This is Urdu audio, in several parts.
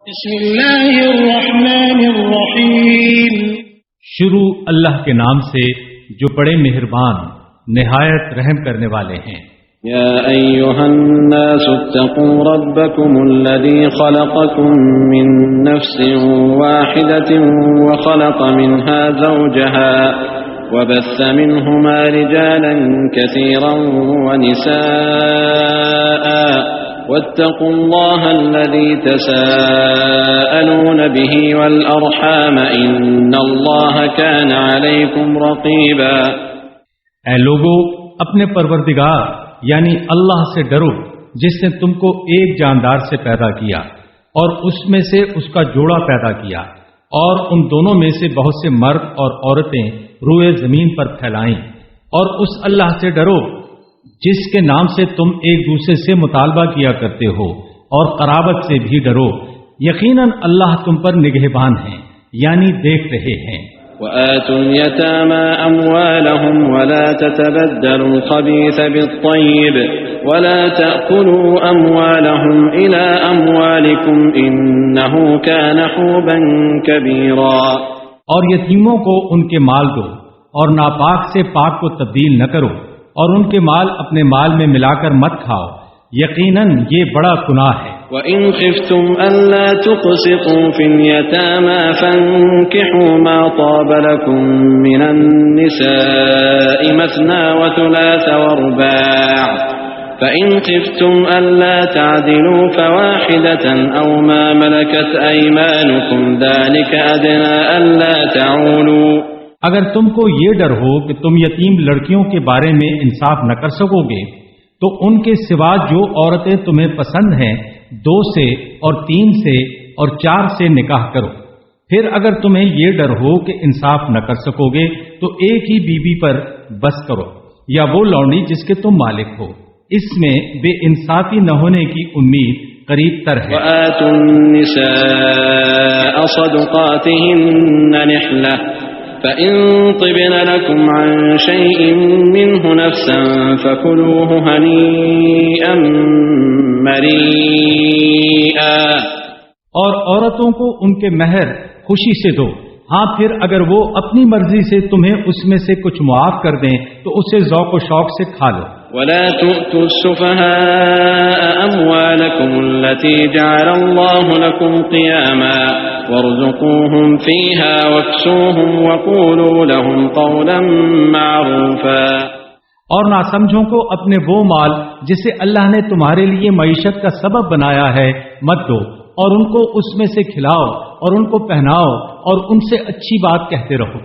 بسم اللہ الرحمن الرحیم، شروع اللہ کے نام سے جو بڑے مہربان نہایت رحم کرنے والے ہیں۔ یا ایھا الناس اتقوا ربکم الذی خلقکم من نفس واحدۃ وخلق منها زوجها وبث منهما رجالا كثيرا ونساء واتقوا الله الذي تساءلون به والأرحام إن الله كان عليكم رقيبا۔ اے لوگو، اپنے پروردگار یعنی اللہ سے ڈرو جس نے تم کو ایک جاندار سے پیدا کیا اور اس میں سے اس کا جوڑا پیدا کیا، اور ان دونوں میں سے بہت سے مرد اور عورتیں روئے زمین پر پھیلائیں، اور اس اللہ سے ڈرو جس کے نام سے تم ایک دوسرے سے مطالبہ کیا کرتے ہو، اور قرابت سے بھی ڈرو، یقیناً اللہ تم پر نگہبان ہیں یعنی دیکھ رہے ہیں۔ وآتوا اليتامى أموالهم ولا تتبدلوا الخبيث بالطيب ولا تأكلوا أموالهم إلى أموالكم إنه كان حوبا كبيرا۔ اور یتیموں کو ان کے مال دو اور ناپاک سے پاک کو تبدیل نہ کرو، اور ان کے مال اپنے مال میں ملا کر مت کھاؤ، یقیناً یہ بڑا گناہ ہے۔ وَإِنْ خِفْتُمْ أَلَّا تُقْسِطُوا فِي الْيَتَامَى فَانكِحُوا مَا طَابَ لَكُم مِّنَ النِّسَاءِ مَثْنَىٰ وَثُلَاثَ وَرُبَاعَ فَإِنْ خِفْتُمْ أَلَّا تَعْدِلُوا فَوَاحِدَةً أَوْ مَا مَلَكَتْ أَيْمَانُكُمْ ذَلِكَ أَدْنَىٰ أَلَّا تَعُولُوا۔ اگر تم کو یہ ڈر ہو کہ تم یتیم لڑکیوں کے بارے میں انصاف نہ کر سکو گے تو ان کے سوا جو عورتیں تمہیں پسند ہیں 2 سے اور 3 سے اور 4 سے نکاح کرو۔ پھر اگر تمہیں یہ ڈر ہو کہ انصاف نہ کر سکو گے تو ایک ہی بیوی پر بس کرو، یا وہ لونڈی جس کے تم مالک ہو، اس میں بے انصافی نہ ہونے کی امید قریب تر ہے۔ وَآتُوا النِّسَاءَ صَدُقَاتِهِنَّ نِحْلَةً فَإِن طِبْنَ لَكُمْ عَن شَيْءٍ مِّنْهُ نَفْسًا فَكُلُوهُ هَنِيئًا مَّرِيئًا۔ اور عورتوں کو ان کے مہر خوشی سے دو، ہاں پھر اگر وہ اپنی مرضی سے تمہیں اس میں سے کچھ معاف کر دیں تو اسے ذوق و شوق سے کھا لو۔ وَلَا تُؤْتُوا السُّفَهَاءَ أَمْوَالَكُمُ الَّتِي جَعَلَ اللَّهُ لَكُمْ قِيَامًا وَارْزُقُوهُمْ فِيهَا وَاكْسُوهُمْ وَقُولُوا لَهُمْ قَوْلًا مَّعْرُوفًا۔ اور ناسمجھوں کو اپنے وہ مال جسے اللہ نے تمہارے لیے معیشت کا سبب بنایا ہے مت دو، اور ان کو اس میں سے کھلاؤ اور ان کو پہناؤ اور ان سے اچھی بات کہتے رہو۔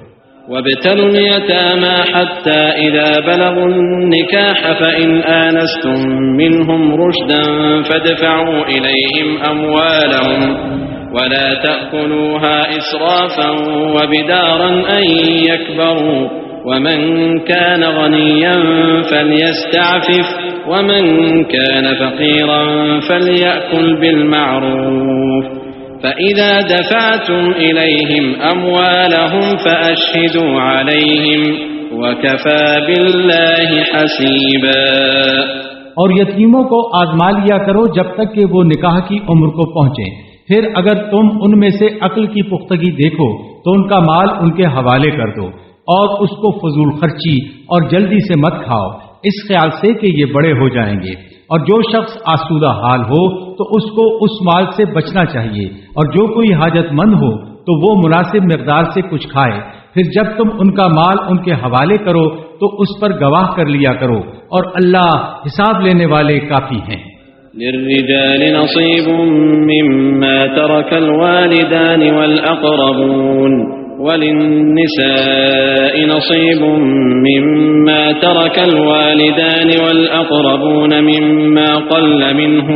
وَابْتَلُوا الْيَتَامَى حَتَّى إِذَا بَلَغُوا النِّكَاحَ فَإِنْ آنَسْتُم مِّنْهُمْ رُشْدًا فَادْفَعُوا إِلَيْهِمْ أَمْوَالَهُمْ وَلَا تَأْكُلُوهَا إِسْرَافًا وَبِدَارًا أَن يَكْبَرُوا وَمَن كَانَ غَنِيًّا فَلْيَسْتَعْفِفْ وَمَن كَانَ فَقِيرًا فَلْيَأْكُلْ بِالْمَعْرُوفِ فَإِذَا دَفَعْتُمْ إِلَيْهِمْ أَمْوَالَهُمْ فَأَشْهِدُوا عَلَيْهِمْ وَكَفَى بِاللَّهِ حَسِيبًا۔ اور یتیموں کو آزما لیا کرو جب تک کہ وہ نکاح کی عمر کو پہنچیں، پھر اگر تم ان میں سے عقل کی پختگی دیکھو تو ان کا مال ان کے حوالے کر دو، اور اس کو فضول خرچی اور جلدی سے مت کھاؤ اس خیال سے کہ یہ بڑے ہو جائیں گے۔ اور جو شخص آسودہ حال ہو تو اس کو اس مال سے بچنا چاہیے، اور جو کوئی حاجت مند ہو تو وہ مناسب مقدار سے کچھ کھائے۔ پھر جب تم ان کا مال ان کے حوالے کرو تو اس پر گواہ کر لیا کرو، اور اللہ حساب لینے والے کافی ہیں۔ للرجال نصيب مما ترك الوالدان والأقربون وللنساء نصيب مما ترك الوالدان والأقربون مما قل منه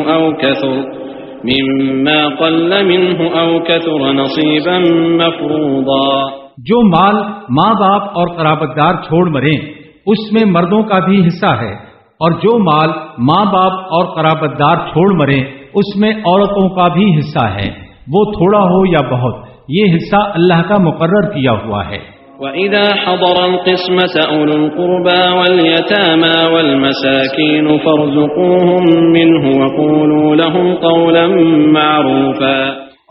أو كثر نصيبا مفروضا۔ جو مال ماں باپ اور قرابتدار چھوڑ مریں اس میں مردوں کا بھی حصہ ہے، اور جو مال ماں باپ اور قرابتدار چھوڑ مریں اس میں عورتوں کا بھی حصہ ہے، وہ تھوڑا ہو یا بہت، یہ حصہ اللہ کا مقرر کیا ہوا ہے۔ وَإِذَا حَضَرَ الْقِسْمَةَ أُولُو الْقُرْبَى وَالْيَتَامَى وَالْمَسَاكِينُ فَارْزُقُوهُم مِّنْهُ وَقُولُوا لَهُمْ قَوْلًا مَّعْرُوفًا۔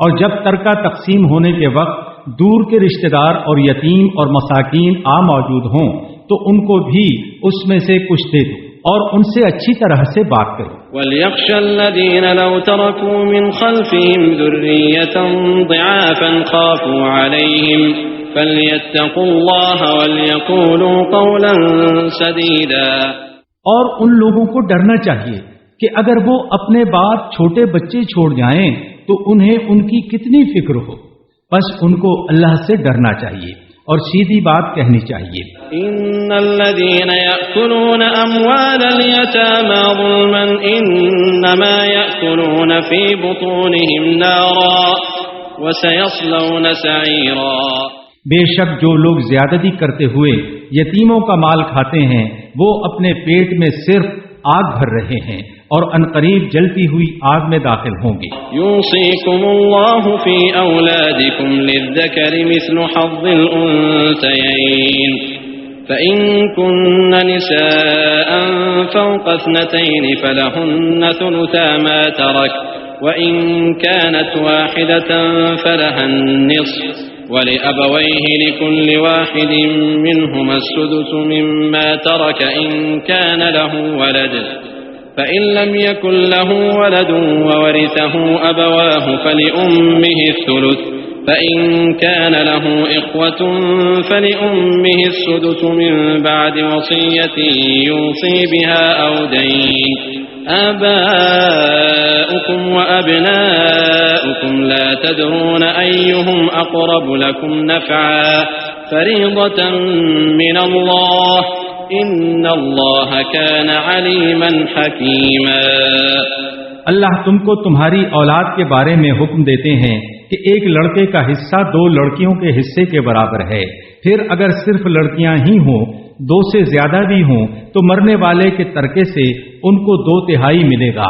اور جب ترکہ تقسیم ہونے کے وقت دور کے رشتہ دار اور یتیم اور مساکین موجود ہوں تو ان کو بھی اس میں سے کچھ دے دو اور ان سے اچھی طرح سے بات کرو۔ وَلْيَخْشَ الَّذِينَ لَوْ تَرَكُوا مِنْ خَلْفِهِمْ ذُرِّيَّةً ضِعَافًا خَافُوا عَلَيْهِمْ فَلْيَتَّقُوا اللَّهَ وَلْيَقُولُوا قَوْلًا سَدِيدًا۔ اور ان لوگوں کو ڈرنا چاہیے کہ اگر وہ اپنے بعد چھوٹے بچے چھوڑ جائیں تو انہیں ان کی کتنی فکر ہو، بس ان کو اللہ سے ڈرنا چاہیے اور سیدھی بات کہنی چاہیے۔ ان الذين يأكلون اموال اليتامى ظلما انما يأكلون في بطونهم نارا وسيصلون سعيرا۔ بے شک جو لوگ زیادتی کرتے ہوئے یتیموں کا مال کھاتے ہیں وہ اپنے پیٹ میں صرف آگ بھر رہے ہیں اور عنقریب جلتی ہوئی آگ میں داخل ہوں گے۔ یوصیکم اللہ فی اولادکم للذکر مثل حظ الانثیین فإن كن نساء فوق اثنتين فلهن ثلثا ما ترك وإن كانت واحدة فلها النصف ولأبويه لكل واحد منهما السدس مما ترك إن كان له ولد فإن لم يكن له ولد وورثه أبواه فلأمه الثلث فإن كان له إخوة فلأمه السدس من بعد وصية يوصي بها أو دين آباؤكم وأبناؤكم لا تدرون أيهم أقرب لكم نفعا فريضة من الله إن الله كان عليما حكيما۔ اللہ تم کو تمہاری اولاد کے بارے میں حکم دیتے ہیں کہ ایک لڑکے کا حصہ 2 لڑکیوں کے حصے کے برابر ہے، پھر اگر صرف لڑکیاں ہی ہوں 2 سے زیادہ بھی ہوں تو مرنے والے کے ترکے سے ان کو 2/3 ملے گا،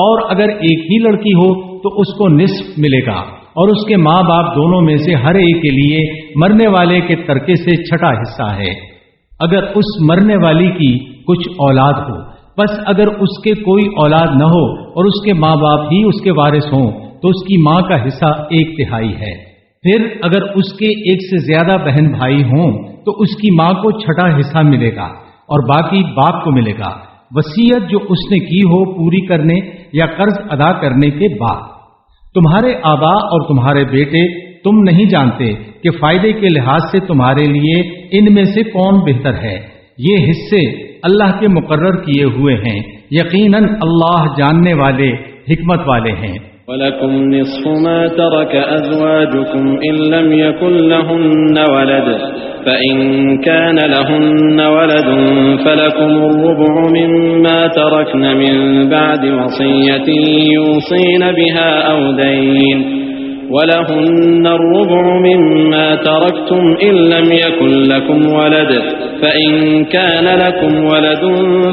اور اگر ایک ہی لڑکی ہو تو اس کو نصف ملے گا، اور اس کے ماں باپ دونوں میں سے ہر ایک کے لیے مرنے والے کے ترکے سے 6واں حصہ ہے۔ اگر اس مرنے والی کی کچھ اولاد ہو، بس اگر اس کے کوئی اولاد نہ ہو اور اس کے ماں باپ ہی اس کے وارث ہوں تو اس کی ماں کا حصہ 1/3 ہے۔ پھر اگر اس کے ایک سے زیادہ بہن بھائی ہوں تو اس کی ماں کو 6واں حصہ ملے گا اور باقی باپ کو ملے گا، وصیت جو اس نے کی ہو پوری کرنے یا قرض ادا کرنے کے بعد۔ تمہارے آبا اور تمہارے بیٹے تم نہیں جانتے کہ فائدے کے لحاظ سے تمہارے لیے ان میں سے کون بہتر ہے، یہ حصے اللہ کے مقرر کیے ہوئے ہیں، یقیناً اللہ جاننے والے حکمت والے ہیں۔ وَلَكُمْ نِصْفُ مَا تَرَكَ أَزْوَاجُكُمْ إِن لَّمْ يَكُن لَّهُنَّ وَلَدٌ فَإِن كَانَ لَهُنَّ وَلَدٌ فَلَكُمُ الرُّبُعُ مِمَّا تَرَكْنَ مِن بَعْدِ وَصِيَّةٍ يُوصِينَ بِهَا أَوْ دَيْنٍ وَلَهُنَّ الرُّبُعُ مِمَّا تَرَكْتُمْ إِن لَّمْ يَكُن لَّكُمْ وَلَدٌ فَإِن كَانَ لَكُمْ وَلَدٌ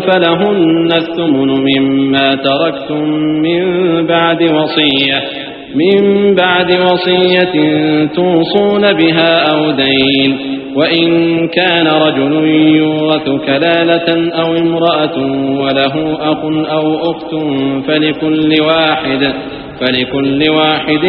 فَلَهُنَّ الثُّمُنُ مِمَّا تَرَكْتُم من بعد وصية توصون بها أو دين وإن كان رجل يورث كلالة أو امرأة وله أخ أو أخت فلكل واحد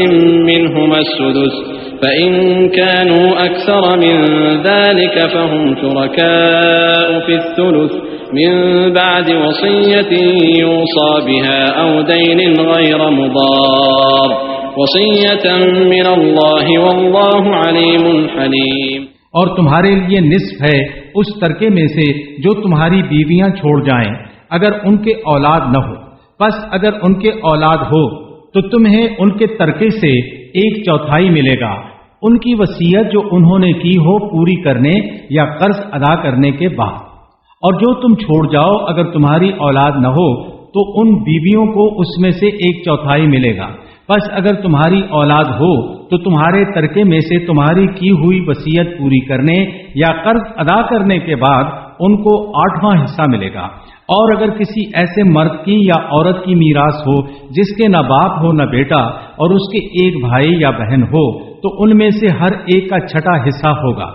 منهما السدس فإن كانوا أكثر من ذلك فهم شركاء في الثلث من بعد وصية يوصى بها أو دين غير مضار وصية من الله والله عليم حليم۔ اور تمہارے لیے نصف ہے اس ترکے میں سے جو تمہاری بیویاں چھوڑ جائیں اگر ان کے اولاد نہ ہو، پس اگر ان کے اولاد ہو تو تمہیں ان کے ترکے سے 1/4 ملے گا، ان کی وصیت جو انہوں نے کی ہو پوری کرنے یا قرض ادا کرنے کے بعد۔ اور جو تم چھوڑ جاؤ اگر تمہاری اولاد نہ ہو تو ان بیویوں کو اس میں سے 1/4 ملے گا، پس اگر تمہاری اولاد ہو تو تمہارے ترکے میں سے تمہاری کی ہوئی وصیت پوری کرنے یا قرض ادا کرنے کے بعد ان کو 8واں حصہ ملے گا۔ اور اگر کسی ایسے مرد کی یا عورت کی میراث ہو جس کے نہ باپ ہو نہ بیٹا اور اس کے ایک بھائی یا بہن ہو تو ان میں سے ہر ایک کا 6واں حصہ ہوگا،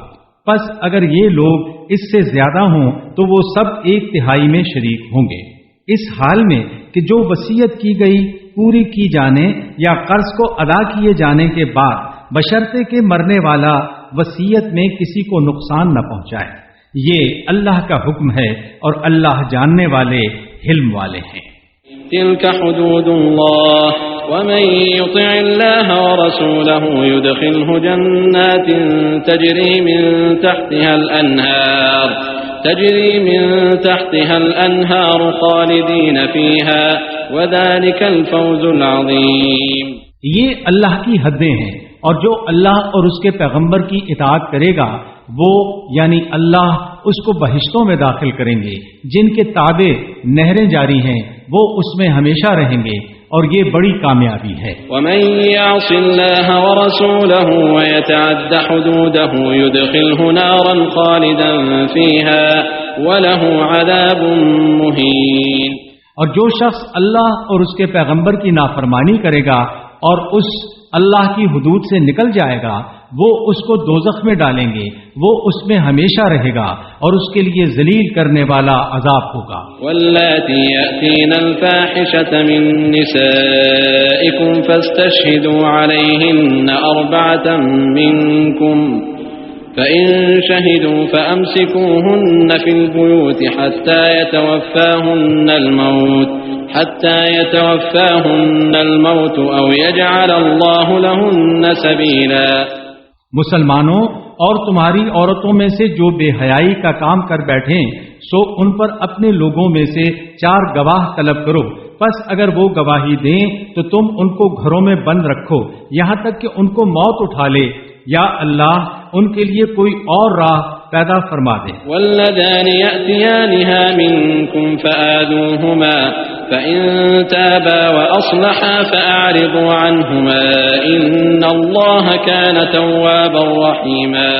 پس اگر یہ لوگ اس سے زیادہ ہوں تو وہ سب 1/3 میں شریک ہوں گے، اس حال میں کہ جو وصیت کی گئی پوری کی جانے یا قرض کو ادا کیے جانے کے بعد بشرطے کہ مرنے والا وصیت میں کسی کو نقصان نہ پہنچائے. یہ اللہ کا حکم ہے اور اللہ جاننے والے حلم والے ہیں. تلك حدود الله ومن يطع الله ورسوله يدخله جنات تجري من تحتها الأنهار خالدين فيها وذلك الفوز العظيم. یہ اللہ کی حدیں ہیں اور جو اللہ اور اس کے پیغمبر کی اطاعت کرے گا وہ یعنی اللہ اس کو بہشتوں میں داخل کریں گے جن کے تابع نہریں جاری ہیں، وہ اس میں ہمیشہ رہیں گے اور یہ بڑی کامیابی ہے. ومن يعص الله ورسوله ويتعد حدوده يدخله نارا خالدا فيها وله عذاب مهين. اور جو شخص اللہ اور اس کے پیغمبر کی نافرمانی کرے گا اور اس اللہ کی حدود سے نکل جائے گا وہ اس کو دوزخ میں ڈالیں گے، وہ اس میں ہمیشہ رہے گا اور اس کے لیے ذلیل کرنے والا عذاب ہوگا. واللاتی یأتین الفاحشة من نسائکم فاستشہدوا علیہن اربعة منکم فإن شهدوا فأمسكوهن في البيوت حتى يتوفاهن الموت أو يجعل الله لهن سبيلا. مسلمانوں اور تمہاری عورتوں میں سے جو بے حیائی کا کام کر بیٹھیں سو ان پر اپنے لوگوں میں سے 4 گواہ طلب کرو، پس اگر وہ گواہی دیں تو تم ان کو گھروں میں بند رکھو یہاں تک کہ ان کو موت اٹھا لے، یا اللہ ان کے لیے کوئی اور راہ پیدا فرما دے. واللذان يأتيانها منكم فآذوهما فإن تابا وأصلحا فأعرضوا عنهما إن الله كان توابا رحيما.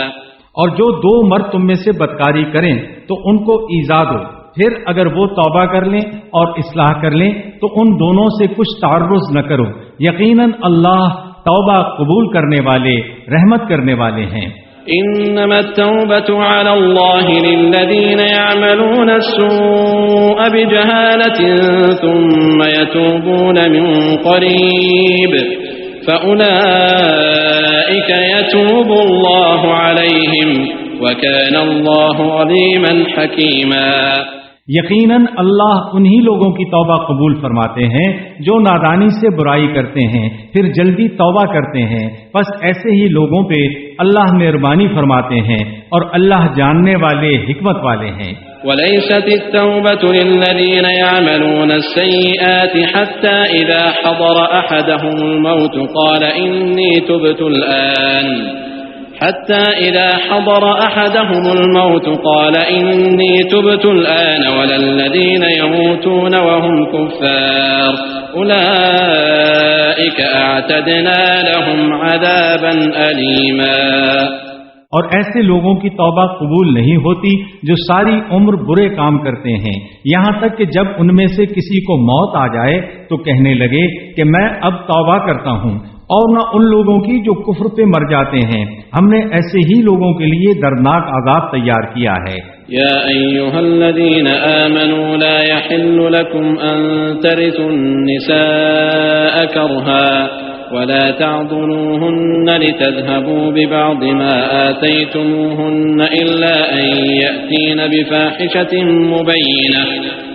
اور جو 2 مرد تم میں سے بدکاری کریں تو ان کو ایذا دو، پھر اگر وہ توبہ کر لیں اور اصلاح کر لیں تو ان دونوں سے کچھ تعرض نہ کرو، یقیناً اللہ توبہ قبول کرنے والے رحمت کرنے والے ہیں. انما التوبة على الله للذين يعملون السوء بجهالة ثم يتوبون من قريب فأولئك يتوب الله عليهم وكان الله عليما حكيما. یقیناً اللہ انہی لوگوں کی توبہ قبول فرماتے ہیں جو نادانی سے برائی کرتے ہیں پھر جلدی توبہ کرتے ہیں، پس ایسے ہی لوگوں پہ اللہ مہربانی فرماتے ہیں اور اللہ جاننے والے حکمت والے ہیں. وليست التوبة للذين يعملون السيئات حتى إذا حضر أحدهم الموت قال إني تبت الآن ولا الذين يموتون وهم كفار أولئك أعتدنا لهم عذابا أليما. اور ایسے لوگوں کی توبہ قبول نہیں ہوتی جو ساری عمر برے کام کرتے ہیں یہاں تک کہ جب ان میں سے کسی کو موت آ جائے تو کہنے لگے کہ میں اب توبہ کرتا ہوں، اور نہ ان لوگوں کی جو کفر پہ مر جاتے ہیں، ہم نے ایسے ہی لوگوں کے لیے دردناک عذاب تیار کیا ہے. يا أيها الذين آمنوا لا يحل لكم أن ترثوا النساء كرها ولا تعضلوهن لتذهبوا ببعض ما آتيتموهن إلا أن يأتين بفاحشة مبينة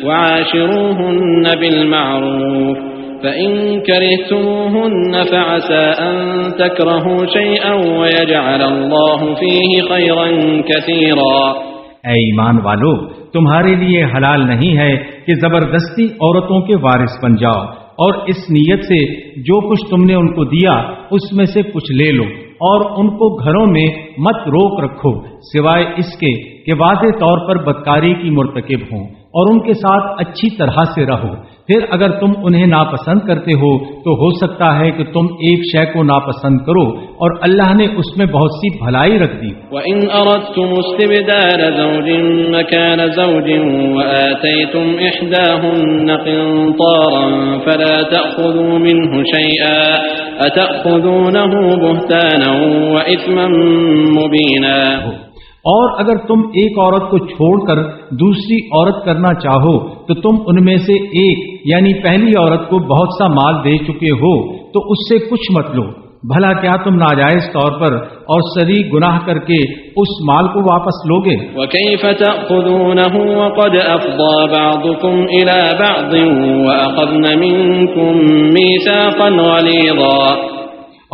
وعاشروهن بالمعروف فإن كرهتموهن فعسى أن تكرهوا شيئا ويجعل الله فيه خيرا كثيرا. اے ایمان والو، تمہارے لیے حلال نہیں ہے کہ زبردستی عورتوں کے وارث بن جاؤ، اور اس نیت سے جو کچھ تم نے ان کو دیا اس میں سے کچھ لے لو، اور ان کو گھروں میں مت روک رکھو سوائے اس کے کہ واضح طور پر بدکاری کی مرتکب ہوں، اور ان کے ساتھ اچھی طرح سے رہو. پھر اگر تم انہیں ناپسند کرتے ہو تو ہو سکتا ہے کہ تم ایک شے کو ناپسند کرو، اور اللہ نے اس میں بہت سی بھلائی رکھ دی. وَإِنْ أَرَدْتُمُ اسْتِبْدَالَ زَوْجٍ مَكَانَ زَوْجٍ وَآتَيْتُمْ إِحْدَاهُنَّ قِنطَارًا فَلَا تَأْخُذُوا مِنْهُ شَيْئًا أَتَأْخُذُونَهُ بُهْتَانًا وَإِثْمًا مُبِينًا. اور اگر تم ایک عورت کو چھوڑ کر دوسری عورت کرنا چاہو تو تم ان میں سے ایک یعنی پہلی عورت کو بہت سا مال دے چکے ہو تو اس سے کچھ مت لو، بھلا کیا تم ناجائز طور پر اور سری گناہ کر کے اس مال کو واپس لوگے؟ وَكَيْفَ تَأْخُذُونَهُ وَقَدْ أَفْضَىٰ بَعْضُكُمْ إِلَىٰ بَعْضٍ وَأَخَذْنَ مِنكُم مِّيثَاقًا غَلِيظًا،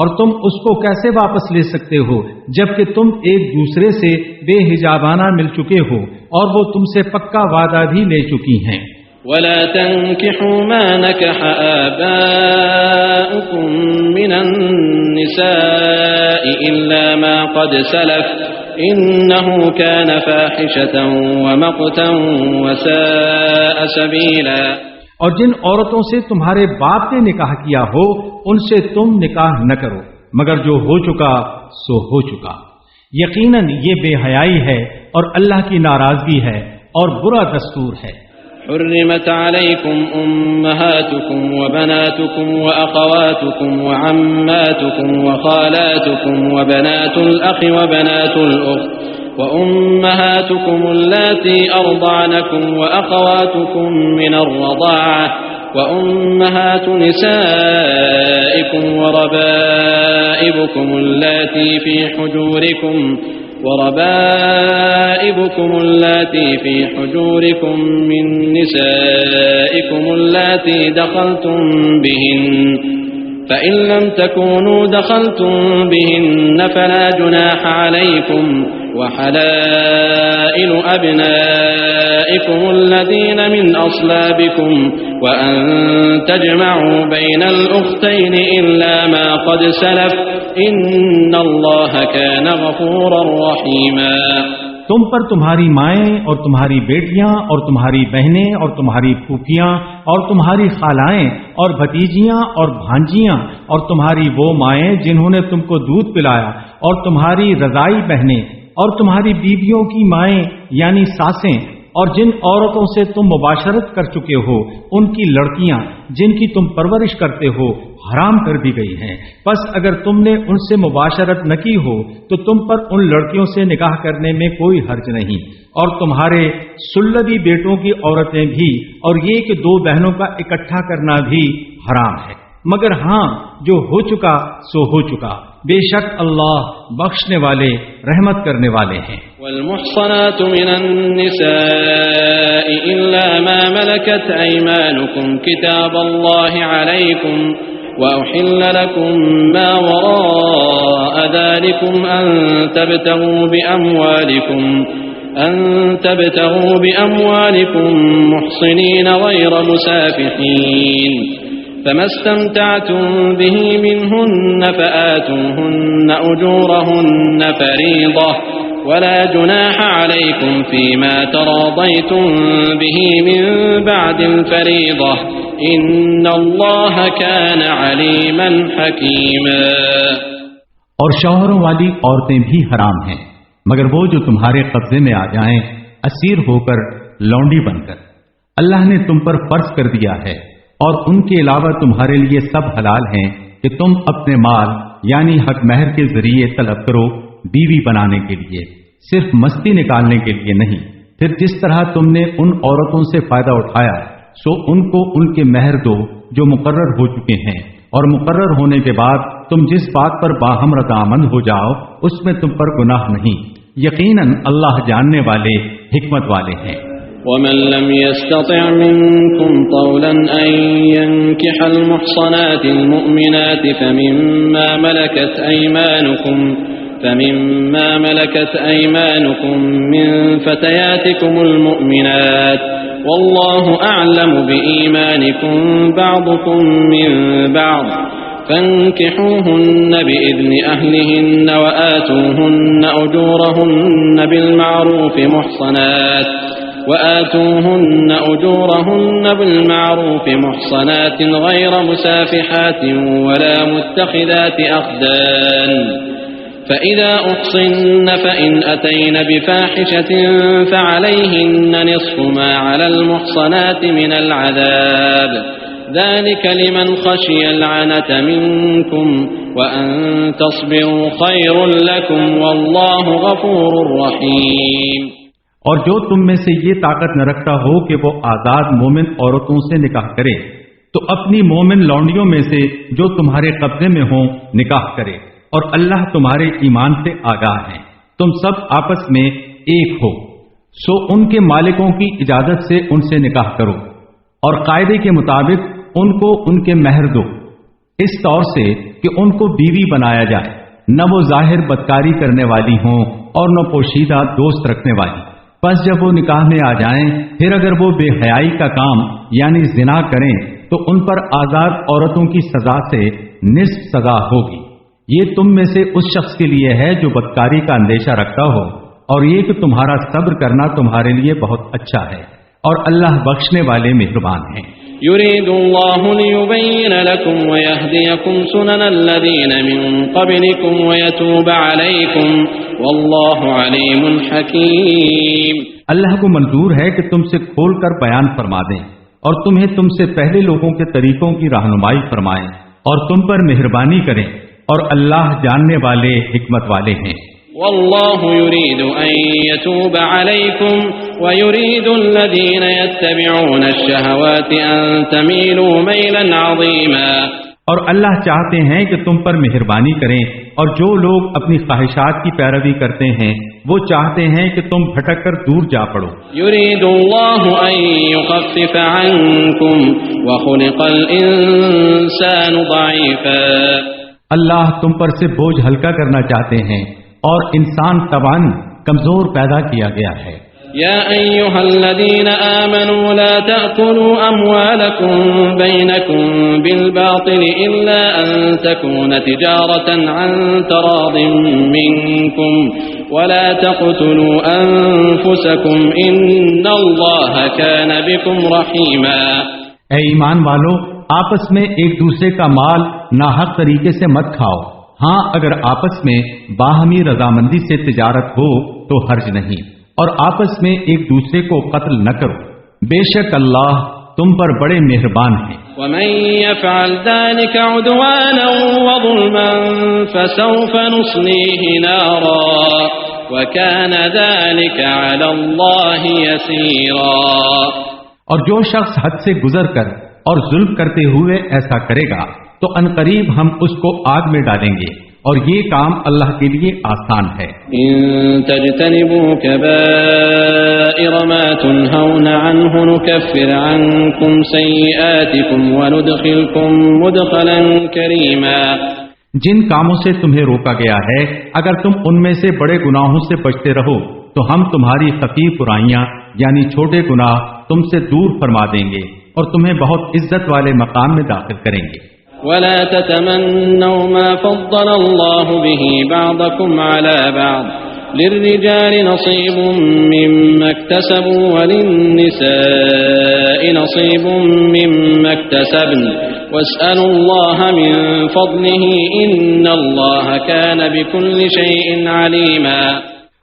اور تم اس کو کیسے واپس لے سکتے ہو جبکہ تم ایک دوسرے سے بے حجابانہ مل چکے ہو اور وہ تم سے پکا وعدہ بھی لے چکی ہیں۔ وَلَا تَنكِحُوا مَا نَكَحَ آبَاؤُكُم مِّنَ النِّسَاءِ إِلَّا مَا قَدْ سَلَفَ إِنَّهُ كَانَ فَاحِشَةً وَمَقْتًا وَسَاءَ سَبِيلًا، اور جن عورتوں سے تمہارے باپ نے نکاح کیا ہو ان سے تم نکاح نہ کرو مگر جو ہو چکا سو ہو چکا، یقیناً یہ بے حیائی ہے اور اللہ کی ناراضگی ہے اور برا دستور ہے۔ حرمت علیکم امہاتکم وبناتکم واخواتکم وعماتکم وخالاتکم وبنات الاخ وبنات الاخت وأمهاتكم اللاتي أرضعنكم وأخواتكم من الرضاعة وأمهات نسائكم وربائبكم اللاتي في حجوركم من نسائكم اللاتي دخلتم بهن فإن لم تكونوا دخلتم بهن فلا جناح عليكم وحلائل أبنائكم الذين من أصلابكم وأن تجمعوا بين الأختين إلا ما قد سلف إن الله كان غفورا رحيما۔ تم پر تمہاری مائیں اور تمہاری بیٹیاں اور تمہاری بہنیں اور تمہاری پھوپھیاں اور تمہاری خالائیں اور بھتیجیاں اور بھانجیاں اور تمہاری وہ مائیں جنہوں نے تم کو دودھ پلایا اور تمہاری رضائی بہنیں اور تمہاری بیویوں کی مائیں یعنی ساسیں اور جن عورتوں سے تم مباشرت کر چکے ہو ان کی لڑکیاں جن کی تم پرورش کرتے ہو حرام کر دی گئی ہیں، پس اگر تم نے ان سے مباشرت نہ کی ہو تو تم پر ان لڑکیوں سے نکاح کرنے میں کوئی حرج نہیں، اور تمہارے سلبی بیٹوں کی عورتیں بھی اور یہ کہ دو بہنوں کا اکٹھا کرنا بھی حرام ہے، مگر ہاں جو ہو چکا سو ہو چکا، بے شک اللہ بخشنے والے رحمت کرنے والے ہیں۔ والمحصنات من النساء إلا ما ملكت أيمانكم كتاب الله عليكم وأحل لكم ما وراء ذلكم أن تبتغوا بأموالكم محصنين غير مسافحين، فما استمتعتم به منهن فآتوهن أجورهن فريضة ولا جناح عليكم فيما تراضيتم به من بعد الفريضة إن الله كان عليما حكيما۔ اور شوہروں والی عورتیں بھی حرام ہیں مگر وہ جو تمہارے قبضے میں آ جائیں اسیر ہو کر لونڈی بن کر، اللہ نے تم پر فرض کر دیا ہے، اور ان کے علاوہ تمہارے لیے سب حلال ہیں کہ تم اپنے مال یعنی حق مہر کے ذریعے طلب کرو بیوی بنانے کے لیے، صرف مستی نکالنے کے لیے نہیں۔ پھر جس طرح تم نے ان عورتوں سے فائدہ اٹھایا سو ان کو ان کے مہر دو جو مقرر ہو چکے ہیں، اور مقرر ہونے کے بعد تم جس بات پر باہم رضامند ہو جاؤ اس میں تم پر گناہ نہیں، یقیناً اللہ جاننے والے حکمت والے ہیں۔ ومن لم يستطع منكم طولا أن ينكح المحصنات المؤمنات فمما ملكت أيمانكم من فتياتكم المؤمنات والله أعلم بإيمانكم بعضكم من بعض فانكحوهن بإذن أهلهن وآتوهن أجورهن بالمعروف محصنات غير مسافحات ولا متخذات أخدان، فإذا أحصن فإن أتين بفاحشة فعليهن نصف ما على المحصنات من العذاب ذلك لمن خشي العنة منكم وأن تصبروا خير لكم والله غفور رحيم۔ اور جو تم میں سے یہ طاقت نہ رکھتا ہو کہ وہ آزاد مومن عورتوں سے نکاح کرے تو اپنی مومن لونڈیوں میں سے جو تمہارے قبضے میں ہوں نکاح کرے، اور اللہ تمہارے ایمان سے آگاہ ہیں، تم سب آپس میں ایک ہو، سو ان کے مالکوں کی اجازت سے ان سے نکاح کرو، اور قاعدے کے مطابق ان کو ان کے مہر دو، اس طور سے کہ ان کو بیوی بنایا جائے، نہ وہ ظاہر بدکاری کرنے والی ہوں اور نہ پوشیدہ دوست رکھنے والی۔ پس جب وہ نکاح میں آ جائیں، پھر اگر وہ بے حیائی کا کام یعنی زنا کریں تو ان پر آزاد عورتوں کی سزا سے نصف سزا ہوگی۔ یہ تم میں سے اس شخص کے لیے ہے جو بدکاری کا اندیشہ رکھتا ہو، اور یہ کہ تمہارا صبر کرنا تمہارے لیے بہت اچھا ہے، اور اللہ بخشنے والے مہربان ہیں۔ يريد الله ليبين لكم ويهديكم سنن الذين من قبلكم ويتوب عليكم والله عليم حكيم۔ اللہ کو منظور ہے کہ تم سے کھول کر بیان فرما دیں اور تمہیں تم سے پہلے لوگوں کے طریقوں کی رہنمائی فرمائیں اور تم پر مہربانی کریں، اور اللہ جاننے والے حکمت والے ہیں۔ والله يريد أن يتوب عليكم ويريد الذين يتبعون الشهوات أن تميلوا ميلا عظيما۔ اور اللہ چاہتے ہیں کہ تم پر مہربانی کریں، اور جو لوگ اپنی خواہشات کی پیروی کرتے ہیں وہ چاہتے ہیں کہ تم بھٹک کر دور جا پڑو۔ يريد الله أن يخفف عنكم وخلق الإنسان ضعيفا۔ اللہ تم پر سے بوجھ ہلکا کرنا چاہتے ہیں، اور انسان طبعاً کمزور پیدا کیا گیا ہے۔ يا أيها الذين آمنوا لا تأكلوا أموالكم بينكم بالباطل إلا أن تكون تجارة عن تراض منكم ولا تقتلوا أنفسكم إن الله كان بكم رحيما۔ اے ایمان والو، آپس میں ایک دوسرے کا مال ناحق طریقے سے مت کھاؤ، ہاں اگر آپس میں باہمی رضامندی سے تجارت ہو تو حرج نہیں، اور آپس میں ایک دوسرے کو قتل نہ کرو، بے شک اللہ تم پر بڑے مہربان ہیں۔ ومن يفعل ذلك عدوانا وظلما فسوف نصليه نارا وكان ذلك على الله يسيرا۔ اور جو شخص حد سے گزر کر اور ظلم کرتے ہوئے ایسا کرے گا تو عنقریب ہم اس کو آگ میں ڈالیں گے، اور یہ کام اللہ کے لیے آسان ہے۔ ان تجتنبوا كبائر ما تنهون عنه نكفر عنكم سيئاتكم وندخلكم مدخلا كريما۔ جن کاموں سے تمہیں روکا گیا ہے اگر تم ان میں سے بڑے گناہوں سے بچتے رہو تو ہم تمہاری خفیف برائیاں یعنی چھوٹے گناہ تم سے دور فرما دیں گے، اور تمہیں بہت عزت والے مقام میں داخل کریں گے۔ ولا تتمنوا ما فضل الله به بعضكم على بعض للرجال نصيب مما اكتسبوا وللنساء نصيب مما اكتسبن واسألوا الله من فضله إن الله كان بكل شيء عليما۔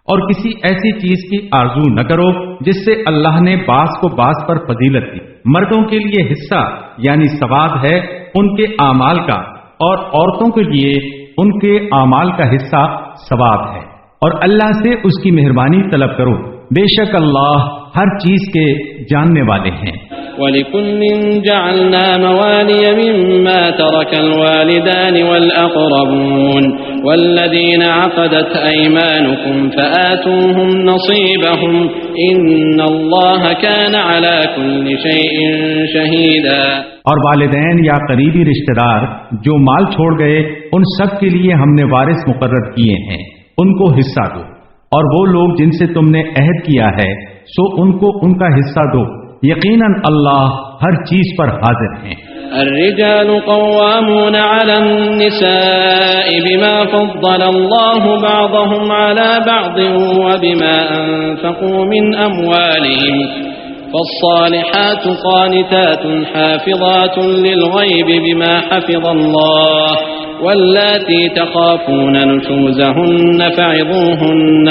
اور کسی ایسی چیز کی آرزو نہ کرو جس سے اللہ نے بعض کو بعض پر فضیلت دی۔ مردوں کے لیے حصہ یعنی ثواب ہے ان کے اعمال کا، اور عورتوں کے لیے ان کے اعمال کا حصہ ثواب ہے، اور اللہ سے اس کی مہربانی طلب کرو، بے شک اللہ ہر چیز کے جاننے والے ہیں۔ وَلِكُلٍّ جَعَلْنَا مَوَالِيَ مِمَّا تَرَكَ الْوَالِدَانِ وَالْأَقْرَبُونَ وَالَّذِينَ عَقَدَتْ أَيْمَانُكم فَآتُوهُمْ نَصِيبَهُمْ إِنَّ اللَّهَ كَانَ عَلَى كُلِّ شَيْءٍ شَهِيدًا۔ اور والدین یا قریبی رشتہ دار جو مال چھوڑ گئے ان سب کے لیے ہم نے وارث مقرر کیے ہیں، ان کو حصہ دو، اور وہ لوگ جن سے تم نے عہد کیا ہے سو ان کو ان کا حصہ دو، یقیناً اللہ ہر چیز پر حاضر ہیں۔ الرجال قوامون على النساء بما فضل الله بعضهم على بعض وبما أنفقوا من أموالهم فالصالحات قانتات حافظات للغيب بما حفظ الله واللاتي تخافون نشوزهن فعظوهن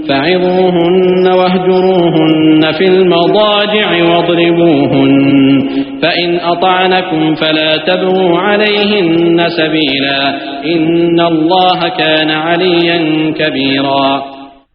فعظوهن واهجروهن في المضاجع واضربوهن فإن أطعنكم فلا تبغوا عليهن سبيلا إن الله كان عليا كبيرا.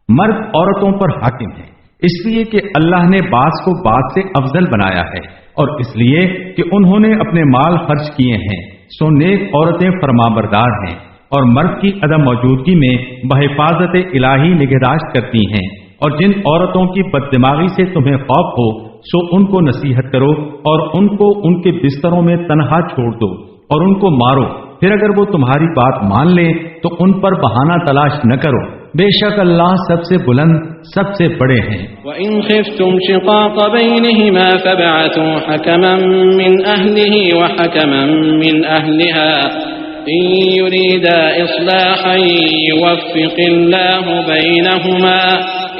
مرد عورتوں پر حاکم ہے اس لیے کہ اللہ نے بعض کو بعض سے افضل بنایا ہے اور اس لیے کہ انہوں نے اپنے مال خرچ کیے ہیں، سو نیک عورتیں فرمانبردار ہیں اور مرد کی عدم موجودگی میں بحفاظت الہی نگہداشت کرتی ہیں. اور جن عورتوں کی بددماغی سے تمہیں خوف ہو سو ان کو نصیحت کرو اور ان کو ان کے بستروں میں تنہا چھوڑ دو اور ان کو مارو، پھر اگر وہ تمہاری بات مان لیں تو ان پر بہانہ تلاش نہ کرو، بے شک اللہ سب سے بلند سب سے بڑے ہیں. وَإِنْ خِفْتُمْ شِقَاقَ بَيْنِهِمَا فَابْعَثُوا حَكَمًا مِّنْ أَهْلِهِ وَحَكَمًا مِّنْ أَهْلِهَا إِن يُرِيدَا إِصْلَاحًا يُوَفِّقِ اللَّهُ بَيْنَهُمَا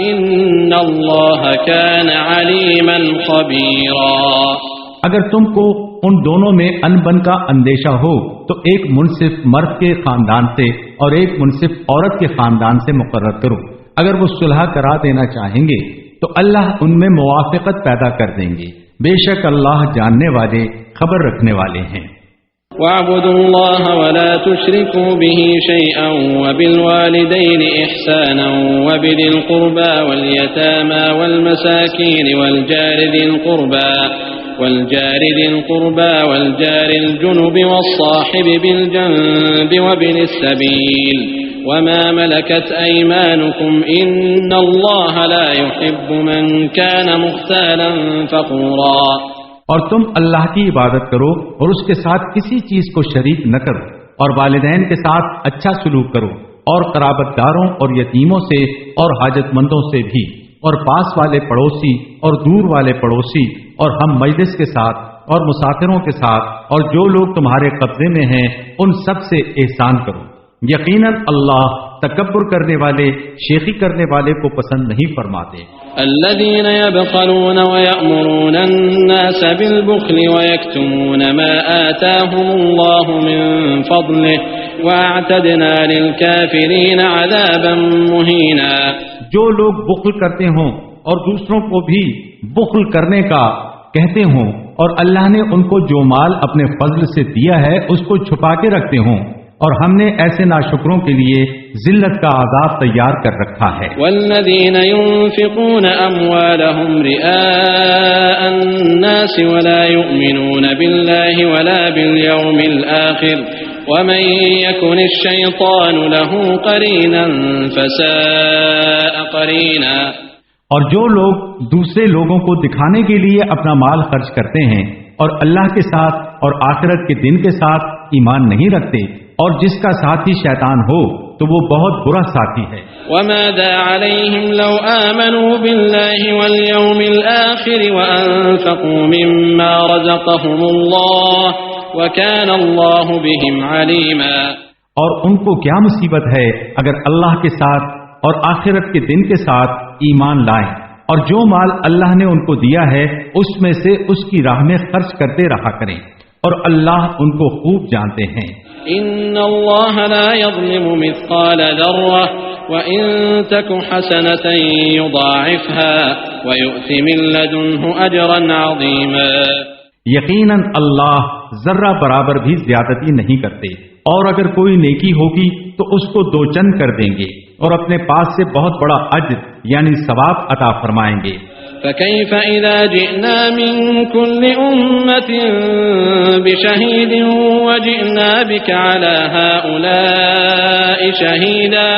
إِنَّ اللَّهَ كَانَ عَلِيمًا خَبِيرًا. اگر تم کو ان دونوں میں انبن کا اندیشہ ہو تو ایک منصف مرد کے خاندان سے اور ایک منصف عورت کے خاندان سے مقرر کرو. اگر وہ صلح کرا دینا چاہیں گے تو اللہ ان میں موافقت پیدا کر دیں گے، بے شک اللہ جاننے والے خبر رکھنے والے ہیں. وَاعْبُدُوا اللَّهَ وَلَا تُشْرِكُوا بِهِ شَيْئًا وَبِالْوَالِدَيْنِ إِحْسَانًا وَبِذِي الْقُرْبَى وَالْيَتَامَى وَالْمَسَاكِينِ وَالْجَارِ ذِي الْقُرْبَى وَالْجَارِ الْجُنُبِ وَالصَّاحِبِ بِالْجَنبِ وَابْنِ السَّبِيلِ وَمَا مَلَكَتْ أَيْمَانُكُمْ إِنَّ اللَّهَ لَا يُحِبُّ مَنْ كَانَ مُخْتَالًا فَخُورًا. اور تم اللہ کی عبادت کرو اور اس کے ساتھ کسی چیز کو شریک نہ کرو اور والدین کے ساتھ اچھا سلوک کرو اور قرابت داروں اور یتیموں سے اور حاجت مندوں سے بھی اور پاس والے پڑوسی اور دور والے پڑوسی اور ہم مجلس کے ساتھ اور مسافروں کے ساتھ اور جو لوگ تمہارے قبضے میں ہیں ان سب سے احسان کرو. یقیناً اللہ تکبر کرنے والے شیخی کرنے والے کو پسند نہیں فرماتے. الذين يبخلون ويأمرون الناس بالبخل ويكتمون ما آتاهم الله من فضله وأعتدنا للكافرين عذابا مهينا. جو لوگ بخل کرتے ہوں اور دوسروں کو بھی بخل کرنے کا کہتے ہوں اور اللہ نے ان کو جو مال اپنے فضل سے دیا ہے اس کو چھپا کے رکھتے ہوں، اور ہم نے ایسے ناشکروں کے لیے ذلت کا عذاب تیار کر رکھا ہے. والذین ينفقون اموالهم رئاء الناس ولا يؤمنون بالله ولا باليوم الآخر ومن يكن الشيطان له قرينا فساء قرينا. اور جو لوگ دوسرے لوگوں کو دکھانے کے لیے اپنا مال خرچ کرتے ہیں اور اللہ کے ساتھ اور آخرت کے دن کے ساتھ ایمان نہیں رکھتے اور جس کا ساتھی شیطان ہو تو وہ بہت برا ساتھی ہے. وَمَاذَا عَلَيْهِمْ لَوْ آمَنُوا بِاللَّهِ وَالْيَوْمِ الْآخِرِ وَأَنفَقُوا مِمَّا رَزَقَهُمُ اللَّهُ وَكَانَ اللَّهُ بِهِمْ عَلِيمًا. اور ان کو کیا مصیبت ہے اگر اللہ کے ساتھ اور آخرت کے دن کے ساتھ ایمان لائیں اور جو مال اللہ نے ان کو دیا ہے اس میں سے اس کی راہ میں خرچ کرتے رہا کریں اور اللہ ان کو خوب جانتے ہیں. ان اللہ لا يظلم مثقال ذرة وان تك حسنة يضاعفها ويؤت من لدنه اجرا عظيما. یقیناً اللہ ذرہ برابر بھی زیادتی نہیں کرتے اور اگر کوئی نیکی ہوگی تو اس کو دو چند کر دیں گے اور اپنے پاس سے بہت بڑا اجر یعنی ثواب عطا فرمائیں گے. فكيف إذا جئنا من كل أمة بشهيد وجئنا بك على هؤلاء شهيدا.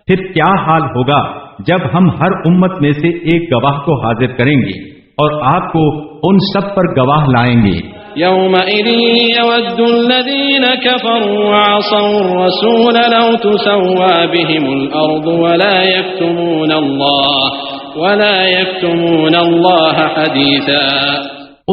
پھر کیا حال ہوگا جب ہم ہر امت میں سے ایک گواہ کو حاضر کریں گے اور آپ کو ان سب پر گواہ لائیں گے. يومئذ يود الذين كفروا وعصوا الرسول لو تسوى بهم الأرض ولا يكتمون الله حديثا.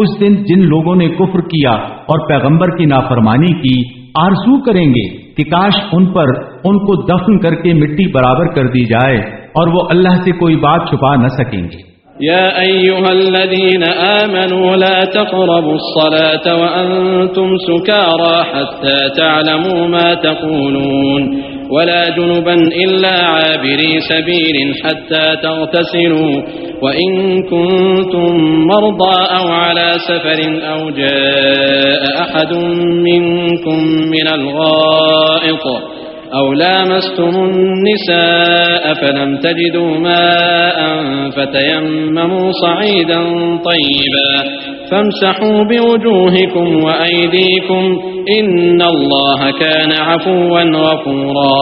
اس دن جن لوگوں نے کفر کیا اور پیغمبر کی نافرمانی کی آرزو کریں گے کہ کاش ان پر ان کو دفن کر کے مٹی برابر کر دی جائے اور وہ اللہ سے کوئی بات چھپا نہ سکیں گے. يا أيها الذين آمنوا لا تقربوا الصلاة وأنتم سكارى حتى تعلموا ما تقولون ولا جنبا إلا عابري سبيل حتى تغتسلوا وإن كنتم مرضى أو على سفر أو جاء أحد منكم من الغائط أو لامستم النساء فلم تجدوا ماء فتيمموا صعيدا طيبا فامسحوا بوجوهكم وأيديكم إن الله كان عفوا غفورا۔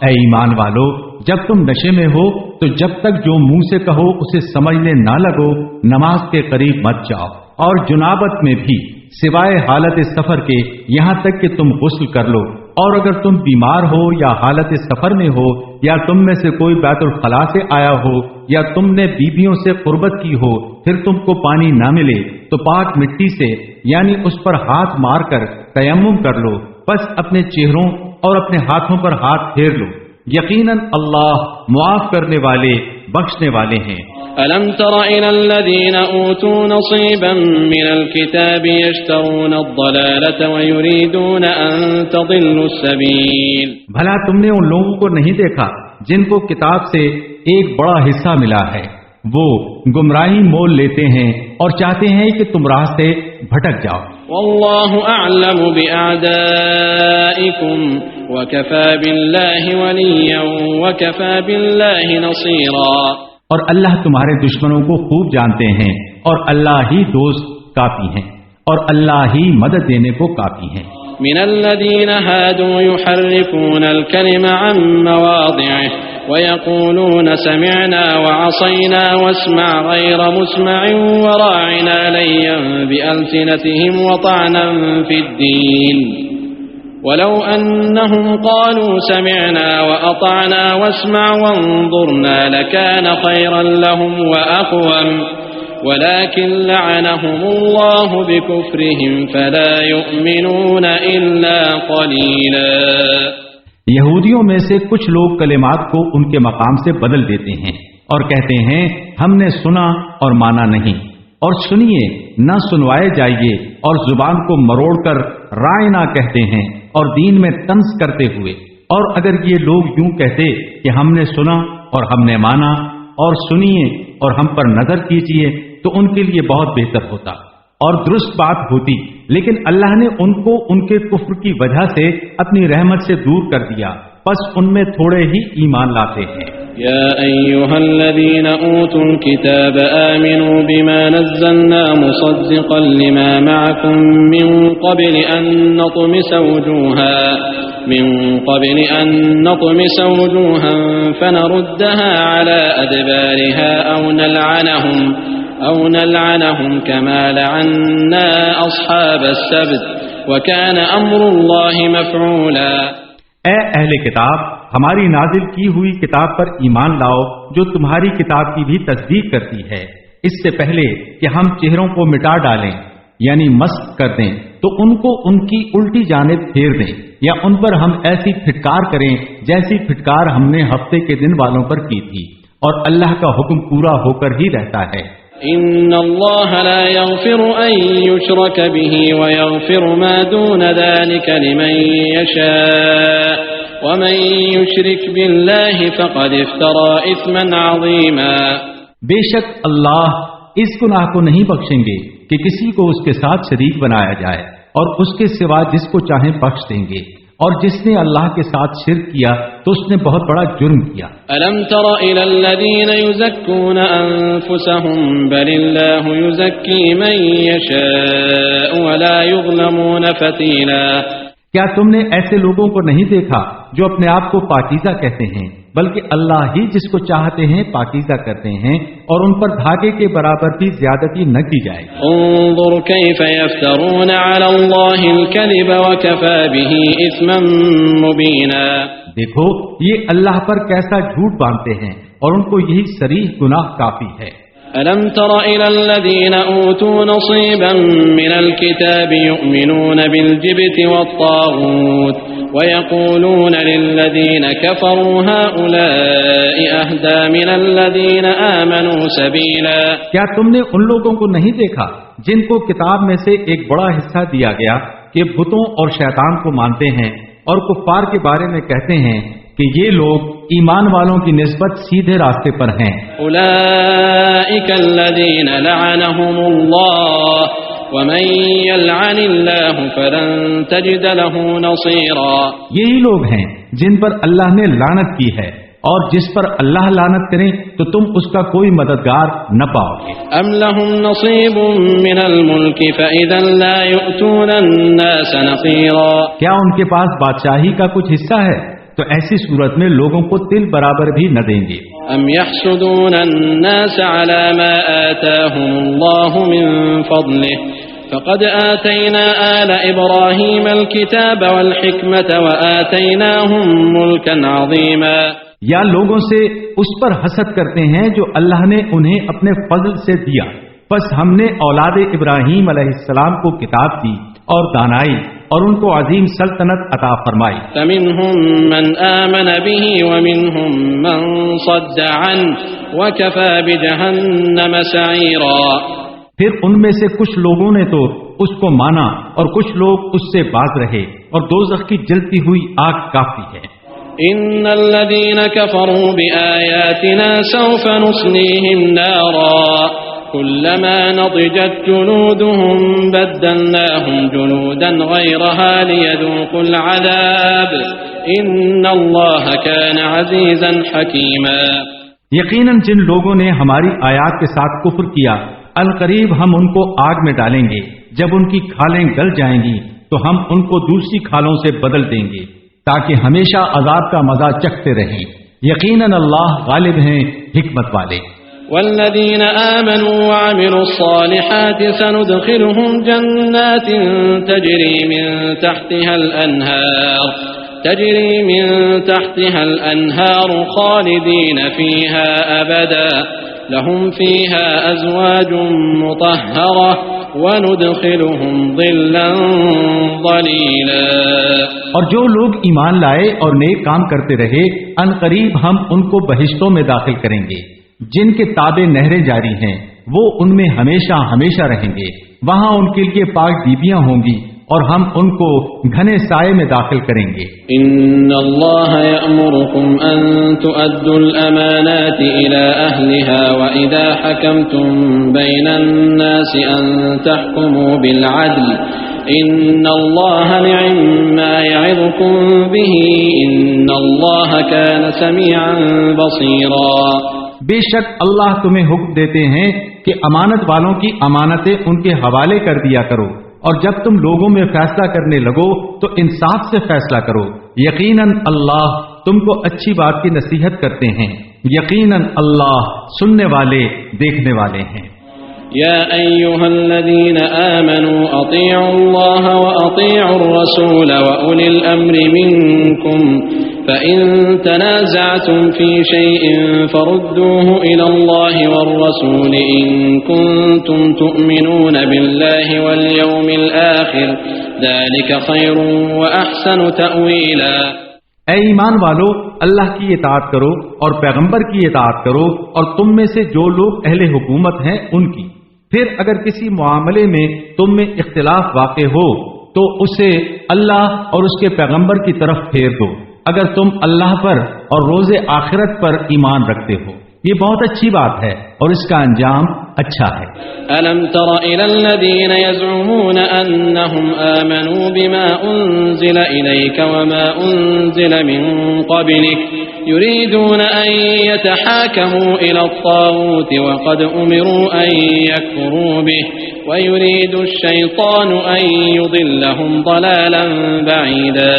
اے ایمان والو، جب تم نشے میں ہو تو جب تک جو منہ سے کہو اسے سمجھنے نہ لگو نماز کے قریب مت جاؤ، اور جنابت میں بھی سوائے حالت سفر کے یہاں تک کہ تم غسل کر لو، اور اگر تم بیمار ہو یا حالت سفر میں ہو یا تم میں سے کوئی بیت الخلاء سے آیا ہو یا تم نے بیویوں سے قربت کی ہو پھر تم کو پانی نہ ملے تو پاک مٹی سے یعنی اس پر ہاتھ مار کر تیمم کر لو، بس اپنے چہروں اور اپنے ہاتھوں پر ہاتھ پھیر لو، یقیناً اللہ معاف کرنے والے بخشنے والے ہیں۔ ألم تر إلى الذين أوتوا نصيبا من الكتاب يشترون الضلالة ويريدون أن تضلوا السبيل۔ بھلا تم نے ان لوگوں کو نہیں دیکھا جن کو کتاب سے ایک بڑا حصہ ملا ہے، وہ گمراہی مول لیتے ہیں اور چاہتے ہیں کہ تم راہ سے بھٹک جاؤ۔ والله أعلم بأعدائكم وكفى بالله وليا وكفى بالله نصيرا۔ اور اللہ تمہارے دشمنوں کو خوب جانتے ہیں اور اللہ ہی دوست کافی ہیں اور اللہ ہی مدد دینے کو کافی ہیں۔ من الذين هادوا يحرفون الكلم عن مواضعه ويقولون سمعنا وعصينا واسمع غير مسمع وراعنا ليا بألسنتهم وطعنا في الدين ولو أنهم قالوا سمعنا وأطعنا واسمع وانظرنا لكان خيرا لهم وأقوم ولكن لعنهم الله بكفرهم فلا يؤمنون إلا قليلا۔ یہودیوں میں سے کچھ لوگ کلمات کو ان کے مقام سے بدل دیتے ہیں اور کہتے ہیں ہم نے سنا اور مانا نہیں، اور سنیے نہ سنوائے جائیے، اور زبان کو مروڑ کر رائے نہ کہتے ہیں اور دین میں طنز کرتے ہوئے۔ اور اگر یہ لوگ یوں کہتے کہ ہم نے سنا اور ہم نے مانا، اور سنیے اور ہم پر نظر کیجیے، تو ان کے لیے بہت بہتر ہوتا اور درست بات ہوتی، لیکن اللہ نے ان کو ان کے کفر کی وجہ سے اپنی رحمت سے دور کر دیا، پس ان میں تھوڑے ہی ایمان لاتے ہیں۔ يا أيها الذين أوتوا الكتاب آمنوا بما نزلنا مصدقا لما معكم من قبل أن نطمس وجوها فنردها على أدبارها أو نلعنهم كما لعنا أصحاب السبت وكان أمر الله مفعولا۔ اے اہل کتاب، ہماری نازل کی ہوئی کتاب پر ایمان لاؤ جو تمہاری کتاب کی بھی تصدیق کرتی ہے، اس سے پہلے کہ ہم چہروں کو مٹا ڈالیں یعنی مسخ کر دیں تو ان کو ان کی الٹی جانب پھیر دیں، یا ان پر ہم ایسی پھٹکار کریں جیسی پھٹکار ہم نے ہفتے کے دن والوں پر کی تھی، اور اللہ کا حکم پورا ہو کر ہی رہتا ہے۔ ان اللہ لا یغفر ان یشرک به ویغفر ما دون ذلك لمن یشاء ومن یشرک باللہ فقد افترى اثما عظیما۔ بے شک اللہ اس گناہ کو نہیں بخشیں گے کہ کسی کو اس کے ساتھ شریک بنایا جائے، اور اس کے سوا جس کو چاہیں بخش دیں گے، اور جس نے اللہ کے ساتھ شرک کیا تو اس نے بہت بڑا جرم کیا۔ الم تر الى الذين يزكون انفسهم بل الله يزكي من يشاء ولا يظلمون فتيلا۔ کیا تم نے ایسے لوگوں کو نہیں دیکھا جو اپنے آپ کو پاکیزہ کہتے ہیں، بلکہ اللہ ہی جس کو چاہتے ہیں پاکیزہ کرتے ہیں، اور ان پر دھاگے کے برابر بھی زیادتی نہ کی جائے۔ انظر كيف يفترون على الله الكذب وكفى به اثما مبينا۔ دیکھو یہ اللہ پر کیسا جھوٹ باندھتے ہیں اور ان کو یہی صریح گناہ کافی ہے۔ ألم تر إلى الذين أوتوا نصيبا من الكتاب يؤمنون بالجبت والطاغوت ويقولون للذين كفروا هؤلاء أهدى من الذين آمنوا سبيلا۔ کیا تم نے ان لوگوں کو نہیں دیکھا جن کو کتاب میں سے ایک بڑا حصہ دیا گیا کہ بتوں اور شیطان کو مانتے ہیں، اور کفار کے بارے میں کہتے ہیں کہ یہ لوگ ایمان والوں کی نسبت سیدھے راستے پر ہیں۔ اولئک الذین لعنهم اللہ ومن يلعن اللہ فلن تجد له نصیرا، یہی لوگ ہیں جن پر اللہ نے لعنت کی ہے، اور جس پر اللہ لعنت کریں تو تم اس کا کوئی مددگار نہ پاؤ گے۔ ام لهم نصیب من الملک فاذا لا يؤتون الناس نصیرا، کیا ان کے پاس بادشاہی کا کچھ حصہ ہے تو ایسی صورت میں لوگوں کو تل برابر بھی نہ دیں گے۔ ام يحسدون الناس على ما آتاهم الله من فضله فقد آتينا آل إبراهيم الكتاب والحكمة وآتيناهم ملكا عظيما، یا لوگوں سے اس پر حسد کرتے ہیں جو اللہ نے انہیں اپنے فضل سے دیا، پس ہم نے اولاد ابراہیم علیہ السلام کو کتاب دی اور دانائی اور ان کو عظیم سلطنت عطا فرمائی۔ فمنهم من آمن به ومنهم من صد عنه وكفى بجهنم سعيرا، پھر ان میں سے کچھ لوگوں نے تو اس کو مانا اور کچھ لوگ اس سے باز رہے، اور دوزخ کی جلتی ہوئی آگ کافی ہے۔ ان الذين كفروا بآياتنا سوف نصليهم نارا كلما نضجت جلودهم بدلناهم جلودا غيرها ليذوقوا العذاب ان الله كان عزيزا حكيما، یقیناً جن لوگوں نے ہماری آیات کے ساتھ کفر کیا القریب ہم ان کو آگ میں ڈالیں گے، جب ان کی کھالیں گل جائیں گی تو ہم ان کو دوسری کھالوں سے بدل دیں گے تاکہ ہمیشہ عذاب کا مزہ چکھتے رہیں۔ یقیناً اللہ غالب ہیں، حکمت والے۔ والذین آمنوا وعملوا الصالحات سندخلهم جنات تجری من تحتها الأنهار خالدین فيها أبدا لهم فيها أزواج مطهرة وندخلهم ظلا ظلیلا، اور جو لوگ ایمان لائے اور نیک کام کرتے رہے ان قریب ہم ان کو بہشتوں میں داخل کریں گے جن کے تابع نہریں جاری ہیں، وہ ان میں ہمیشہ ہمیشہ رہیں گے، وہاں ان کے لیے پاک بیبیاں ہوں گی اور ہم ان کو گھنے سائے میں داخل کریں گے۔ ان اللہ یأمرکم ان تؤدوا الامانات الى اہلها واذا حکمتم بین الناس ان تحکموا بالعدل ان اللہ نعم ما یعظکم به ان اللہ کان سمیعا بصیرا، بے شک اللہ تمہیں حکم دیتے ہیں کہ امانت والوں کی امانتیں ان کے حوالے کر دیا کرو، اور جب تم لوگوں میں فیصلہ کرنے لگو تو انصاف سے فیصلہ کرو، یقیناً اللہ تم کو اچھی بات کی نصیحت کرتے ہیں، یقیناً اللہ سننے والے دیکھنے والے ہیں۔ یا ایھا الذین آمنوا اطیعوا اللہ واطیعوا الرسول واولی الامر منکم فإن تنازعتم في شيء فردوه إلى الله والرسول إن كنتم تؤمنون بالله واليوم الآخر ذلك خير وأحسن تأويلا، اے ایمان والو اللہ کی اطاعت کرو اور پیغمبر کی اطاعت کرو اور تم میں سے جو لوگ اہل حکومت ہیں ان کی، پھر اگر کسی معاملے میں تم میں اختلاف واقع ہو تو اسے اللہ اور اس کے پیغمبر کی طرف پھیر دو اگر تم اللہ پر اور روز آخرت پر ایمان رکھتے ہو، یہ بہت اچھی بات ہے اور اس کا انجام اچھا ہے۔ أَلَمْ تَرَ إِلَى الَّذِينَ يَزْعُمُونَ أَنَّهُمْ آمَنُوا بِمَا أُنزِلَ إِلَيْكَ وَمَا أُنزِلَ مِن قَبْلِكَ يُرِيدُونَ أَن يَتَحَاكَمُوا إِلَى الطَّاغُوتِ وَقَدْ أُمِرُوا أَن يَكْفُرُوا بِهِ وَيُرِيدُ الشَّيْطَانُ أَن يُضِلَّهُمْ ضَلَالًا بَعِيدًا،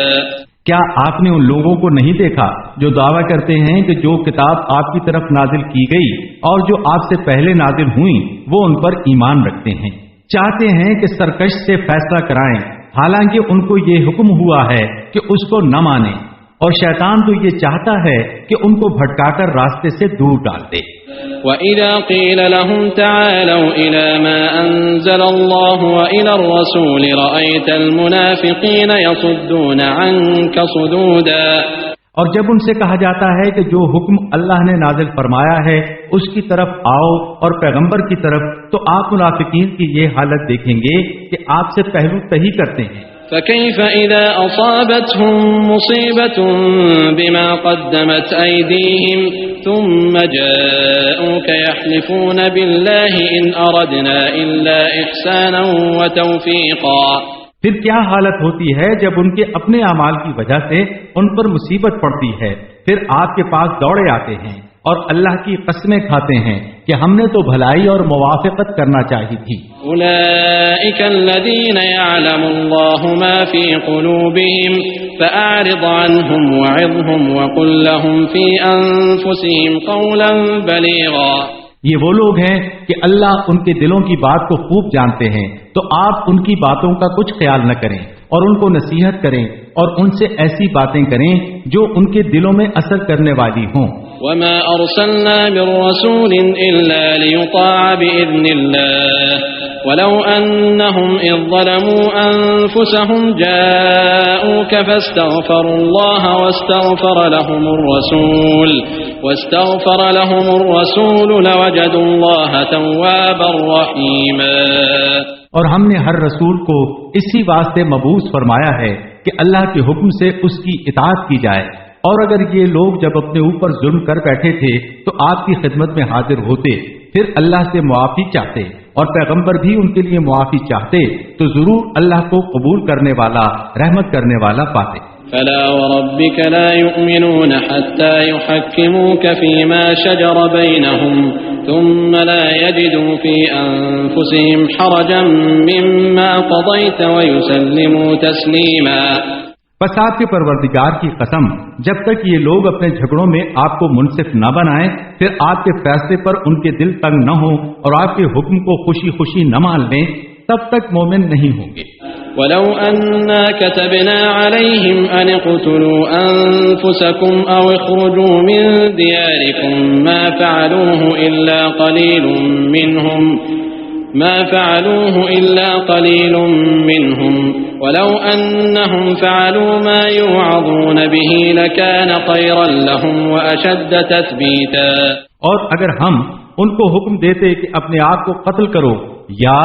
کیا آپ نے ان لوگوں کو نہیں دیکھا جو دعویٰ کرتے ہیں کہ جو کتاب آپ کی طرف نازل کی گئی اور جو آپ سے پہلے نازل ہوئیں وہ ان پر ایمان رکھتے ہیں، چاہتے ہیں کہ سرکش سے فیصلہ کرائیں، حالانکہ ان کو یہ حکم ہوا ہے کہ اس کو نہ مانیں، اور شیطان تو یہ چاہتا ہے کہ ان کو بھٹکا کر راستے سے دور ڈال دے۔ وَإِذَا قِيلَ لَهُمْ تَعَالَوْا إِلَى مَا أَنزَلَ اللَّهُ وَإِلَى الرَّسُولِ رَأَيْتَ الْمُنَافِقِينَ يَصُدُّونَ عَنكَ صُدُودًا، اور جب ان سے کہا جاتا ہے کہ جو حکم اللہ نے نازل فرمایا ہے اس کی طرف آؤ اور پیغمبر کی طرف، تو آپ منافقین کی یہ حالت دیکھیں گے کہ آپ سے پہلو تہی کرتے ہیں۔ فكيف إذا أصابتهم مصيبة بما قدمت أيديهم ثم جاءوك يحلفون بالله إن أردنا إلا إحسانا وتوفيقا. پھر کیا حالت ہوتی ہے جب ان کے اپنے اعمال کی وجہ سے ان پر مصیبت پڑتی ہے، پھر آپ کے پاس دوڑے آتے ہیں اور اللہ کی قسمیں کھاتے ہیں کہ ہم نے تو بھلائی اور موافقت کرنا چاہی تھی. أولئك الذين يعلم الله ما في قلوبهم فأعرض عنهم وعظهم وقل لهم في أنفسهم قولا بليغا. یہ وہ لوگ ہیں کہ اللہ ان کے دلوں کی بات کو خوب جانتے ہیں، تو آپ ان کی باتوں کا کچھ خیال نہ کریں اور ان کو نصیحت کریں اور ان سے ایسی باتیں کریں جو ان کے دلوں میں اثر کرنے والی ہوں. وما أرسلنا من رسول إلا ليطاع بإذن الله ولو أنهم إذ ظلموا أنفسهم جاءوك فاستغفروا الله واستغفر لهم الرسول لوجدوا الله توابا رحيما. اور ہم نے ہر رسول کو اسی واسطے مبعوث فرمایا ہے کہ اللہ کے حکم سے اس کی اطاعت کی جائے، اور اگر یہ لوگ جب اپنے اوپر ظلم کر بیٹھے تھے تو آپ کی خدمت میں حاضر ہوتے، پھر اللہ سے معافی چاہتے اور پیغمبر بھی ان کے لیے معافی چاہتے، تو ضرور اللہ کو قبول کرنے والا، رحمت کرنے والا پاتے. فلا وربك لا يؤمنون حتى يحكموك فيما شجر بينهم ثم لا يجدوا في أنفسهم حرجا مما قضيت ويسلموا تسليما. بس آپ کے پروردگار کی قسم، جب تک یہ لوگ اپنے جھگڑوں میں آپ کو منصف نہ بنائیں، پھر آپ کے فیصلے پر ان کے دل تنگ نہ ہوں اور آپ کے حکم کو خوشی خوشی نہ مان لیں، تب تک مومن نہیں ہوں گے. ولو أنا كتبنا عليهم أن اقتلوا أنفسكم أو اخرجوا من دياركم ما فعلوه إلا قليل منهم ولو أنهم فعلوا ما يوعظون به لكان خيرا لهم وأشد تثبيتا. اور اگر ہم ان کو حکم دیتے کہ اپنے آپ کو قتل کرو یا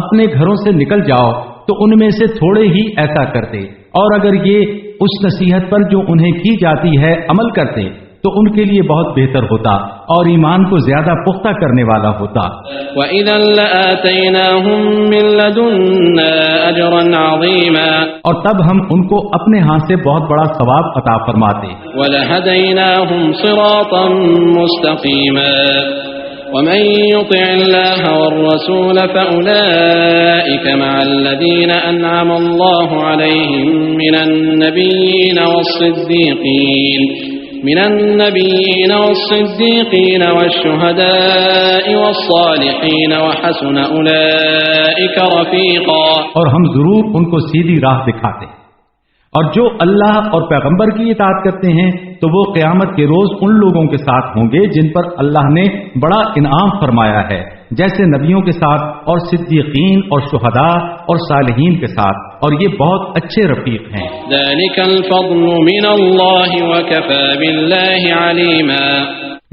اپنے گھروں سے نکل جاؤ تو ان میں سے تھوڑے ہی ایسا کرتے، اور اگر یہ اس نصیحت پر جو انہیں کی جاتی ہے عمل کرتے تو ان کے لیے بہت بہتر ہوتا اور ایمان کو زیادہ پختہ کرنے والا ہوتا. وَإِذًا لَآتَيْنَاهُم مِّن لَّدُنَّا أَجْرًا عَظِيمًا. اور تب ہم ان کو اپنے ہاں سے بہت بڑا ثواب عطا فرماتے. وَلَهَدَيْنَاهُمْ صِرَاطًا مُّسْتَقِيمًا. ومن يطع الله والرسول فأولئك مع الذين أنعم الله عليهم من النبيين والصديقين والشهداء والصالحين وحسن أولئك رفيقا. اور ہم ضرور ان کو سیدھی راہ دکھاتے ہیں، اور جو اللہ اور پیغمبر کی اطاعت کرتے ہیں تو وہ قیامت کے روز ان لوگوں کے ساتھ ہوں گے جن پر اللہ نے بڑا انعام فرمایا ہے، جیسے نبیوں کے ساتھ اور صدیقین اور شہداء اور صالحین کے ساتھ، اور یہ بہت اچھے رفیق ہیں. ذلك الفضل من الله وكفى بالله عليما.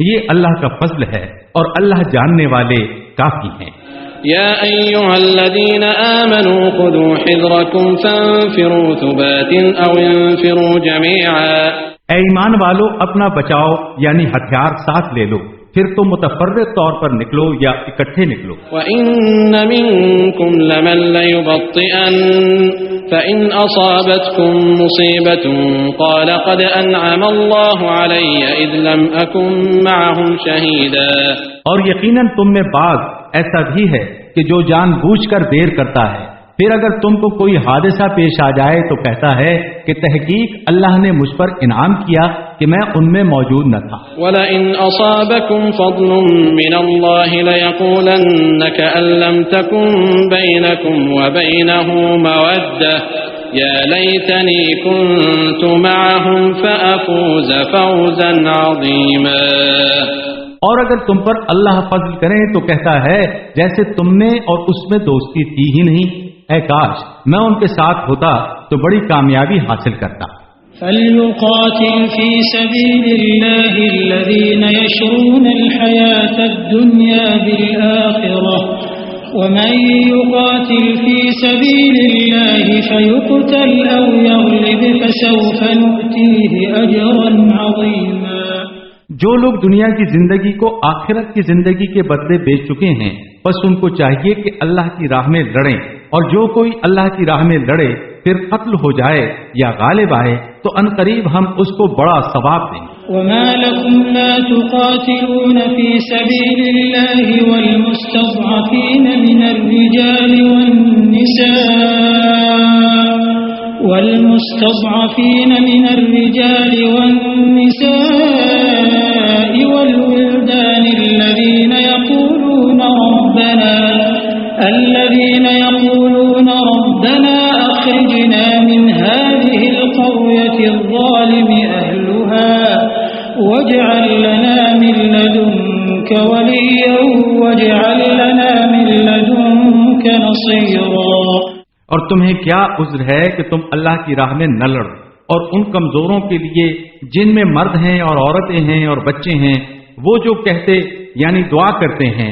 یہ اللہ کا فضل ہے اور اللہ جاننے والے کافی ہیں. يا أيها الذين آمنوا خذوا حذركم فانفروا ثبات أو انفروا جميعا. اے ایمان والو، اپنا بچاؤ یعنی ہتھیار ساتھ لے لو، پھر تو متفرق طور پر نکلو یا اکٹھے نکلو. وَإِنَّ مِنكُمْ لَمَن لَّيُبَطِّئَنَّ فَإِنْ أَصَابَتْكُم مُّصِيبَةٌ قَالَ قَدْ أَنْعَمَ اللَّهُ عَلَيَّ إِذْ لَمْ أَكُن مَّعَهُمْ شَهِيدًا. اور یقیناً تم میں بعض ایسا بھی ہے کہ جو جان بوجھ کر دیر کرتا ہے، پھر اگر تم کو کوئی حادثہ پیش آ جائے تو کہتا ہے کہ تحقیق اللہ نے مجھ پر انعام کیا کہ میں ان میں موجود نہ تھا. وَلَئِنْ أَصَابَكُمْ فَضْلٌ مِّنَ اللَّهِ لَيَقُولَنَّ كَأَن لَّمْ تَكُن بَيْنَكُمْ وَبَيْنَهُ مَوَدَّةٌ يَا لَيْتَنِي كُنتُ مَعَهُمْ فَأَفُوزَ فَوْزًا عَظِيمًا. اور اگر تم پر اللہ فضل کرے تو کہتا ہے جیسے تم نے اور اس میں دوستی تھی ہی نہیں، اے کاش میں ان کے ساتھ ہوتا تو بڑی کامیابی حاصل کرتا. فَلْيُقَاتِلْ فِي سَبِيلِ اللَّهِ الَّذِينَ يَشْرُونَ الْحَيَاةَ الدُّنْيَا بِالْآخِرَةِ ومن يقاتل في سبيل الله فيقتل أو يغلب فسوف نؤتيه أجرا عظيما۔ جو لوگ دنیا کی زندگی کو آخرت کی زندگی کے بدلے بیچ چکے ہیں بس ان کو چاہیے کہ اللہ کی راہ میں لڑیں، اور جو کوئی اللہ کی راہ میں لڑے پھر قتل ہو جائے یا غالب آئے تو ان قریب ہم اس کو بڑا ثواب دیں گے۔ وما لكم لا تقاتلون في سبيل الله والمستضعفين من الرجال والنساء والولدان الذين يقولون ربنا أخرجنا من هذه القرية الظالم أهلها واجعل لنا من لدنك وليا واجعل لنا من لدنك نصيرا۔ اور تمہیں کیا عذر ہے کہ تم اللہ کی راہ میں نہ لڑو، اور ان کمزوروں کے لیے جن میں مرد ہیں اور عورتیں ہیں اور بچے ہیں، وہ جو کہتے یعنی دعا کرتے ہیں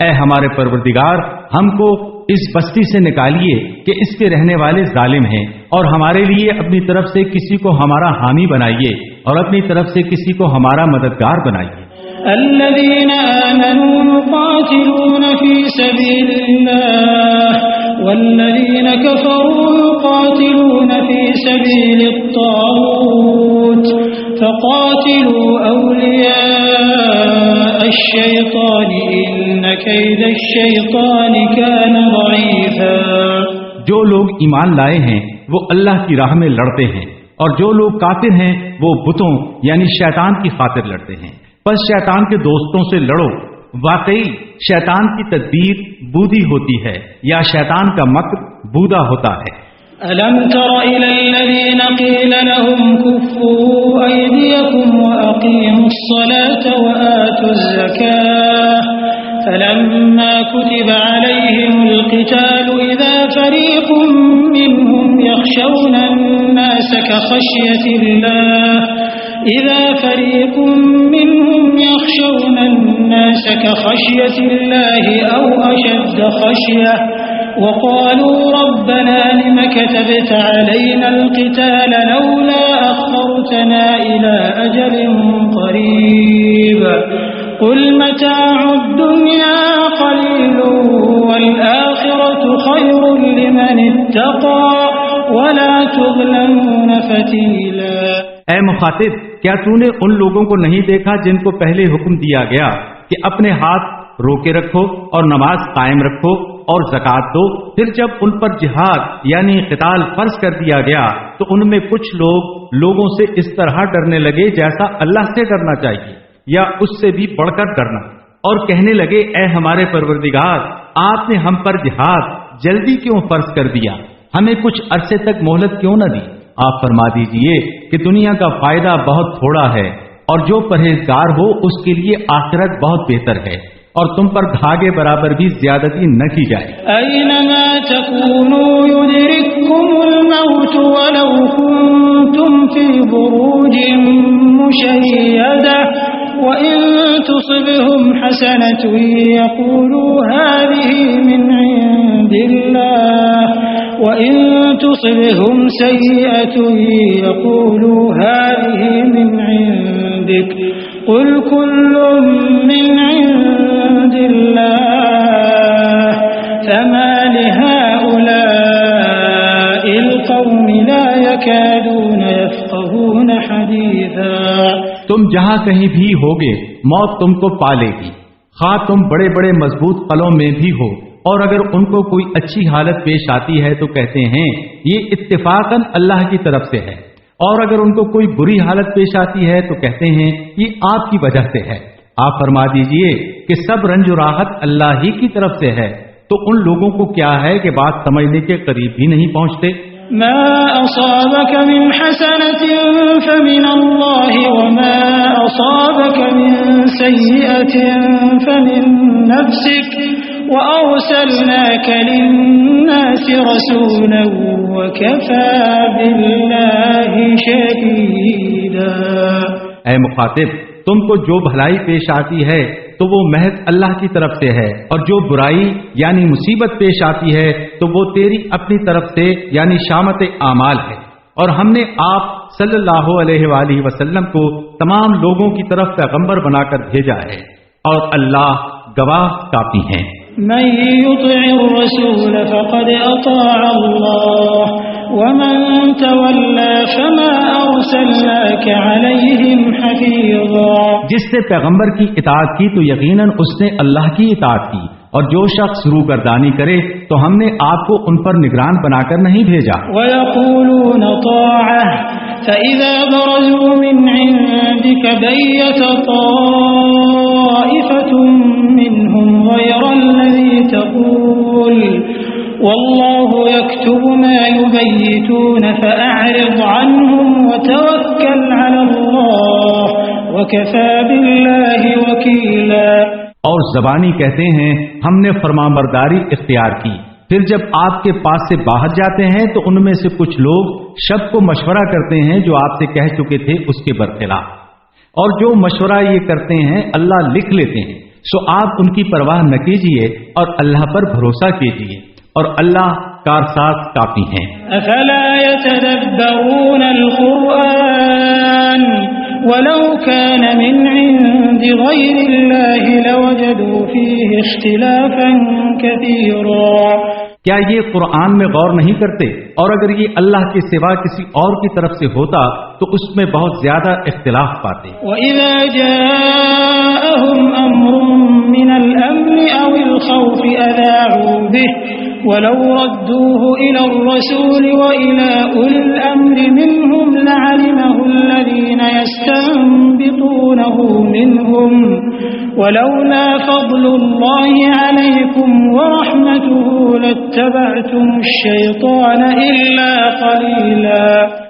اے ہمارے پروردگار ہم کو اس بستی سے نکالیے کہ اس کے رہنے والے ظالم ہیں، اور ہمارے لیے اپنی طرف سے کسی کو ہمارا حامی بنائیے اور اپنی طرف سے کسی کو ہمارا مددگار بنائیے۔ الذين آمنوا يقاتلون في سبيل الله والذين كفروا يقاتلون في سبيل الطاغوت فقاتلوا أولياء الشيطان إن كيد الشيطان كان ضعيفا۔ جو لوگ ایمان لائے ہیں وہ اللہ کی راہ میں لڑتے ہیں، اور جو لوگ کافر ہیں وہ بتوں یعنی شیطان کی خاطر لڑتے ہیں، پس شیطان کے دوستوں سے لڑو۔ واقعی شیطان کی تدبیر بودی ہوتی ہے یا شیطان کا مکر بودا ہوتا ہے۔ ألم تر إلى الذين قيل لهم كفوا أيديكم وأقيموا الصلاة وآتوا الزكاة فلما كتب عليهم القتال إذا فريق منهم يخشون الناس كخشية الله أو أشد خشية وقالوا ربنا لم كتبت علينا القتال لولا أخرتنا إلى أجل قريب قل متاع الدنيا قليل والآخرة خير لمن اتقى ولا تظلمون فتيلا۔ اے مخاطب کیا تو نے ان لوگوں کو نہیں دیکھا جن کو پہلے حکم دیا گیا کہ اپنے ہاتھ روکے رکھو اور نماز قائم رکھو اور زکوٰۃ دو، پھر جب ان پر جہاد یعنی قتال فرض کر دیا گیا تو ان میں کچھ لوگ لوگوں سے اس طرح ڈرنے لگے جیسا اللہ سے ڈرنا چاہیے یا اس سے بھی بڑھ کر ڈرنا، اور کہنے لگے اے ہمارے پروردگار آپ نے ہم پر جہاد جلدی کیوں فرض کر دیا، ہمیں کچھ عرصے تک مہلت کیوں نہ دی۔ آپ فرما دیجئے کہ دنیا کا فائدہ بہت تھوڑا ہے، اور جو پرہیزگار ہو اس کے لیے آخرت بہت بہتر ہے، اور تم پر دھاگے برابر بھی زیادتی نہ کی جائے۔ اینما تکونوا یدرککم الموت ولو کنتم فی بروج مشیدہ وَإِن تُصِبْهُمْ حَسَنَةٌ يَقُولُوا هَٰذِهِ مِنْ عِندِ اللَّهِ وَإِن تُصِبْهُمْ سَيِّئَةٌ يَقُولُوا هَٰذِهِ مِنْ عِندِكَ قُلْ كُلٌّ مِّنْ عِندِ اللَّهِ فَمَا لِهَٰؤُلَاءِ الْقَوْمِ لَا يَكَادُونَ يَفْقَهُونَ حَدِيثًا۔ تم جہاں کہیں بھی ہوگے موت تم کو پالے گی، خواہ تم بڑے بڑے مضبوط قلعوں میں بھی ہو، اور اگر ان کو کوئی اچھی حالت پیش آتی ہے تو کہتے ہیں یہ اتفاقاً اللہ کی طرف سے ہے، اور اگر ان کو کوئی بری حالت پیش آتی ہے تو کہتے ہیں یہ آپ کی وجہ سے ہے۔ آپ فرما دیجئے کہ سب رنج و راحت اللہ ہی کی طرف سے ہے، تو ان لوگوں کو کیا ہے کہ بات سمجھنے کے قریب بھی نہیں پہنچتے۔ ما أصابك من حسنة فمن الله وما أصابك من سيئة فمن نفسك وأرسلناك للناس رسولا وكفى بالله شهيدا۔ اے مخاطب تم کو جو بھلائی پیش آتی ہے تو وہ محض اللہ کی طرف سے ہے، اور جو برائی یعنی مصیبت پیش آتی ہے تو وہ تیری اپنی طرف سے یعنی شامت اعمال ہے۔ اور ہم نے آپ صلی اللہ علیہ وآلہ وسلم کو تمام لوگوں کی طرف پیغمبر بنا کر بھیجا ہے، اور اللہ گواہ کافی ہیں۔ من يطع الرسول فقد اطاع الله ومن تولى فما ارسلناك عليهم حفيظا۔ جس نے پیغمبر کی اطاعت کی تو یقیناً اس نے اللہ کی اطاعت کی، اور جو شخص روگردانی کرے تو ہم نے آپ کو ان پر نگران بنا کر نہیں بھیجا۔ ويقولون طاعة فإذا برزوا من عندك بيت طائفة منهم غير الذي تقول والله يكتب ما يبيتون فأعرض عنهم وتوكل على الله وكفى بالله وكيلا۔ اور زبانی کہتے ہیں ہم نے فرمانبرداری اختیار کی، پھر جب آپ کے پاس سے باہر جاتے ہیں تو ان میں سے کچھ لوگ شب کو مشورہ کرتے ہیں جو آپ سے کہہ چکے تھے اس کے برخلاف، اور جو مشورہ یہ کرتے ہیں اللہ لکھ لیتے ہیں، سو آپ ان کی پرواہ نہ کیجیے اور اللہ پر بھروسہ کیجیے، اور اللہ کارساز کافی ہیں۔ افلا يتدبرون القرآن ولو كان من عند غير الله لوجدوا فيه اختلافا كثيرا۔ کیا یہ قرآن میں غور نہیں کرتے؟ اور اگر یہ اللہ کے سوا کسی اور کی طرف سے ہوتا تو اس میں بہت زیادہ اختلاف پاتے۔ وَإِذَا جَاءَهُمْ أَمْرٌ مِّنَ الْأَمْنِ أَوِ الْخَوْفِ أَذَاعُوا بِهِ وَلَوْ رَدُّوهُ إِلَى الرَّسُولِ وَإِلَى أُولِي الْأَمْرِ مِنْهُمْ لَعَلِمَهُ الَّذِينَ يَسْتَنبِطُونَهُ مِنْهُمْ وَلَوْلَا فَضْلُ اللَّهِ عَلَيْكُمْ وَرَحْمَتُهُ لَاتَّبَعْتُمُ الشَّيْطَانَ إِلَّا قَلِيلًا۔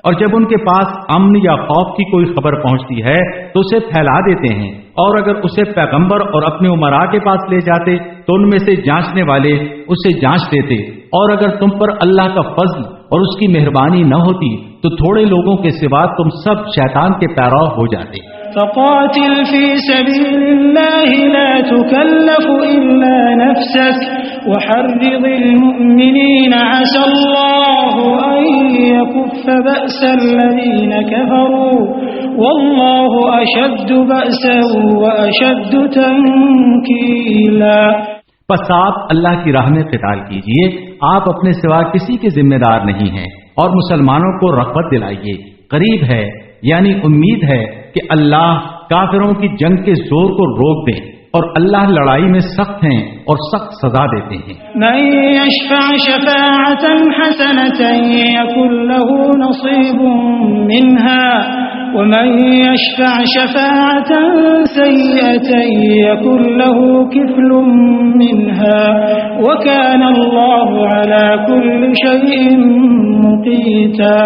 اور جب ان کے پاس امن یا خوف کی کوئی خبر پہنچتی ہے تو اسے پھیلا دیتے ہیں، اور اگر اسے پیغمبر اور اپنے امراء کے پاس لے جاتے تو ان میں سے جانچنے والے اسے جانچ دیتے، اور اگر تم پر اللہ کا فضل اور اس کی مہربانی نہ ہوتی تو تھوڑے لوگوں کے سوا تم سب شیطان کے پیرو ہو جاتے۔ فقاتل في سبيل الله لا تكلف إلا نفسك وحرض المؤمنين عسى الله أن يكف بأس الذين كفروا والله أشد بأسا وأشد تنكيلا۔ پس آپ اللہ کی راہ میں قتال کیجئے، آپ اپنے سوا کسی کے ذمہ دار نہیں ہیں، اور مسلمانوں کو رغبت دلائیے، قریب ہے یعنی امید ہے کہ اللہ کافروں کی جنگ کے زور کو روک دیں، اور اللہ لڑائی میں سخت ہیں اور سخت سزا دیتے ہیں۔ من يشفع شفاعة حسنة يكن له نصيب منها ومن يشفع شفاعة سيئة يكن له كفل منها وكان الله على كل شيء مقيتا۔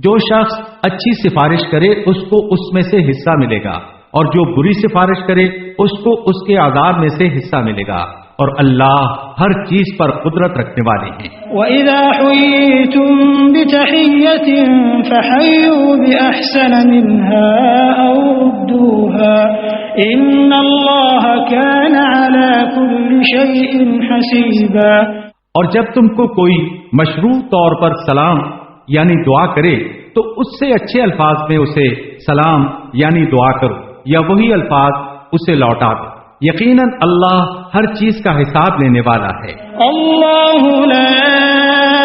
جو شخص اچھی سفارش کرے اس کو اس میں سے حصہ ملے گا، اور جو بری سفارش کرے اس کو اس کے عذاب میں سے حصہ ملے گا، اور اللہ ہر چیز پر قدرت رکھنے والے ہیں۔ وَإِذَا حُيِّيتُم بِتَحِيَّةٍ فَحَيُّوا بِأَحْسَنَ مِنْهَا أَوْ رُدُّوهَا إِنَّ اللَّهَ كَانَ عَلَى كُلِّ شَيْءٍ حَسِيبًا۔ اور جب تم کو کوئی مشروع طور پر سلام یعنی دعا کرے تو اس سے اچھے الفاظ میں اسے سلام یعنی دعا کرو، یا وہی الفاظ اسے لوٹا دو، یقیناً اللہ ہر چیز کا حساب لینے والا ہے۔ اللہ لا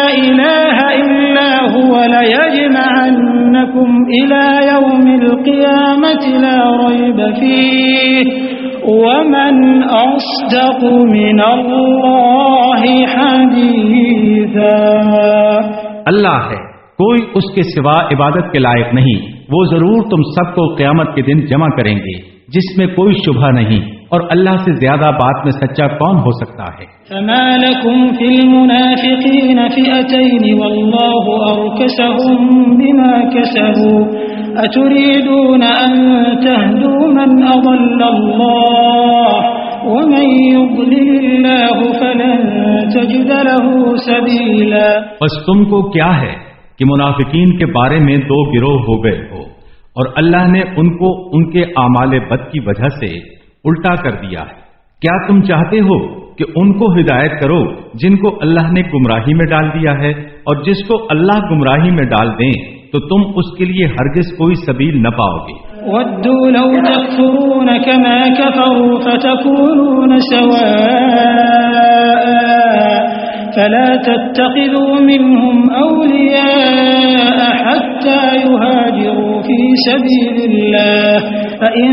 الہ الا هو لیجمعنکم الى یوم القیامة لا ریب فیہ ومن اصدق من اللہ حدیثا۔ اللہ ہے، کوئی اس کے سوا عبادت کے لائق نہیں، وہ ضرور تم سب کو قیامت کے دن جمع کریں گے جس میں کوئی شبہ نہیں، اور اللہ سے زیادہ بات میں سچا کون ہو سکتا ہے؟ فما لكم في المنافقين فئتين والله أركسهم بما كسبوا أتريدون أن تهدوا من أضل الله ومن يضلل الله فلن تجد له سبيلا۔ بس تم کو کیا ہے کہ منافقین کے بارے میں دو گروہ ہو گئے ہو، اور اللہ نے ان کو ان کے اعمال بد کی وجہ سے الٹا کر دیا ہے، کیا تم چاہتے ہو کہ ان کو ہدایت کرو جن کو اللہ نے گمراہی میں ڈال دیا ہے، اور جس کو اللہ گمراہی میں ڈال دیں تو تم اس کے لیے ہرگز کوئی سبیل نہ پاؤ گے۔ وَدُّوا لَوْ تَكْفُرُونَ كَمَا كَفَرُوا فَتَكُونُونَ سَوَاءً فَلَا تَتَّخِذُوا مِنْهُمْ أَوْلِيَاءَ حَتَّى يُهَاجِرُوا فِي سَبِيلِ اللَّهِ فَإِن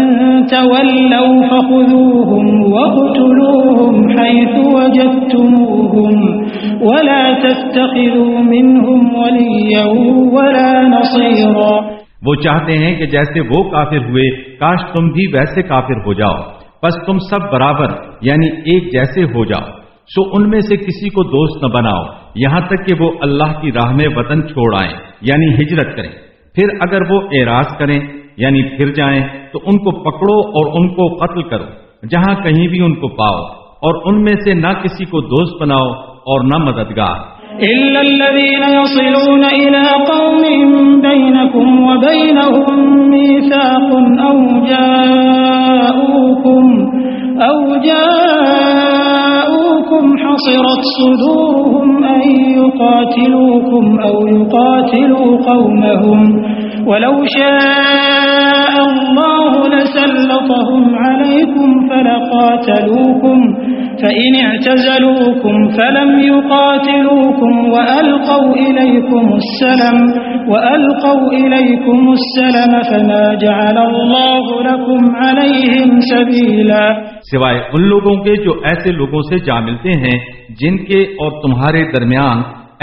تَوَلَّوْا فَخُذُوهُمْ وَاقْتُلُوهُمْ حَيْثُ وَجَدتُّمُوهُمْ وَلَا تَتَّخِذُوا مِنْهُمْ وَلِيًّا وَلَا نَصِيرًا۔ وہ چاہتے ہیں کہ جیسے وہ کافر ہوئے کاش تم بھی ویسے کافر ہو جاؤ، پس تم سب برابر یعنی ایک جیسے ہو جاؤ، سو ان میں سے کسی کو دوست نہ بناؤ یہاں تک کہ وہ اللہ کی راہ میں وطن چھوڑ آئیں یعنی ہجرت کریں، پھر اگر وہ اعراض کریں یعنی پھر جائیں تو ان کو پکڑو اور ان کو قتل کرو جہاں کہیں بھی ان کو پاؤ، اور ان میں سے نہ کسی کو دوست بناؤ اور نہ مددگار، إلا الذين يصلون إلى قوم بينكم وبينهم ميثاق أو جاءوكم حصرت صدورهم أن يقاتلوكم أو يقاتلوا قومهم ولو شاء الله لسلطهم عليكم فلقاتلوكم فإن اعتزلوكم فلم يقاتلوكم وألقوا إليكم السلم فما جعل الله لكم عليهم سبيلا۔ سوائے ان لوگوں کے جو ایسے لوگوں سے جا ملتے ہیں جن کے اور تمہارے درمیان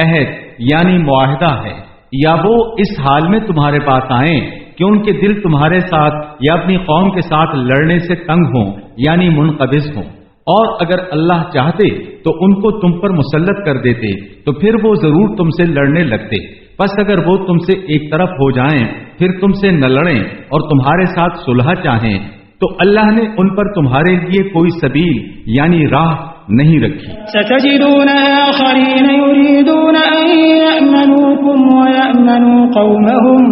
عہد یعنی معاہدہ ہے، یا وہ اس حال میں تمہارے پاس آئیں کہ ان کے دل تمہارے ساتھ یا اپنی قوم کے ساتھ لڑنے سے تنگ ہوں یعنی منقبض ہوں، اور اگر اللہ چاہتے تو ان کو تم پر مسلط کر دیتے تو پھر وہ ضرور تم سے لڑنے لگتے، پس اگر وہ تم سے ایک طرف ہو جائیں پھر تم سے نہ لڑیں اور تمہارے ساتھ صلح چاہیں تو اللہ نے ان پر تمہارے لیے کوئی سبیل یعنی راہ نہیں رکھی۔ ستجدون آخرین یریدون ان یأمنوکم ویأمنوا قومهم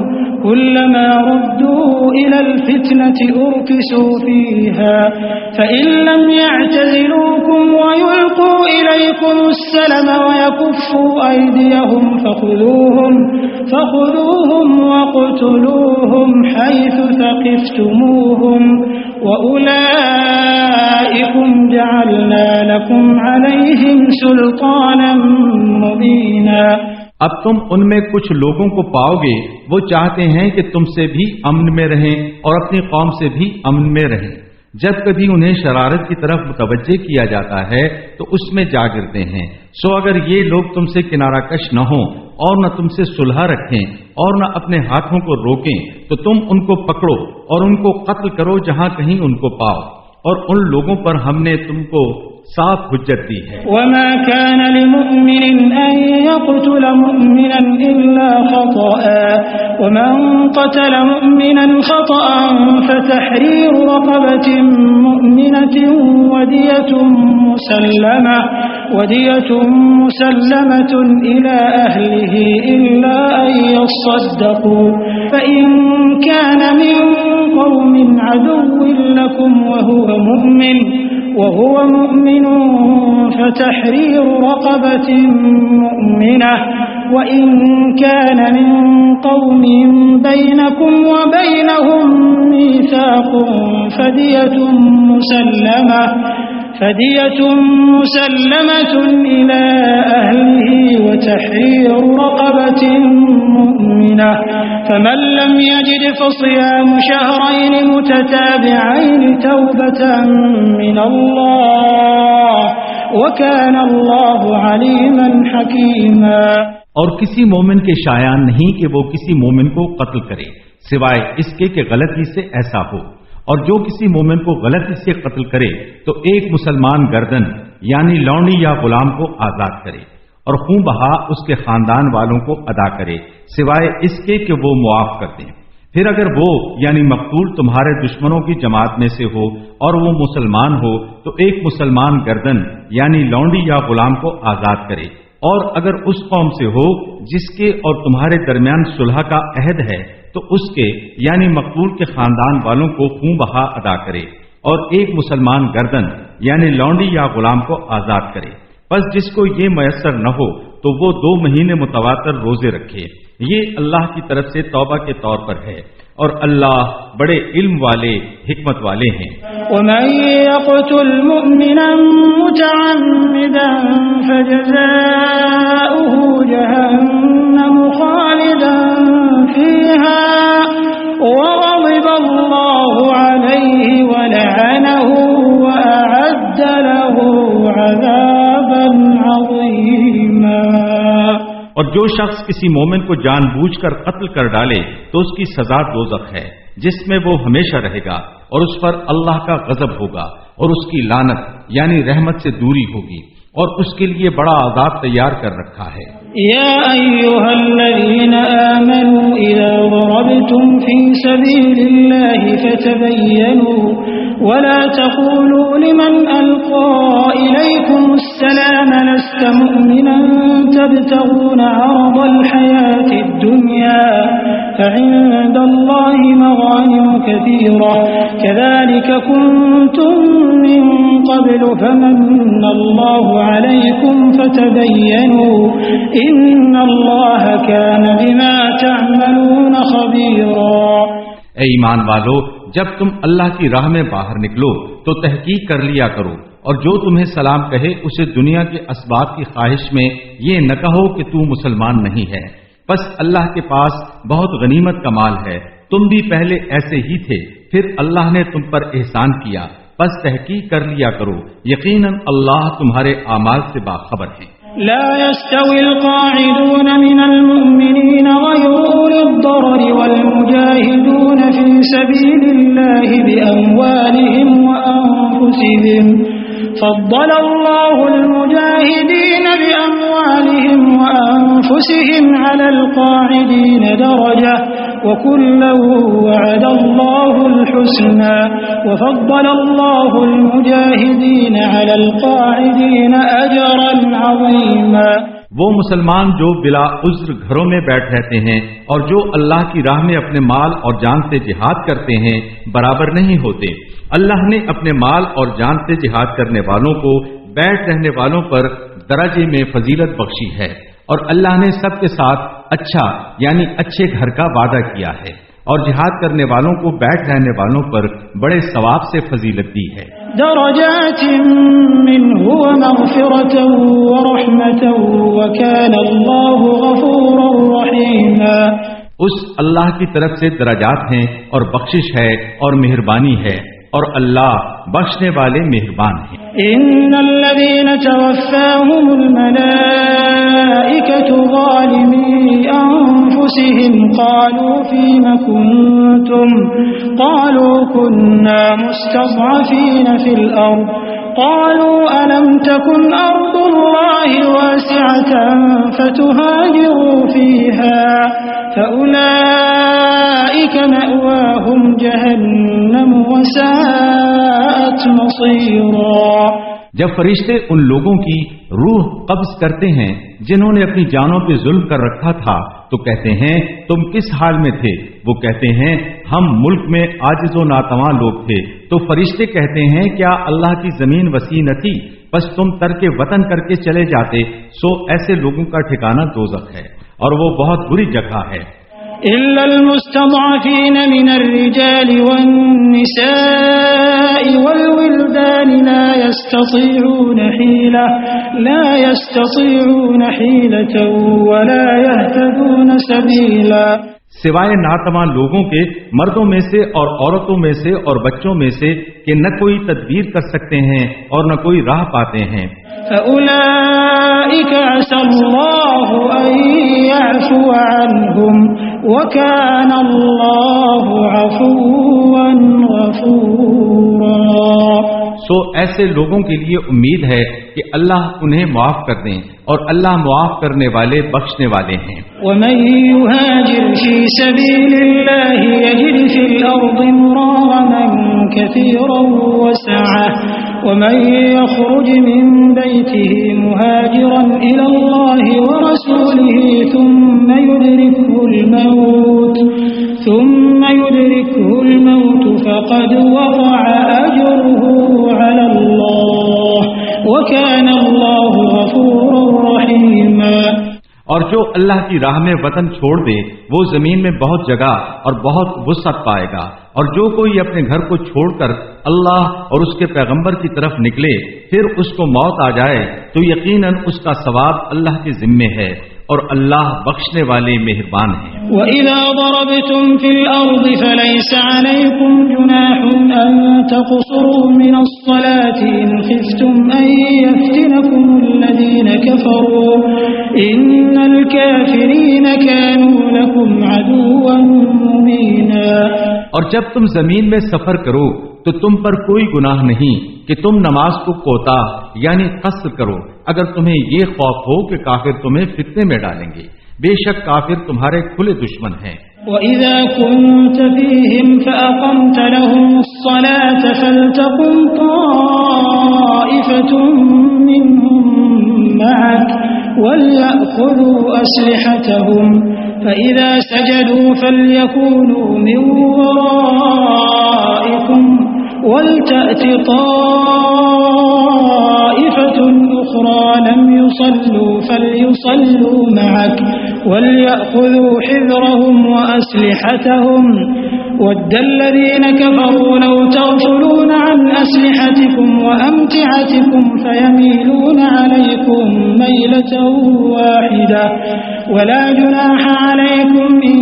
كلما ردوا إلى الفتنة أركسوا فيها فإن لم يعتزلوكم ويلقوا إليكم السلم ويكفوا أيديهم فخذوهم واقتلوهم حيث ثقفتموهم وأولئكم جعلنا لكم عليهم سلطانا مبينا۔ اب تم ان میں کچھ لوگوں کو پاؤ گے وہ چاہتے ہیں کہ تم سے بھی امن میں رہیں اور اپنی قوم سے بھی امن میں رہیں، جب کبھی انہیں شرارت کی طرف متوجہ کیا جاتا ہے تو اس میں جا گرتے ہیں، سو اگر یہ لوگ تم سے کنارہ کش نہ ہوں اور نہ تم سے صلح رکھیں اور نہ اپنے ہاتھوں کو روکیں تو تم ان کو پکڑو اور ان کو قتل کرو جہاں کہیں ان کو پاؤ، اور ان لوگوں پر ہم نے تم کو صاف حجت دی ہے۔ وما كان لمؤمن ان يقتل مؤمنا الا خطأ ومن قتل مؤمنا خطأ فتحرير رقبة مؤمنة ودية مسلمة إلى أهله إلا أن يصدقوا فإن كان من قوم عدو لكم وهو مؤمن فتحرير رقبة مؤمنة وإن كان من قوم بينكم وبينهم ميثاق فدية مسلمة إلى أهله وتحرير رقبة مؤمنة فمن لم يجد فصيام شهرين متتابعين توبة من الله وكان الله عليما حكيما۔ اور کسی مومن کے شایان نہیں کہ وہ کسی مومن کو قتل کرے سوائے اس کے کہ غلطی سے ایسا ہو، اور جو کسی مومن کو غلطی سے قتل کرے تو ایک مسلمان گردن یعنی لونڈی یا غلام کو آزاد کرے اور خون بہا اس کے خاندان والوں کو ادا کرے سوائے اس کے کہ وہ معاف کر دیں۔ پھر اگر وہ یعنی مقتول تمہارے دشمنوں کی جماعت میں سے ہو اور وہ مسلمان ہو تو ایک مسلمان گردن یعنی لونڈی یا غلام کو آزاد کرے، اور اگر اس قوم سے ہو جس کے اور تمہارے درمیان صلح کا عہد ہے تو اس کے یعنی مقتول کے خاندان والوں کو خون بہا ادا کرے، اور ایک مسلمان گردن یعنی لونڈی یا غلام کو آزاد کرے۔ بس جس کو یہ میسر نہ ہو تو وہ 2 مہینے متواتر روزے رکھے، یہ اللہ کی طرف سے توبہ کے طور پر ہے، اور اللہ بڑے علم والے حکمت والے ہیں۔ ومن يقتل مؤمنا متعمدا فجزاؤه جهنم خالدا فيها وغضب الله عليه ولعنه وأعد له عذابا عظيما۔ اور جو شخص کسی مومن کو جان بوجھ کر قتل کر ڈالے تو اس کی سزا دوزخ ہے، جس میں وہ ہمیشہ رہے گا، اور اس پر اللہ کا غضب ہوگا اور اس کی لعنت یعنی رحمت سے دوری ہوگی، اور اس کے لیے بڑا عذاب تیار کر رکھا ہے۔ يا أيها الذين آمنوا إذا ضربتم في سبيل الله فتبينوا ولا تقولوا لمن ألقى إليكم السلام لست مؤمنا تبتغون عرض الحياة الدنيا فعند الله مغانم كثيرة كذلك كنتم من قبل فمن الله عليكم فتبينوا إن الله كان بما تعملون خبيرا۔ اے ایمان والو، جب تم اللہ کی راہ میں باہر نکلو تو تحقیق کر لیا کرو، اور جو تمہیں سلام کہے اسے دنیا کے اسباب کی خواہش میں یہ نہ کہو کہ تو مسلمان نہیں ہے، بس اللہ کے پاس بہت غنیمت کا مال ہے، تم بھی پہلے ایسے ہی تھے، پھر اللہ نے تم پر احسان کیا، بس تحقیق کر لیا کرو، یقیناً اللہ تمہارے اعمال سے باخبر ہے۔ لا يستوي القاعدون من المؤمنين غير أولي الضرر والمجاهدون في سبيل الله بأموالهم وأنفسهم فضل الله المجاهدين بأموالهم وأنفسهم على القاعدين درجة وكلا وعد الله الحسنى وفضل الله المجاهدين على القاعدين أجرا عظيما۔ وہ مسلمان جو بلا عذر گھروں میں بیٹھ رہتے ہیں اور جو اللہ کی راہ میں اپنے مال اور جان سے جہاد کرتے ہیں برابر نہیں ہوتے۔ اللہ نے اپنے مال اور جان سے جہاد کرنے والوں کو بیٹھ رہنے والوں پر درجے میں فضیلت بخشی ہے، اور اللہ نے سب کے ساتھ اچھا یعنی اچھے گھر کا وعدہ کیا ہے، اور جہاد کرنے والوں کو بیٹھ رہنے والوں پر بڑے ثواب سے فضیلت دی ہے۔ درجات منه ومغفرة ورحمة وكان الله غفورا رحيما۔ اس اللہ کی طرف سے درجات ہیں اور بخشش ہے اور مہربانی ہے، اور اللہ بخشنے والے مہربان ہیں۔ ان الذين توفاهم الملائكة ظالمي انفسهم قالوا فيما كنتم قالوا كنا مستضعفين في الارض قالوا ألم تكن أرض الله واسعة فتهاجروا فيها فأولئك مأواهم جهنم وساءت مصيرا۔ جب فرشتے ان لوگوں کی روح قبض کرتے ہیں جنہوں نے اپنی جانوں پہ ظلم کر رکھا تھا تو کہتے ہیں تم کس حال میں تھے؟ وہ کہتے ہیں ہم ملک میں عاجز و ناتواں لوگ تھے۔ تو فرشتے کہتے ہیں کیا اللہ کی زمین وسیع نہ تھی؟ بس تم ترک وطن کر کے چلے جاتے، سو ایسے لوگوں کا ٹھکانہ دوزخ ہے، اور وہ بہت بری جگہ ہے۔ إلا المستضعفين من الرجال والنساء والولدان لا يستطيعون حيلة ولا يهتدون سبيلا۔ سوائے ناتواں لوگوں کے مردوں میں سے اور عورتوں میں سے اور بچوں میں سے کہ نہ کوئی تدبیر کر سکتے ہیں اور نہ کوئی راہ پاتے ہیں۔ فَأُولَئِكَ عَسَى اللَّهُ أَن يَعْفُوَ عَنْهُمْ وَكَانَ اللَّهُ عَفُوًّا غَفُورًا۔ سو ایسے لوگوں کے لیے امید ہے کہ اللہ انہیں معاف کر دیں، اور اللہ معاف کرنے والے بخشنے والے ہیں۔ وَمَن يُهَاجِرْ فِي سَبِيلِ اللَّهِ يَجِدْ فِي الْأَرْضِ مُرَاغَمًا كَثِيرًا وَسَعَةً وَمَن يَخْرُجْ مِن بَيْتِهِ مُهَاجِرًا إِلَى اللَّهِ وَرَسُولِهِ ثُمَّ يُدْرِكْهُ الْمَوْتُ فَقَدْ وَقَعَ أَجْرُهُ عَلَى اللَّهِ اور جو اللہ کی راہ میں وطن چھوڑ دے وہ زمین میں بہت جگہ اور بہت وسعت پائے گا، اور جو کوئی اپنے گھر کو چھوڑ کر اللہ اور اس کے پیغمبر کی طرف نکلے پھر اس کو موت آ جائے تو یقیناً اس کا ثواب اللہ کے ذمے ہے، اور اللہ بخشنے والے مہربان ہیں۔ وَإِذَا ضَرَبْتُمْ فِي الْأَرْضِ فَلَيْسَ عَلَيْكُمْ جُنَاحٌ أَن تَقْصُرُوا مِنَ الصَّلَاةِ إِنْ خِفْتُمْ أَن يَفْتِنَكُمُ الَّذِينَ كَفَرُوا إِنَّ الْكَافِرِينَ كَانُوا لَكُمْ عَدُوًّا مُّبِينًا۔ اور جب تم زمین میں سفر کرو تو تم پر کوئی گناہ نہیں کہ تم نماز کو کوتاہ یعنی قصر کرو، اگر تمہیں یہ خوف ہو کہ کافر تمہیں فتنے میں ڈالیں گے، بے شک کافر تمہارے کھلے دشمن ہیں۔ وَإِذَا كُنْتَ فِيهِمْ فَأَقَمْتَ لَهُمُ الصَّلَاةَ فَلْتَقُمْ طَائِفَةٌ مِّنْهُمْ مَعَكَ وَلْيَأْخُذُوا أَسْلِحَتَهُمْ فَإِذَا سَجَدُوا فَلْيَكُونُوا مِنْ وَرَائِكُمْ وَلْتَأْتِ طَائِفَةٌ أُخْرَى لَمْ يُصَلُّوا فَلْيُصَلُّوا مَعَكَ وَلْيَأْخُذُوا حِذْرَهُمْ وَأَسْلِحَتَهُمْ وَدَّ الَّذِينَ كَفَرُوا لَوْ تَغْفُلُونَ عَنْ أَسْلِحَتِكُمْ وَأَمْتِعَتِكُمْ فَيَمِيلُونَ عَلَيْكُمْ مَيْلَةً وَاحِدَةً وَلَا جُنَاحَ عَلَيْكُمْ إِن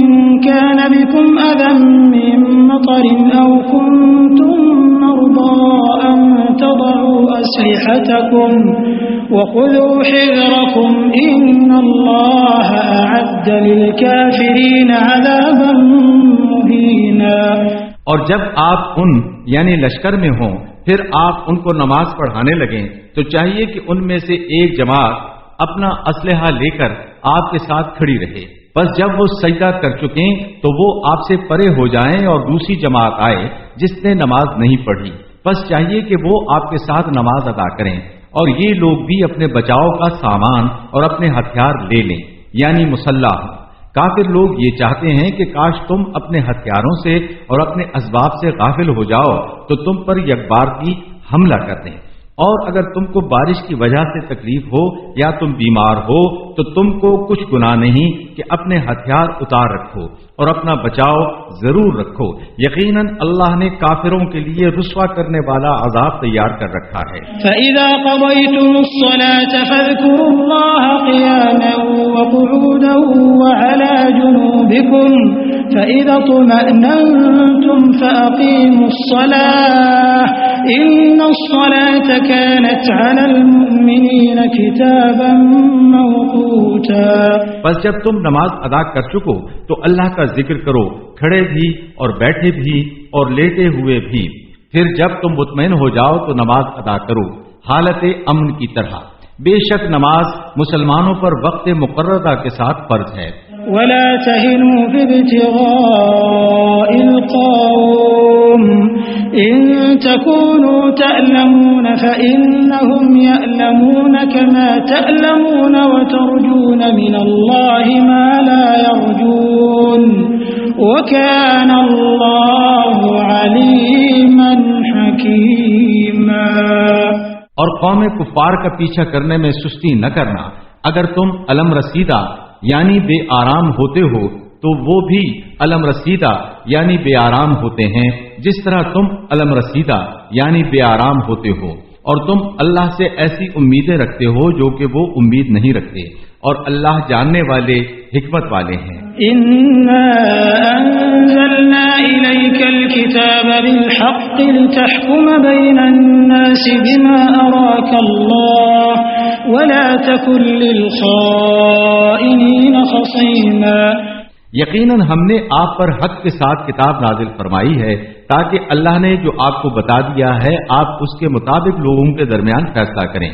كَانَ بِكُمْ أَذًى مِّن مَّطَرٍ أَوْ كُنتُم مَّرْضَىٰ أَن تَضَعُوا أَسْلِحَتَكُمْ وَخُذُوا حِذْرَكُمْ إِنَّ اللَّهَ أَعَدَّ لِلْكَافِرِينَ عَذَابًا مُّهِينًا۔ اور جب آپ ان یعنی لشکر میں ہوں پھر آپ ان کو نماز پڑھانے لگیں تو چاہیے کہ ان میں سے ایک جماعت اپنا اسلحہ لے کر آپ کے ساتھ کھڑی رہے، بس جب وہ سجدہ کر چکیں تو وہ آپ سے پرے ہو جائیں اور دوسری جماعت آئے جس نے نماز نہیں پڑھی، بس چاہیے کہ وہ آپ کے ساتھ نماز ادا کریں، اور یہ لوگ بھی اپنے بچاؤ کا سامان اور اپنے ہتھیار لے لیں یعنی مسلح۔ کافر لوگ یہ چاہتے ہیں کہ کاش تم اپنے ہتھیاروں سے اور اپنے اسباب سے غافل ہو جاؤ تو تم پر یکبار کی حملہ کر دیں، اور اگر تم کو بارش کی وجہ سے تکلیف ہو یا تم بیمار ہو تو تم کو کچھ گناہ نہیں کہ اپنے ہتھیار اتار رکھو اور اپنا بچاؤ ضرور رکھو، یقیناً اللہ نے کافروں کے لیے رسوا کرنے والا عذاب تیار کر رکھا ہے۔ فَإِذَا قَضَيْتُمُ الصَّلَاةَ فَاذْكُرُوا اللَّهَ قِيَامًا وَقُعُودًا وَعَلَى جُنُوبِكُمْ فَإِذَا اطْمَأْنَنْتُمْ فَأَقِيمُوا الصَّلَاةَ إِنَّ الصَّلَاةَ كَانَتْ عَلَى الْمُؤْمِنِينَ كِتَابًا مَّوْقُوتًا۔ بس جب تم نماز ادا کر چکو تو اللہ کا ذکر کرو، کھڑے بھی اور بیٹھے بھی اور لیٹے ہوئے بھی، پھر جب تم مطمئن ہو جاؤ تو نماز ادا کرو حالت امن کی طرح، بے شک نماز مسلمانوں پر وقت مقررہ کے ساتھ فرض ہے۔ وَلَا تَهِنُوا فِي ابْتِغَاءِ الْقَوْمِ إِن تَكُونُوا تَأْلَمُونَ فَإِنَّهُمْ يَأْلَمُونَ كَمَا تَأْلَمُونَ وَتَرْجُونَ مِنَ اللَّهِ مَا لَا يَرْجُونَ وَكَانَ اللَّهُ عَلِيمًا حَكِيمًا۔ اور قوم کفار کا پیچھا کرنے میں سستی نہ کرنا، اگر تم علم رسیدہ یعنی بے آرام ہوتے ہو تو وہ بھی علم رسیدہ یعنی بے آرام ہوتے ہیں جس طرح تم علم رسیدہ یعنی بے آرام ہوتے ہو، اور تم اللہ سے ایسی امیدیں رکھتے ہو جو کہ وہ امید نہیں رکھتے، اور اللہ جاننے والے حکمت والے ہیں۔ إِنَّا أَنزَلْنَا إِلَيْكَ الْكِتَابَ بِالْحَقِّ لِتَحْكُمَ بَيْنَ النَّاسِ بِمَا أَرَاكَ اللَّهُ وَلَا تَكُن لِّلْخَائِنِينَ خَصِيمًا۔ یقیناً ہم نے آپ پر حق کے ساتھ کتاب نازل فرمائی ہے تاکہ اللہ نے جو آپ کو بتا دیا ہے آپ اس کے مطابق لوگوں کے درمیان فیصلہ کریں،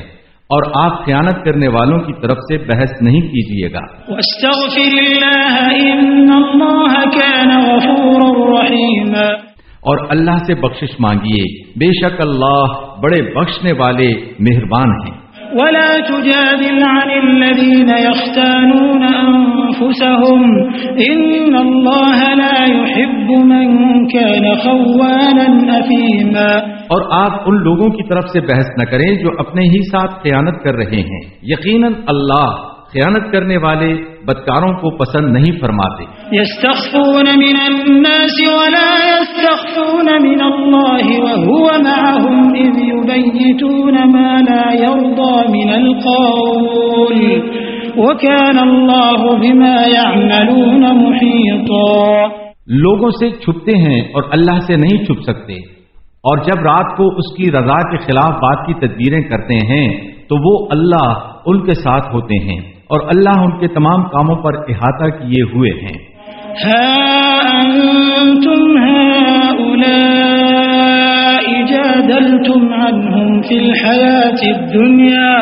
اور آپ خیانت کرنے والوں کی طرف سے بحث نہیں کیجیے گا۔ وَاسْتَغْفِرِ اللَّهَ إِنَّ اللَّهَ كَانَ غَفُورًا رَّحِيمًا۔ اور اللہ سے بخشش مانگیے، بے شک اللہ بڑے بخشنے والے مہربان ہیں۔ وَلَا تُجَادِلْ عَنِ الَّذِينَ يَخْتَانُونَ أَنفُسَهُمْ إِنَّ اللَّهَ لَا يُحِبُّ مَن كَانَ خَوَّانًا أَثِيمًا۔ اور آپ ان لوگوں کی طرف سے بحث نہ کریں جو اپنے ہی ساتھ خیانت کر رہے ہیں، یقیناً اللہ خیانت کرنے والے بدکاروں کو پسند نہیں فرماتے. يستخفون من الناس ولا يستخفون من الله وهو معهم إذ يبيتون ما لا يرضى من القول وكان الله بما يعملون محيطا. لوگوں سے چھپتے ہیں اور اللہ سے نہیں چھپ سکتے، اور جب رات کو اس کی رضا کے خلاف بات کی تدبیریں کرتے ہیں تو وہ اللہ ان کے ساتھ ہوتے ہیں، اور اللہ ان کے تمام کاموں پر احاطہ کیے ہوئے ہیں. ها أنتم هؤلاء جادلتم عنهم في الحياة الدنيا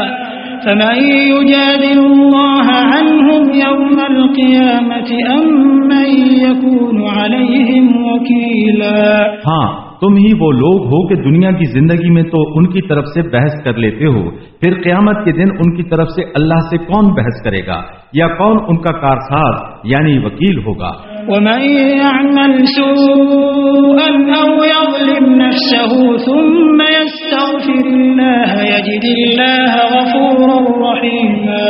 فمن يجادل الله عنهم يوم القيامة أم من يكون عليهم وكيلا. ہاں، تم ہی وہ لوگ ہو کہ دنیا کی زندگی میں تو ان کی طرف سے بحث کر لیتے ہو، پھر قیامت کے دن ان کی طرف سے اللہ سے کون بحث کرے گا یا کون ان کا کارساز یعنی وکیل ہوگا. ومن يعمل سوءا أو يظلم نفسه ثم يستغفر الله يجد الله غفورا رحيما.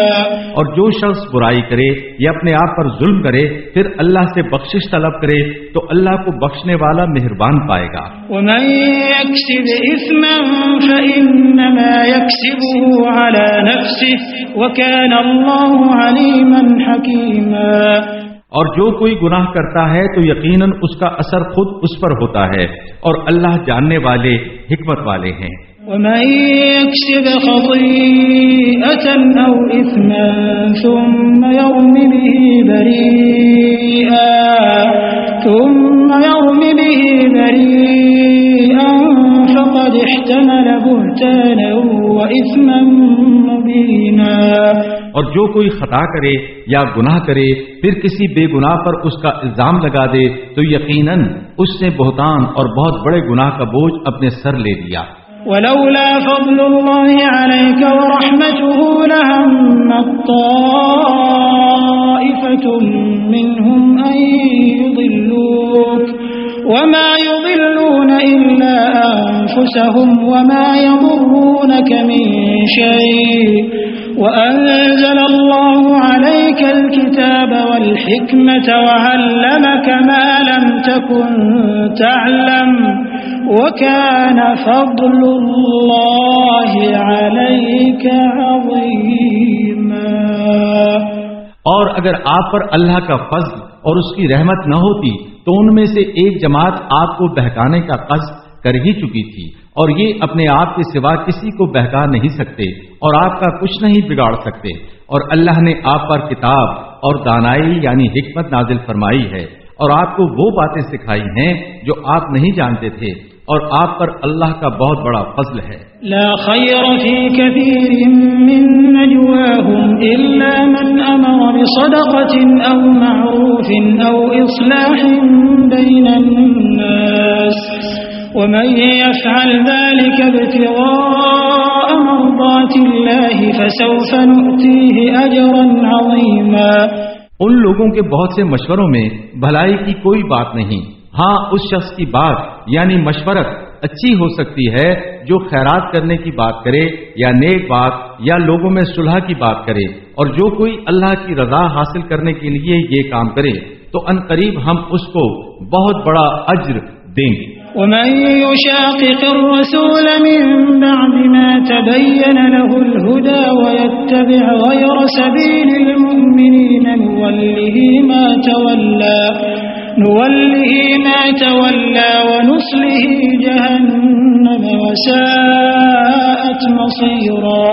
اور جو شخص برائی کرے یا اپنے آپ پر ظلم کرے پھر اللہ سے بخشش طلب کرے تو اللہ کو بخشنے والا مہربان پائے گا. ومن يكسب إثما فإنما يكسبه على نفسه وكان الله عليما حكيما. اور جو کوئی گناہ کرتا ہے تو یقیناً اس کا اثر خود اس پر ہوتا ہے، اور اللہ جاننے والے حکمت والے ہیں. ومن يكسب خطيئة أو إثما ثم يرم به بريئا فقد احتمل بهتانا وإثما مبينا. اور جو کوئی خطا کرے یا گناہ کرے پھر کسی بے گناہ پر اس کا الزام لگا دے تو یقیناً اس نے بہتان اور بہت بڑے گناہ کا بوجھ اپنے سر لے لیا. ولولا فضل الله عليك ورحمته لهم طائفة منهم أن يضلوك وما يضلون إلا أنفسهم وما يضرونك من شيء وأنزل الله عليك الكتاب والحكمة وعلمك ما لم تكن تعلم وكان فضل الله عليك عظيما. اور اگر آپ پر اللہ کا فضل اور اس کی رحمت نہ ہوتی تو ان میں سے ایک جماعت آپ کو بہکانے کا قصد کر ہی چکی تھی، اور یہ اپنے آپ کے سوا کسی کو بہکا نہیں سکتے اور آپ کا کچھ نہیں بگاڑ سکتے. اور اللہ نے آپ پر کتاب اور دانائی یعنی حکمت نازل فرمائی ہے اور آپ کو وہ باتیں سکھائی ہیں جو آپ نہیں جانتے تھے، اور آپ پر اللہ کا بہت بڑا فضل ہے. لا خير في كثير من نجواهم إلا من أمر بصدقة أو معروف أو إصلاح بين الناس ومن يفعل ذلك ابتغاء مرضات الله فسوف نؤتيه أجرا عظيما. ان لوگوں کے بہت سے مشوروں میں بھلائی کی کوئی بات نہیں، ہاں اس شخص کی بات یعنی مشورت اچھی ہو سکتی ہے جو خیرات کرنے کی بات کرے یا نیک بات یا لوگوں میں صلح کی بات کرے، اور جو کوئی اللہ کی رضا حاصل کرنے کے لیے یہ کام کرے تو ان قریب ہم اس کو بہت بڑا اجر دیں گے. ومن يشاقق الرسول من بعد ما تبين له الهدى ويتبع غير سبيل المؤمنين نوله ما تولى ونصله جهنم وساءت مصيرا.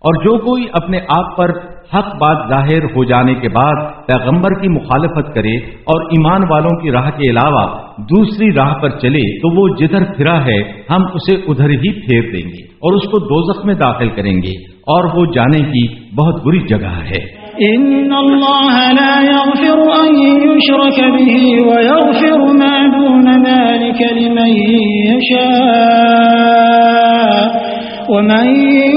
اور جو کوئی اپنے آپ پر حق بات ظاہر ہو جانے کے بعد پیغمبر کی مخالفت کرے اور ایمان والوں کی راہ کے علاوہ دوسری راہ پر چلے تو وہ جدھر پھرا ہے ہم اسے ادھر ہی پھیر دیں گے اور اس کو دوزخ میں داخل کریں گے، اور وہ جانے کی بہت بری جگہ ہے. ان اللہ لا يغفر ان يشرك به ويغفر ما دون ذلك لمن يشاء ومن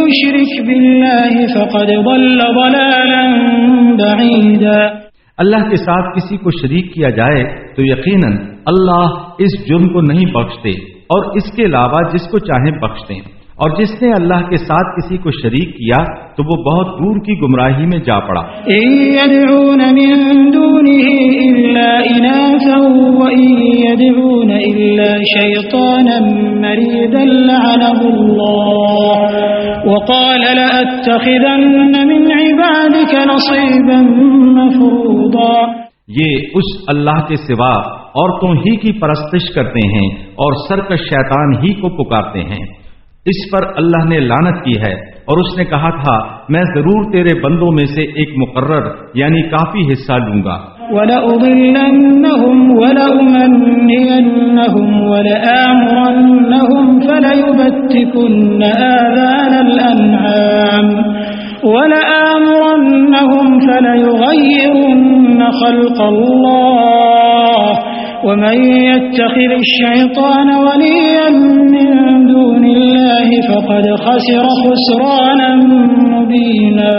يشرك بالله فقد ضل ضلالا بعيدا. اللہ کے ساتھ کسی کو شریک کیا جائے تو یقیناً اللہ اس جرم کو نہیں بخشتے اور اس کے علاوہ جس کو چاہیں بخشتے ہیں، اور جس نے اللہ کے ساتھ کسی کو شریک کیا تو وہ بہت دور کی گمراہی میں جا پڑا. إن يدعون من دونه إلا إناثا وإن يدعون إلا شيطانا مريدا لعنه الله وقال لأتخذن من عبادك نصيبا مفروضا. یہ اس اللہ کے سوا عورتوں ہی کی پرستش کرتے ہیں اور سرکش شیطان ہی کو پکارتے ہیں. اس پر اللہ نے لعنت کی ہے اور اس نے کہا تھا میں ضرور تیرے بندوں میں سے ایک مقرر یعنی کافی حصہ لوں گا. وَلَأُضِلَّنَّهُمْ وَلَأُمَنِّيَنَّهُمْ وَلَآمُرَنَّهُمْ فَلَيُبَتِّكُنَّ آذَانَ الْأَنْعَامِ وَلَآمُرَنَّهُمْ فَلَيُغَيِّرُنَّ خَلْقَ اللَّهِ وَمَن يَتَّخِذِ الشَّيْطَانَ وَلِيًّا مِّن دُونِ اللَّهِ فَقَدْ خَسِرَ خُسْرَانًا مُّبِينًا.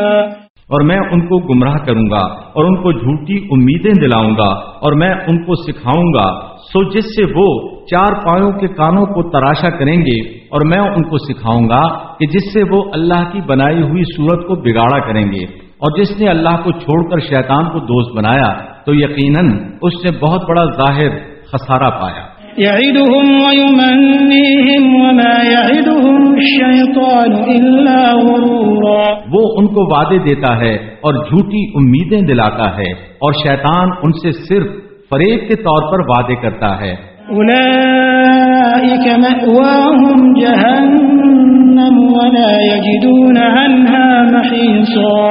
اور میں ان کو گمراہ کروں گا اور ان کو جھوٹی امیدیں دلاؤں گا اور میں ان کو سکھاؤں گا سو جس سے وہ چار پایوں کے کانوں کو تراشا کریں گے اور میں ان کو سکھاؤں گا کہ جس سے وہ اللہ کی بنائی ہوئی صورت کو بگاڑا کریں گے. اور جس نے اللہ کو چھوڑ کر شیطان کو دوست بنایا تو یقیناً اس نے بہت بڑا ظاہر خسارہ پایا. يعدهم ويمنيهم وما يعدهم الشيطان إلا غرورا. وہ ان کو وعدے دیتا ہے اور جھوٹی امیدیں دلاتا ہے اور شیطان ان سے صرف فریب کے طور پر وعدے کرتا ہے. أولئك مأواهم جهنم ولا يجدون عنها محيصا.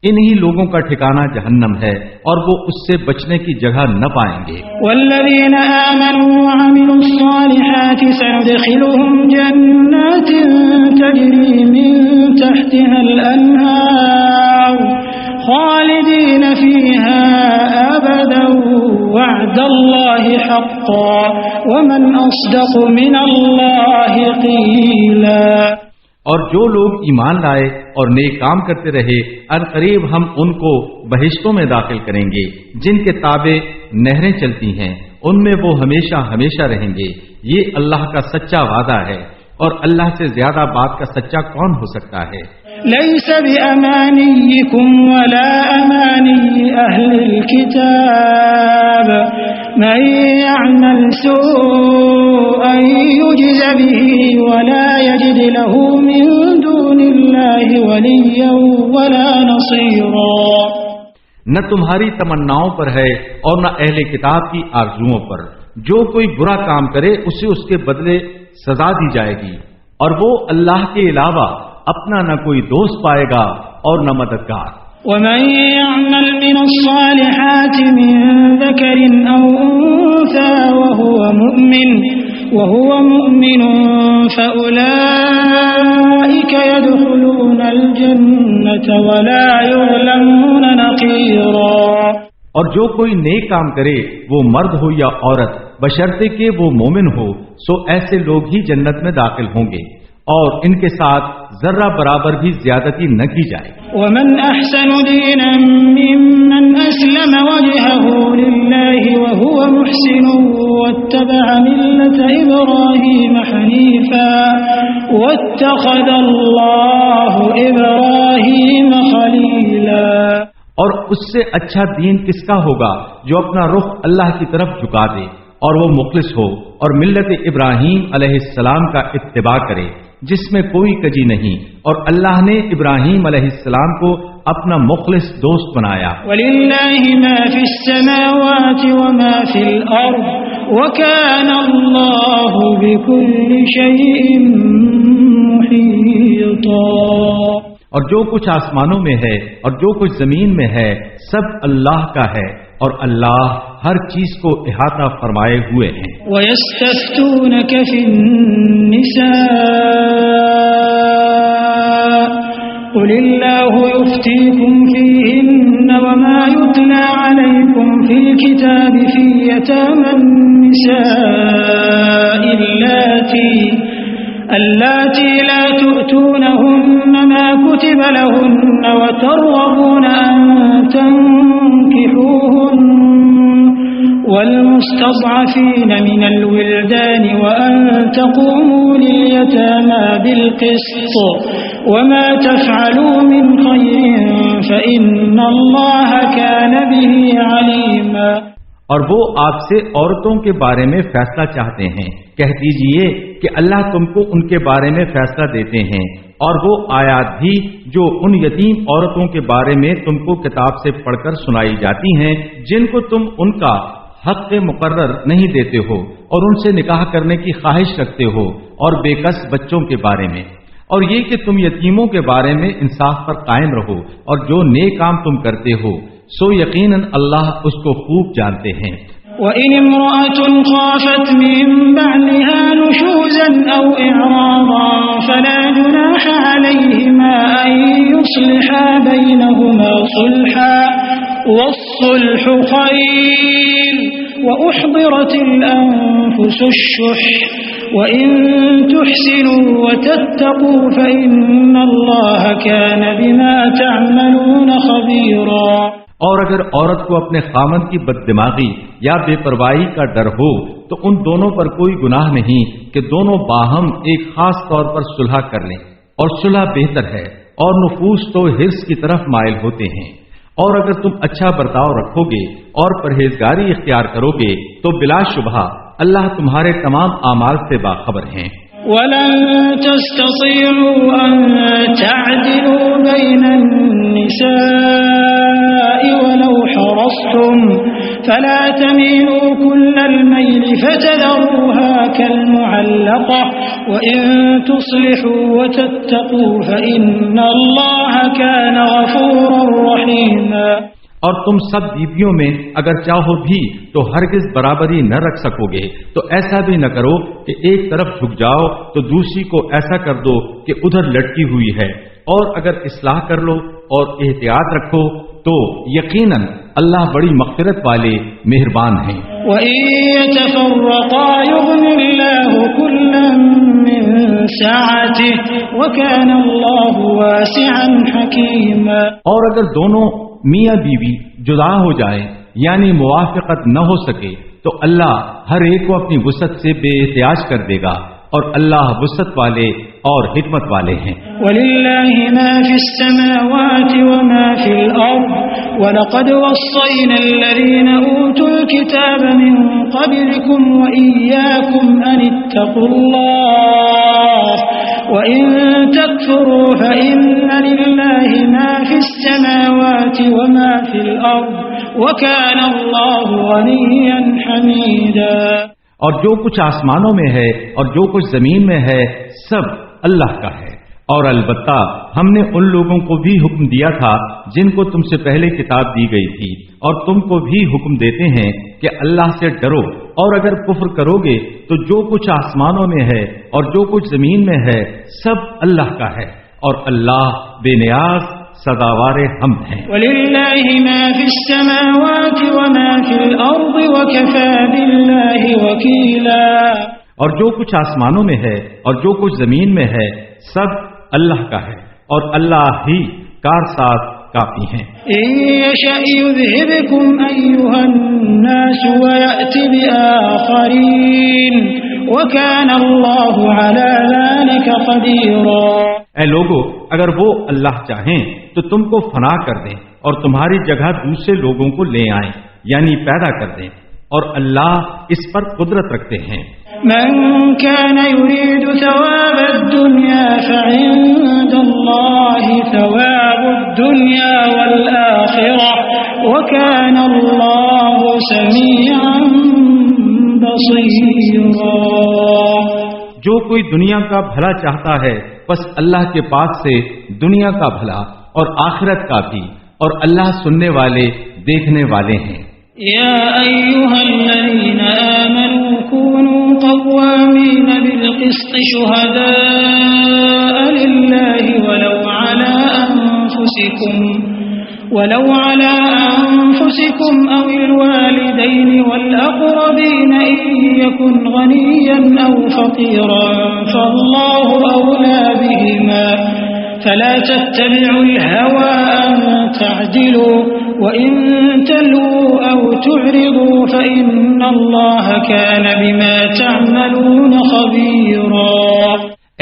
انہی لوگوں کا ٹھکانہ جہنم ہے اور وہ اس سے بچنے کی جگہ نہ پائیں گے. والذین آمنوا وعملوا الصالحات سندخلهم جنات تجری من تحتها الانہار خالدین فیها ابدا وعد اللہ حقا ومن اصدق من اللہ قیلا. اور جو لوگ ایمان لائے اور نیک کام کرتے رہے عنقریب ہم ان کو بہشتوں میں داخل کریں گے جن کے تابع نہریں چلتی ہیں ان میں وہ ہمیشہ ہمیشہ رہیں گے. یہ اللہ کا سچا وعدہ ہے اور اللہ سے زیادہ بات کا سچا کون ہو سکتا ہے. ليس بأمانيكم ولا أماني أهل الكتاب من يعمل سوءا يجز به ولا يجد له من دون الله وليا ولا نصيرا. نہ تمہاری تمناؤں پر ہے اور نہ اہل کتاب کی آرزوؤں پر. جو کوئی برا کام کرے اسے اس کے بدلے سزا دی جائے گی اور وہ اللہ کے علاوہ اپنا نہ کوئی دوست پائے گا اور نہ مددگار. ومن يعمل من الصالحات من ذكر أو أنثى وهو مؤمن فأولئك يدخلون الجنة ولا يظلمون نقيرا. اور جو کوئی نیک کام کرے وہ مرد ہو یا عورت بشرطے کہ وہ مومن ہو سو ایسے لوگ ہی جنت میں داخل ہوں گے اور ان کے ساتھ ذرہ برابر بھی زیادتی نہ کی جائے. ومن احسن دینا ممن اسلم وجهه لله وهو محسن واتبع ملة ابراهيم حنيفا واتخذ الله ابراهيم خليلا. اور اس سے اچھا دین کس کا ہوگا جو اپنا رخ اللہ کی طرف جھکا دے اور وہ مخلص ہو اور ملت ابراہیم علیہ السلام کا اتباع کرے جس میں کوئی کجی نہیں اور اللہ نے ابراہیم علیہ السلام کو اپنا مخلص دوست بنایا. وَلِلَّهِ مَا فِي السَّمَاوَاتِ وَمَا فِي الْأَرْضِ وَكَانَ اللَّهُ بِكُلِّ شَيْءٍ مُحِيطًا. اور جو کچھ آسمانوں میں ہے اور جو کچھ زمین میں ہے سب اللہ کا ہے اور اللہ ہر چیز کو احاطہ فرمائے ہوئے ہیں. وَيَسْتَفْتُونَكَ فِي النِّسَاءِ قُلِ اللَّهُ يُفْتِيكُمْ فِيهِنَّ وَمَا يُتْلَى عَلَيْكُمْ فِي الْكِتَابِ فِي يَتَامَى النِّسَاءِ اللَّاتِي لَا تُؤْتُونَهُنَّ مَا كُتِبَ لَهُنَّ وَتَرْغَبُونَ أَن تَنكِحُوهُنَّ والمستضعفين من الولدان وأن تقوموا لليتامى بالقسط وما تفعلوا من خير فإن الله كان به عليما۔ اور وہ آپ سے عورتوں کے بارے میں فیصلہ چاہتے ہیں، کہہ دیجئے کہ اللہ تم کو ان کے بارے میں فیصلہ دیتے ہیں، اور وہ آیات بھی جو ان یتیم عورتوں کے بارے میں تم کو کتاب سے پڑھ کر سنائی جاتی ہیں جن کو تم ان کا حق مقرر نہیں دیتے ہو اور ان سے نکاح کرنے کی خواہش رکھتے ہو، اور بے کس بچوں کے بارے میں، اور یہ کہ تم یتیموں کے بارے میں انصاف پر قائم رہو، اور جو نیک کام تم کرتے ہو سو یقیناً اللہ اس کو خوب جانتے ہیں۔ وَإِنِ امْرَأَةٌ خَافَتْ مِن بَعْلِهَا نُشُوزًا أَوْ إِعْرَاضًا فَلَا جُنَاحَ عَلَيْهِمَا أَن يُصْلِحَا بَيْنَهُمَا صُلْحًا وَالصُّلْحُ خَيْرٌ وَأُحْضِرَتِ الْأَنفُسُ الشُّحَّ وَإِن تُحْسِنُوا وَتَتَّقُوا فَإِنَّ اللَّهَ كَانَ بِمَا تَعْمَلُونَ خَبِيرًا۔ اور اگر عورت کو اپنے خاوند کی بددماغی یا بے پرواہی کا ڈر ہو تو ان دونوں پر کوئی گناہ نہیں کہ دونوں باہم ایک خاص طور پر صلح کر لیں، اور صلح بہتر ہے، اور نفوس تو حرص کی طرف مائل ہوتے ہیں۔ اور اگر تم اچھا برتاؤ رکھو گے اور پرہیزگاری اختیار کرو گے تو بلا شبہ اللہ تمہارے تمام اعمال سے باخبر ہیں۔ وَلَن تَسْتَطِيعُوا أَن تَعْدِلُوا بَيْنَ النِّسَاءِ وَلَوْ حَرَصْتُمْ فَلَا تَمِيلُوا كُلَّ الْمَيْلِ فَتَذَرُوهَا كَالْمُعَلَّقَةِ وَإِن تُصْلِحُوا وَتَتَّقُوا فَإِنَّ اللَّهَ كَانَ غَفُورًا رَّحِيمًا۔ اور تم سب بیویوں میں اگر چاہو بھی تو ہرگز برابری نہ رکھ سکو گے، تو ایسا بھی نہ کرو کہ ایک طرف جھک جاؤ تو دوسری کو ایسا کر دو کہ ادھر لٹکی ہوئی ہے، اور اگر اصلاح کر لو اور احتیاط رکھو تو یقیناً اللہ بڑی مغفرت والے مہربان ہیں۔ وَإِن يَتَفَرَّقَا يُغْنِ اللَّهُ كُلًّا مِّن سَعَتِهِ وَكَانَ اللَّهُ وَاسِعًا حَكِيمًا۔ اور اگر دونوں میاں بیوی جدا ہو جائیں یعنی موافقت نہ ہو سکے تو اللہ ہر ایک کو اپنی وسعت سے بے احتیاج کر دے گا، اور اللہ وسعت والے اور حکمت والے ہیں۔ وَلِلَّهِ مَا فِي السَّمَاوَاتِ وَمَا فِي الْأَرْضِ وَلَقَدْ وَصَّيْنَا الَّذِينَ أُوتُوا الْكِتَابَ مِن قَبْلِكُمْ وَإِيَّاكُمْ أَنِ اتَّقُوا اللَّهَ وَإِن تَكْفُرُوا فَإِنَّ لِلَّهِ مَا فِي السَّمَاوَاتِ وَمَا فِي الْأَرْضِ وَكَانَ اللَّهُ غَنِيًّا حَمِيدًا۔ اور جو کچھ آسمانوں میں ہے اور جو کچھ زمین میں ہے سب اللہ کا ہے، اور البتہ ہم نے ان لوگوں کو بھی حکم دیا تھا جن کو تم سے پہلے کتاب دی گئی تھی، اور تم کو بھی حکم دیتے ہیں کہ اللہ سے ڈرو، اور اگر کفر کرو گے تو جو کچھ آسمانوں میں ہے اور جو کچھ زمین میں ہے سب اللہ کا ہے، اور اللہ بے نیاز سزاوار حمد ہیں۔ وَلِلَّهِ مَا فِي السَّمَاوَاتِ وَمَا فِي الْأَرْضِ وَكَفَى بِاللَّهِ وَكِيلًا۔ اور جو کچھ آسمانوں میں ہے اور جو کچھ زمین میں ہے سب اللہ کا ہے، اور اللہ ہی کارساز کافی ہیں۔ إِن يَشَأْ يُذْهِبْكُمْ أَيُّهَا النَّاسُ وَيَأْتِ بِآخَرِينَ وَكَانَ اللَّهُ عَلَى ذَلِكَ قَدِيرًا۔ اے لوگو، اگر وہ اللہ چاہیں تو تم کو فنا کر دیں اور تمہاری جگہ دوسرے لوگوں کو لے آئیں یعنی پیدا کر دیں، اور اللہ اس پر قدرت رکھتے ہیں۔ من كان يريد ثواب الدنيا فعند الله ثواب الدنيا والآخرة وكان الله سميعا بصيرا۔ جو کوئی دنیا کا بھلا چاہتا ہے بس اللہ کے پاس سے دنیا کا بھلا اور آخرت کا بھی، اور اللہ سننے والے دیکھنے والے ہیں۔ یا ایھا الذین آمنوا كونوا قوامین بالقسط شهداء للہ ولو على أنفسكم أو الوالدين والأقربين إن يكن غنيا أو فقيرا فالله أولى بهما فلا تتبعوا الهوى أن تعدلوا وَإِن تَلْوُوا أَوْ تُعْرِضُوا فَإِنَّ اللَّهَ كَانَ بِمَا تَعْمَلُونَ خَبِيرًا۔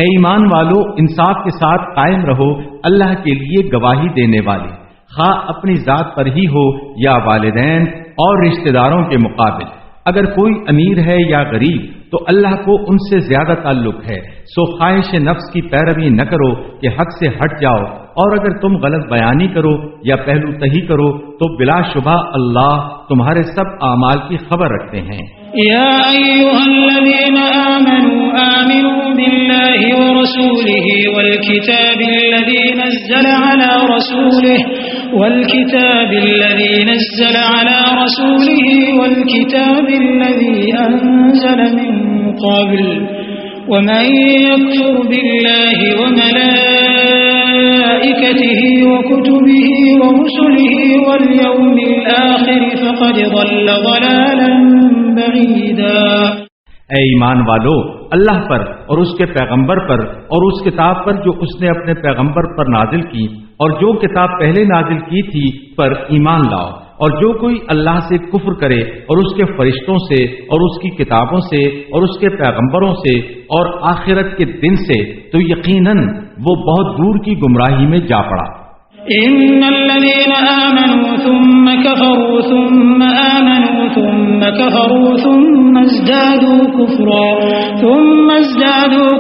اے ایمان والو، انصاف کے ساتھ قائم رہو اللہ کے لیے گواہی دینے والے، خواہ اپنی ذات پر ہی ہو یا والدین اور رشتہ داروں کے مقابل۔ اگر کوئی امیر ہے یا غریب تو اللہ کو ان سے زیادہ تعلق ہے، سو خواہش نفس کی پیروی نہ کرو کہ حق سے ہٹ جاؤ، اور اگر تم غلط بیانی کرو یا پہلو تہی کرو تو بلا شبہ اللہ تمہارے سب اعمال کی خبر رکھتے ہیں۔ یا ایھا الذین آمنوا آمنوا باللہ ورسولہ والکتاب الذی نزل علی رسولہ والكتاب الذي أنزل من قبل ومن يكفر بالله وملائكته وكتبه ورسله واليوم الآخر فقد ضل ضلالا بعيدا۔ اے ایمان والو، اللہ پر اور اس کے پیغمبر پر اور اس کتاب پر جو اس نے اپنے پیغمبر پر نازل کی اور جو کتاب پہلے نازل کی تھی پر ایمان لاؤ، اور جو کوئی اللہ سے کفر کرے اور اس کے فرشتوں سے اور اس کی کتابوں سے اور اس کے پیغمبروں سے اور آخرت کے دن سے تو یقیناً وہ بہت دور کی گمراہی میں جا پڑا۔ ان الذين آمنوا ثم كفروا ثم آمنوا ثم كفروا ثم ازدادوا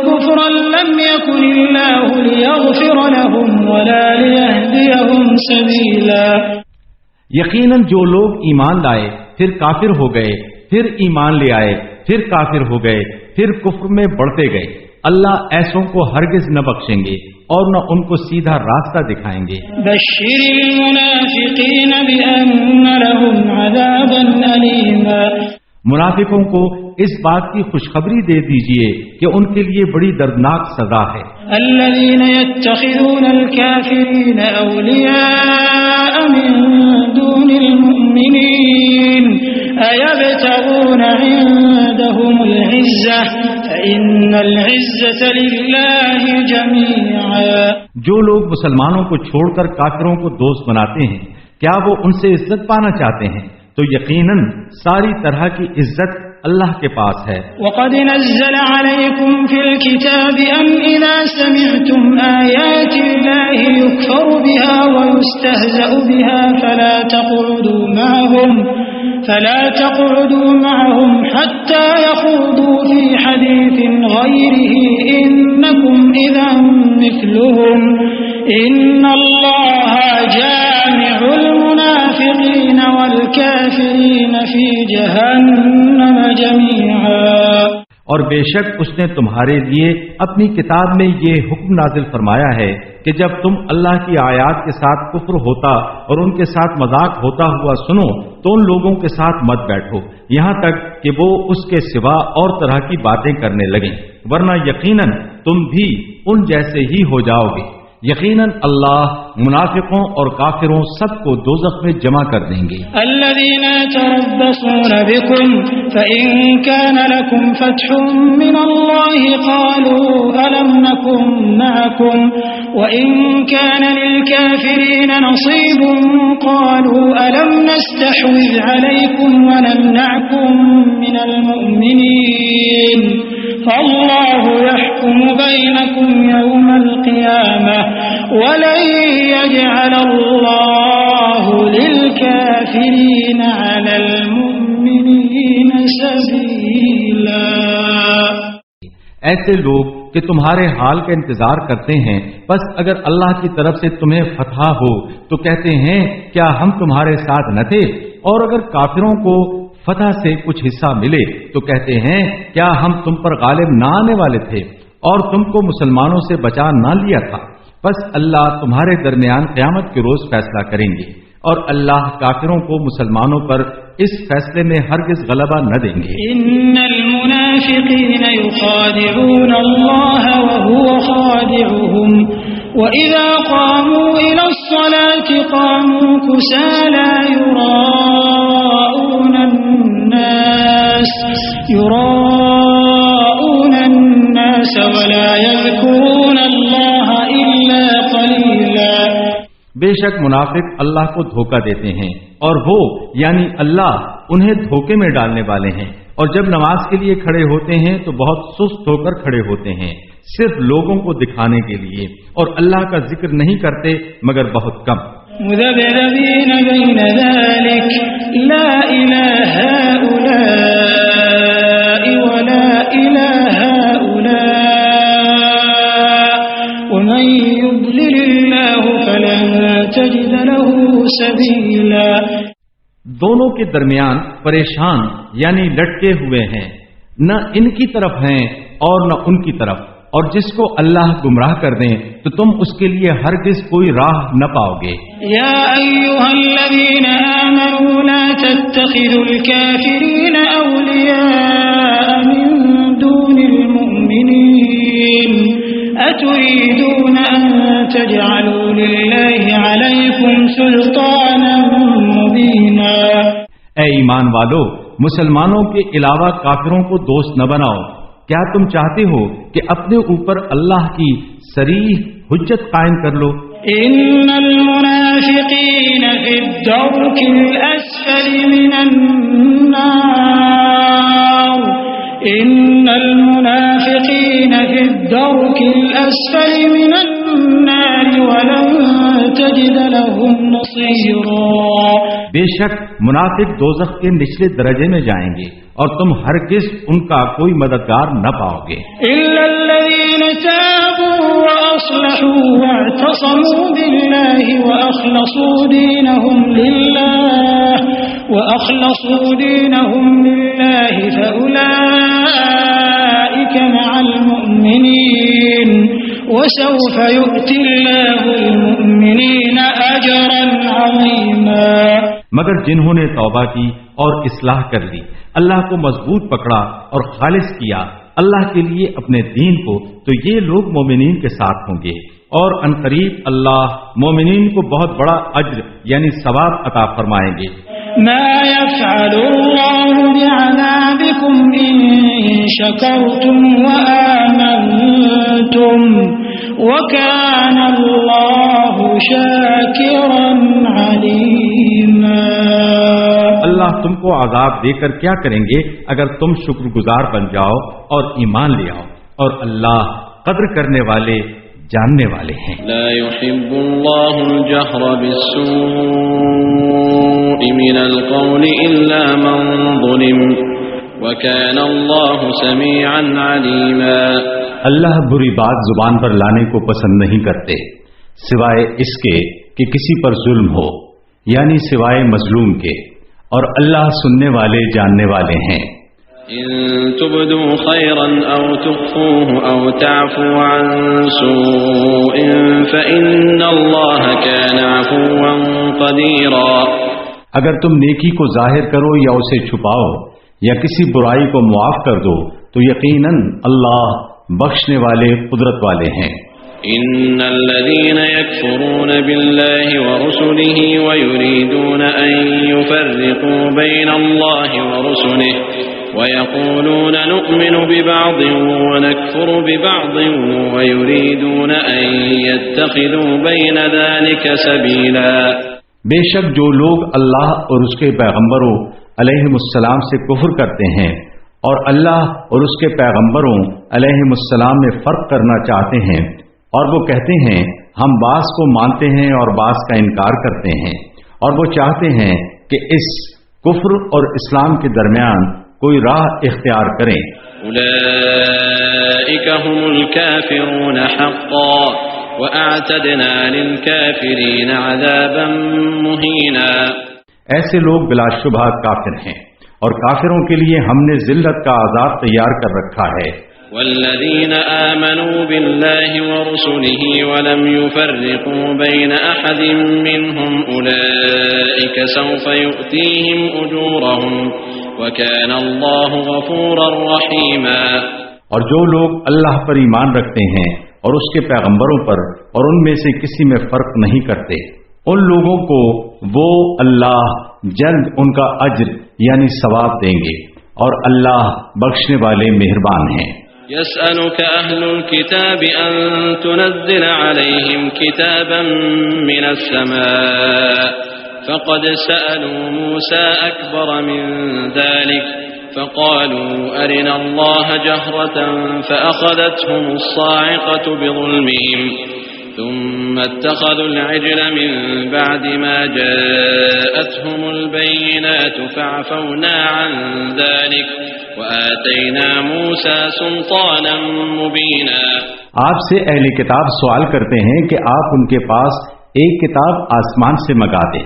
كفرا لم يكن الله ليغفر لهم ولا ليهديهم سبيلا۔ یقیناً جو لوگ ایمان لائے پھر کافر ہو گئے، پھر ایمان لے آئے، پھر کافر ہو گئے، پھر کفر میں بڑھتے گئے، اللہ ایسوں کو ہرگز نہ بخشیں گے اور نہ ان کو سیدھا راستہ دکھائیں گے۔ بشر المنافقین بأن لهم عذابا ألیما۔ منافقوں کو اس بات کی خوشخبری دے دیجئے کہ ان کے لیے بڑی دردناک سزا ہے۔ الذین یتخذون الکافرین اولیاء من دون المؤمنین ایبتغون عندهم العزة فإن العزة للہ جمیعا۔ جو لوگ مسلمانوں کو چھوڑ کر کافروں کو دوست بناتے ہیں، کیا وہ ان سے عزت پانا چاہتے ہیں؟ تو یقیناً ساری طرح کی عزت اللہ کے پاس ہے۔ وَقَدْ نَزَّلَ عَلَيْكُمْ فِي الْكِتَابِ أَنْ إِذَا سَمِعْتُمْ آيَاتِ اللَّهِ يُكْفَرُ بِهَا وَيُسْتَهْزَأُ بِهَا فَلَا تَقْعُدُوا مَعَهُمْ حَتَّى يَخُوضُوا فِي حَدِيثٍ غَيْرِهِ إِنَّكُمْ إِذًا مِثْلُهُمْ إِنَّ اللَّهَ جَامِعُ الْمُنَافِقِينَ وَالْكَافِرِينَ فِي جَهَنَّمَ جَمِيعًا۔ اور بے شک اس نے تمہارے لیے اپنی کتاب میں یہ حکم نازل فرمایا ہے کہ جب تم اللہ کی آیات کے ساتھ کفر ہوتا اور ان کے ساتھ مذاق ہوتا ہوا سنو تو ان لوگوں کے ساتھ مت بیٹھو یہاں تک کہ وہ اس کے سوا اور طرح کی باتیں کرنے لگیں، ورنہ یقیناً تم بھی ان جیسے ہی ہو جاؤ گے۔ یقیناً اللہ منافقوں اور کافروں سب کو دوزخ میں جمع کر دیں گے۔ الذين يتربصون بكم فإن كان لكم فتح من الله قالوا ألم نكن معكم وإن كان للكافرين نصيب قالوا ألم نستحوذ عليكم ونمنعكم من المؤمنين فالله يحكم بينكم يوم القيامة ولن يجعل الله للكافرين على المؤمنين سبيلا۔ ایسے لوگ کہ تمہارے حال کا انتظار کرتے ہیں، بس اگر اللہ کی طرف سے تمہیں فتح ہو تو کہتے ہیں کیا ہم تمہارے ساتھ نہ تھے، اور اگر کافروں کو فتح سے کچھ حصہ ملے تو کہتے ہیں کیا ہم تم پر غالب نہ آنے والے تھے اور تم کو مسلمانوں سے بچا نہ لیا تھا۔ بس اللہ تمہارے درمیان قیامت کے روز فیصلہ کریں گے، اور اللہ کافروں کو مسلمانوں پر اس فیصلے میں ہرگز غلبہ نہ دیں گے۔ ان المنافقین یخادعون اللہ وهو خادعهم وَإِذَا قَامُوا إِلَى الصَّلَاةِ قَامُوا كُسَالَى يُرَاءُونَ النَّاسَ وَلَا يَذْكُرُونَ اللَّهَ إِلَّا قَلِيلًا۔ بے شک منافق اللہ کو دھوکہ دیتے ہیں اور وہ یعنی اللہ انہیں دھوکے میں ڈالنے والے ہیں، اور جب نماز کے لیے کھڑے ہوتے ہیں تو بہت سست ہو کر کھڑے ہوتے ہیں، صرف لوگوں کو دکھانے کے لیے، اور اللہ کا ذکر نہیں کرتے مگر بہت کم۔ مذبذبین بین ذلک لا الہ هؤلاء ولا الہ هؤلاء ومن يضلل اللہ فلن تجد له سبیلا۔ دونوں کے درمیان پریشان یعنی لٹکے ہوئے ہیں، نہ ان کی طرف ہیں اور نہ ان کی طرف، اور جس کو اللہ گمراہ کر دیں تو تم اس کے لیے ہرگز کوئی راہ نہ پاؤ گے۔ یا ایھا الذین آمنوا لا تتخذوا الکافرین اولیاء من دون المؤمنین اتریدون ان تجعلوا للہ علیکم سلطانا مبینا۔ اے ایمان والو، مسلمانوں کے علاوہ کافروں کو دوست نہ بناؤ۔ کیا تم چاہتے ہو کہ اپنے اوپر اللہ کی صریح حجت قائم کر لو؟ ان المنافقین فی الدرک الاسفل من النار ان المنافقین فی الدرک الاسفل من النار ولن تجد لهم نصیرا۔ بے شک منافق دوزخ کے نچلے درجے میں جائیں گے اور تم ہرگز ان کا کوئی مددگار نہ پاؤ گے۔ الا الذين تابوا واصلحوا واعتصموا بالله واخلصوا دينهم لله فاولئك مع المؤمنين وسوف يؤتي الله المؤمنين اجرا عظيما۔ مگر جنہوں نے توبہ کی اور اصلاح کر لی، اللہ کو مضبوط پکڑا اور خالص کیا اللہ کے لیے اپنے دین کو، تو یہ لوگ مومنین کے ساتھ ہوں گے، اور عنقریب اللہ مومنین کو بہت بڑا اجر یعنی ثواب عطا فرمائیں گے۔ ما يفعل الله بعذابكم إن شكرتم وآمنتم وكان الله شاكرا عليما۔ اللہ تم کو عذاب دے کر کیا کریں گے اگر تم شکر گزار بن جاؤ اور ایمان لے آؤ، اور اللہ قدر کرنے والے جاننے والے ہیں۔ لا يحب الله الجهر بالسوء من القول إلا من ظلم وكان الله سميعا عليما۔ اللہ بری بات زبان پر لانے کو پسند نہیں کرتے سوائے اس کے کہ کسی پر ظلم ہو، یعنی سوائے مظلوم کے، اور اللہ سننے والے جاننے والے ہیں۔ إن تبدوا خيرا أو تخفوه أو تعفوا عن سوء فإن الله كان عفوا قديرا۔ اگر تم نیکی کو ظاہر کرو یا اسے چھپاؤ یا کسی برائی کو معاف کر دو تو یقیناً اللہ بخشنے والے قدرت والے ہیں۔ إن الذين يكفرون بالله ورسله ويريدون أن يفرقوا بين الله ورسله ويقولون نؤمن ببعض ونكفر ببعض ويريدون أن يتخذوا بين ذلك سبيلا۔ بے شک جو لوگ اللہ اور اس کے پیغمبروں علیہم السلام سے کفر کرتے ہیں اور اللہ اور اس کے پیغمبروں علیہم السلام میں فرق کرنا چاہتے ہیں، اور وہ کہتے ہیں ہم بعض کو مانتے ہیں اور بعض کا انکار کرتے ہیں، اور وہ چاہتے ہیں کہ اس کفر اور اسلام کے درمیان کوئی راہ اختیار کریں۔ أولئك هم الكافرون حقا وأعتدنا للكافرين عذابا مهينا۔ ایسے لوگ بلا شبہ کافر ہیں، اور کافروں کے لیے ہم نے ذلت کا عذاب تیار کر رکھا ہے۔ والذين آمنوا بالله ورسله ولم يفرقوا بين أحد منهم أولئك سوف يؤتيهم أجورهم وكان الله غفورا رحيما۔ اور جو لوگ اللہ پر ایمان رکھتے ہیں اور اس کے پیغمبروں پر اور ان میں سے کسی میں فرق نہیں کرتے، ان لوگوں کو وہ اللہ جلد ان کا اجر یعنی ثواب دیں گے، اور اللہ بخشنے والے مہربان ہیں۔ يسألك أهل الكتاب أن تنزل عليهم كتابا من السماء فقد سألوا موسى أكبر من ذلك فقالوا أرنا الله جهرة فأخذتهم الصاعقة بظلمهم ثم اتخذوا العجل من بعد ما جاءتهم البينات فعفونا عن ذلك وآتينا موسى سلطانا مبينا۔ آپ سے اہل کتاب سوال کرتے ہیں کہ آپ ان کے پاس ایک کتاب آسمان سے منگا دیں،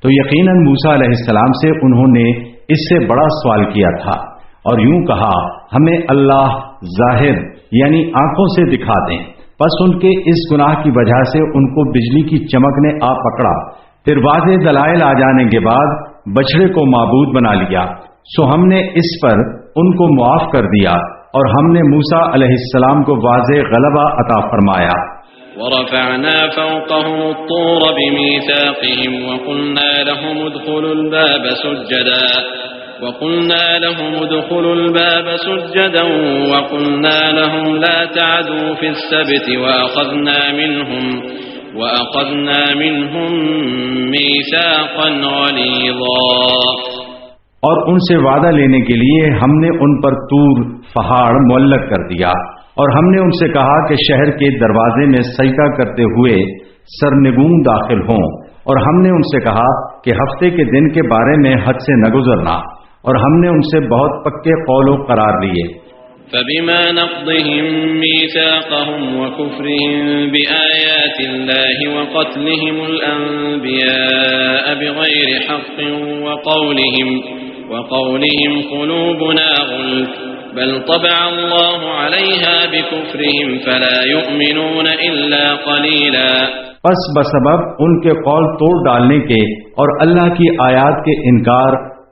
تو یقیناً موسیٰ علیہ السلام سے انہوں نے اس سے بڑا سوال کیا تھا اور یوں کہا ہمیں اللہ ظاہر یعنی آنکھوں سے دکھا دیں۔ بس ان کے اس گناہ کی وجہ سے ان کو بجلی کی چمک نے آ پکڑا، پھر واضح دلائل آ جانے کے بعد بچڑے کو معبود بنا لیا، سو ہم نے اس پر ان کو معاف کر دیا اور ہم نے موسیٰ علیہ السلام کو واضح غلبہ عطا فرمایا۔ ورفعنا فوقهم الطور بميثاقهم وقلنا لهم ادخلوا الباب سجدا وقلنا لهم لا تعدوا في السبت وأخذنا منهم ميثاقا غليظا۔ اور ان سے وعدہ لینے کے لیے ہم نے ان پر طور پہاڑ معلق کر دیا اور ہم نے ان سے کہا کہ شہر کے دروازے میں سجدہ کرتے ہوئے سرنگون داخل ہوں، اور ہم نے ان سے کہا کہ ہفتے کے دن کے بارے میں حد سے نہ گزرنا، اور ہم نے ان سے بہت پکے قول و قرار لیے۔ فبما نقضهم ميثاقهم وكفرهم بآيات الله وقتلهم الأنبياء بغير حق وقولهم قلوبنا غلف بل طبع الله عليها بكفرهم فلا يؤمنون إلا قليلا۔ پس بسبب ان کے قول توڑ ڈالنے کے اور اللہ کی آیات کے انکار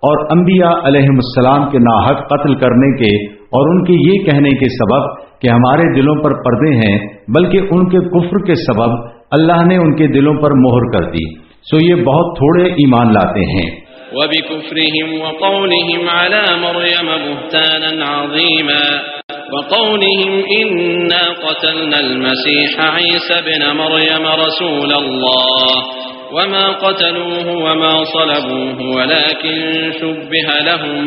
اور انبیاء علیہم السلام کے ناحق قتل کرنے کے اور ان کے یہ کہنے کے سبب کہ ہمارے دلوں پر پردے ہیں، بلکہ ان کے کفر کے سبب اللہ نے ان کے دلوں پر مہر کر دی، سو یہ بہت تھوڑے ایمان لاتے ہیں۔ وبكفرهم وقولهم على مريم بهتانا عظيما وقولهم إنا قتلنا المسيح عيسى ابن مريم رسول الله وما قتلوه وما صلبوه ولكن شبه لهم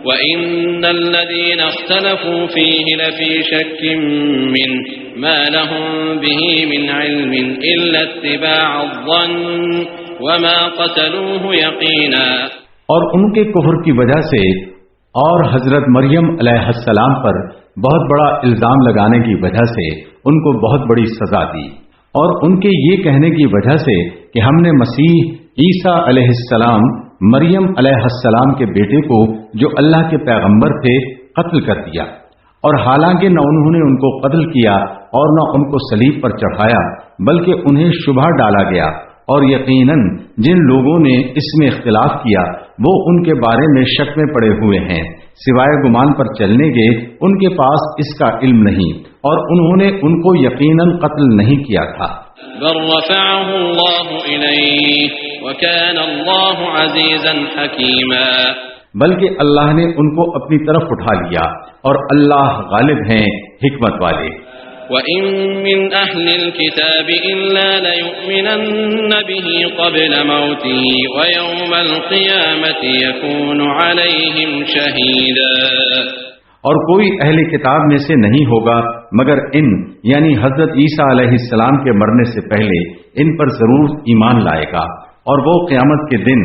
وإن الذين اختلفوا فيه لفي شك منه ما لهم به من علم إلا اتباع الظن وما قتلوه يقينا۔ اور ان کے کفر کی وجہ سے اور حضرت مریم علیہ السلام پر بہت بڑا الزام لگانے کی وجہ سے ان کو بہت بڑی سزا دی، اور ان کے یہ کہنے کی وجہ سے کہ ہم نے مسیح عیسیٰ علیہ السلام مریم علیہ السلام کے بیٹے کو جو اللہ کے پیغمبر تھے قتل کر دیا، اور حالانکہ نہ انہوں نے ان کو قتل کیا اور نہ ان کو صلیب پر چڑھایا، بلکہ انہیں شبہ ڈالا گیا، اور یقیناً جن لوگوں نے اس میں اختلاف کیا وہ ان کے بارے میں شک میں پڑے ہوئے ہیں، سوائے گمان پر چلنے کے ان کے پاس اس کا علم نہیں، اور انہوں نے ان کو یقیناً قتل نہیں کیا تھا۔ بل رفعه الله إليه وكان الله عزيزا حكيما۔ بلکہ اللہ نے ان کو اپنی طرف اٹھا لیا اور اللہ غالب ہیں، حکمت والے۔ وَإِن مِّنْ أَهْلِ الْكِتَابِ إِلَّا لَيُؤْمِنَنَّ بِهِ قَبْلَ مَوْتِهِ وَيَوْمَ الْقِيَامَةِ يَكُونُ عَلَيْهِمْ شَهِيدًا۔ اور کوئی اہل کتاب میں سے نہیں ہوگا مگر ان یعنی حضرت عیسیٰ علیہ السلام کے مرنے سے پہلے ان پر ضرور ایمان لائے گا، اور وہ قیامت کے دن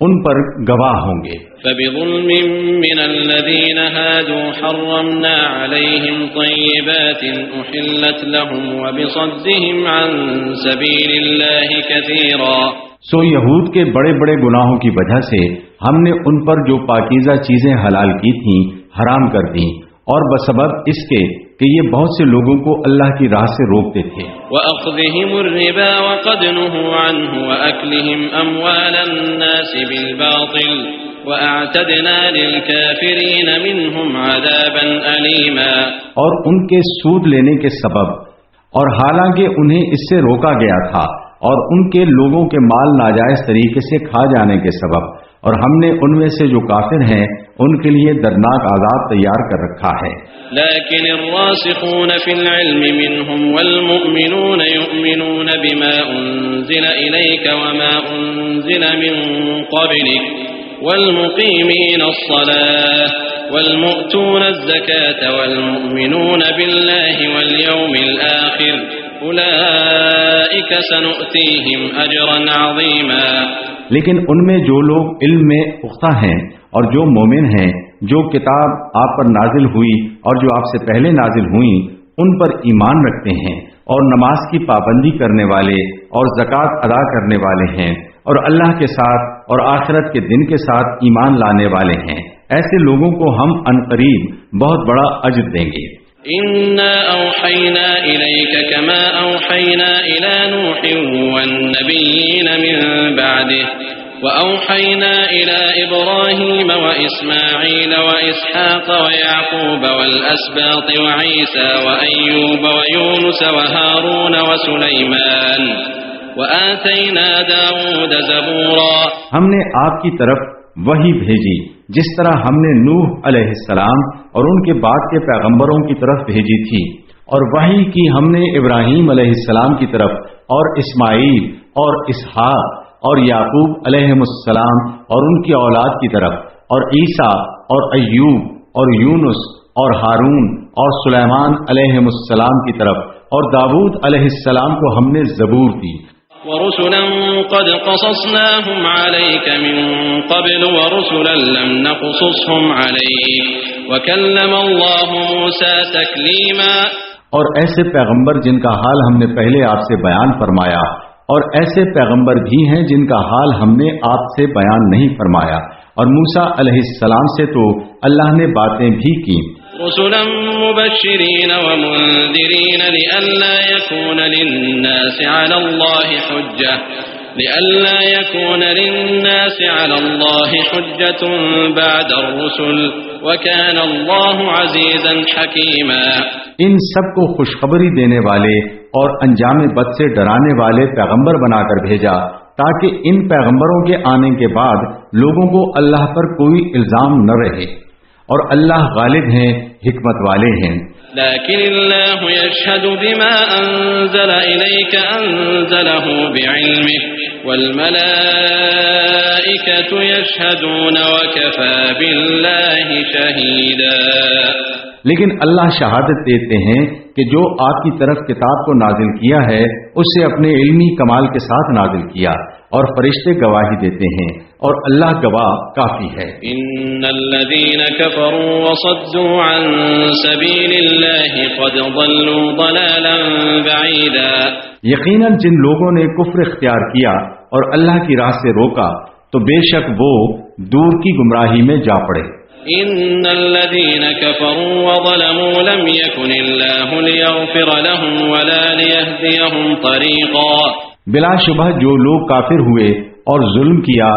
ان پر گواہ ہوں گے۔ فَبِظُلْمٍ مِّنَ الَّذِينَ هَادُوا حَرَّمْنَا عَلَيْهِمْ طَيِّبَاتٍ أُحِلَّتْ لَهُمْ وَبِصَدِّهِمْ عَن سَبِيلِ اللَّهِ كَثِيرًا۔ سو یہود کے بڑے بڑے گناہوں کی وجہ سے ہم نے ان پر جو پاکیزہ چیزیں حلال کی تھیں حرام کر دیں، اور بسبب اس کے کہ یہ بہت سے لوگوں کو اللہ کی راہ سے روکتے تھے۔ وَأَخْذِهِمُ الرِّبَا وَقَدْ نُهُوا عَنْهُ وَأَكْلِهِمْ أَمْوَالَ النَّاسِ بِالْبَاطِلِ وَأَعْتَدْنَا لِلْكَافِرِينَ مِنْهُمْ عَذَابًا أَلِيمًا۔ اور ان کے سود لینے کے سبب، اور حالانکہ انہیں اس سے روکا گیا تھا، اور ان کے لوگوں کے مال ناجائز طریقے سے کھا جانے کے سبب، اور ہم نے ان میں سے جو کافر ہیں ان کے لیے دردناک عذاب تیار کر رکھا ہے۔ لكن الراسخون في العلم منهم والمؤمنون يؤمنون بما أنزل إليك وما أنزل من قبلك والمقيمين الصلاة والمؤتون الزكاة والمؤمنون بالله واليوم الآخر أولئك سنؤتيهم أجرا عظيما۔ لیکن ان میں جو لوگ علم میں پختہ ہیں اور جو مومن ہیں، جو کتاب آپ پر نازل ہوئی اور جو آپ سے پہلے نازل ہوئیں ان پر ایمان رکھتے ہیں اور نماز کی پابندی کرنے والے اور زکوٰۃ ادا کرنے والے ہیں اور اللہ کے ساتھ اور آخرت کے دن کے ساتھ ایمان لانے والے ہیں، ایسے لوگوں کو ہم عنقریب بہت بڑا اجر دیں گے۔ إنا أوحينا إليك كما أوحينا إلى نوح والنبيين من بعده وأوحينا إلى إبراهيم وإسماعيل وإسحاق ويعقوب والأسباط وعيسى وأيوب ويونس وهارون وسليمان وآتينا داود زبورا۔ ہم نے آپ کی طرف وحی بھیجی جس طرح ہم نے نوح علیہ السلام اور ان کے بعد کے پیغمبروں کی طرف بھیجی تھی، اور وحی کی ہم نے ابراہیم علیہ السلام کی طرف اور اسماعیل اور اسحاق اور یعقوب علیہ السلام اور ان کی اولاد کی طرف اور عیسیٰ اور ایوب اور یونس اور ہارون اور سلیمان علیہ السلام کی طرف اور داود علیہ السلام کو ہم نے زبور دی۔ ورسلا قد قصصناهم عليك من قبل ورسلا لم نقصصهم عليك وكلم الله موسى تكليما۔ اور ایسے پیغمبر جن کا حال ہم نے پہلے آپ سے بیان فرمایا، اور ایسے پیغمبر بھی ہیں جن کا حال ہم نے آپ سے بیان نہیں فرمایا، اور موسیٰ علیہ السلام سے تو اللہ نے باتیں بھی کی۔ رسلا مبشرين ومنذرين لئلا يكون للناس على الله حجة بعد الرسل وكان الله عزيزا حكيما۔ ان سب کو خوشخبری دینے والے اور انجام بد سے ڈرانے والے پیغمبر بنا کر بھیجا تاکہ ان پیغمبروں کے آنے کے بعد لوگوں کو اللہ پر کوئی الزام نہ رہے، اور اللہ غالب ہیں، حکمت والے ہیں۔ لكن الله يشهد بما أنزل إليك أنزله بعلمه والملائكة يشهدون وكفى بالله شهيدا۔ لیکن اللہ شہادت دیتے ہیں کہ جو آپ کی طرف کتاب کو نازل کیا ہے اسے اپنے علمی کمال کے ساتھ نازل کیا، اور فرشتے گواہی دیتے ہیں، اور اللہ گواہ کافی ہے۔ ان الذين كفروا وصدوا عن سبيل الله قد ضلوا ضلالا بعيدا۔ یقیناً جن لوگوں نے کفر اختیار کیا اور اللہ کی راہ سے روکا تو بے شک وہ دور کی گمراہی میں جا پڑے۔ ان الذين كفروا وظلموا لم يكن الله ليغفر لهم ولا ليهديهم طريقا۔ بلا شبہ جو لوگ کافر ہوئے اور ظلم کیا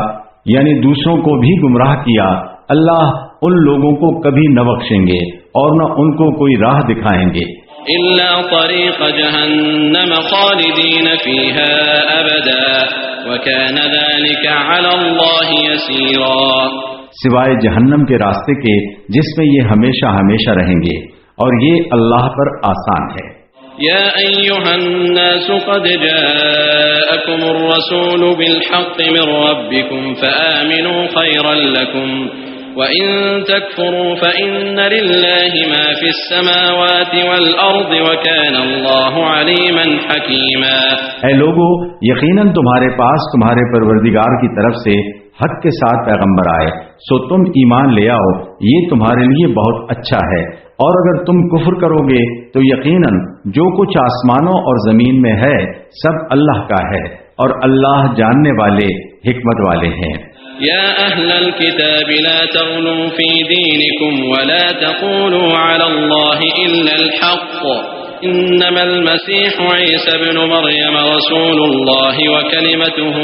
یعنی دوسروں کو بھی گمراہ کیا، اللہ ان لوگوں کو کبھی نہ بخشیں گے اور نہ ان کو کوئی راہ دکھائیں گے۔ الا طريق جهنم خالدين فيها ابدا وكان ذلك على الله يسيرا۔ سوائے جہنم کے راستے کے جس میں یہ ہمیشہ ہمیشہ رہیں گے، اور یہ اللہ پر آسان ہے۔ يا أيها الناس قد جاءكم الرسول بالحق من ربكم فآمنوا خيرا لكم وإن تكفروا فإن لله ما في السماوات والأرض وكان الله عليما حكيما۔ اے لوگو، یقیناً تمہارے پاس تمہارے پروردگار کی طرف سے حق کے ساتھ پیغمبر آئے، سو تم ایمان لے آؤ، یہ تمہارے لیے بہت اچھا ہے، اور اگر تم کفر کرو گے تو یقیناً جو کچھ آسمانوں اور زمین میں ہے سب اللہ کا ہے، اور اللہ جاننے والے حکمت والے ہیں۔ يا أهل الكتاب لا تغلوا في دينكم ولا تقولوا على الله إلا الحق إنما المسيح عيسى ابن مريم رسول الله وكلمته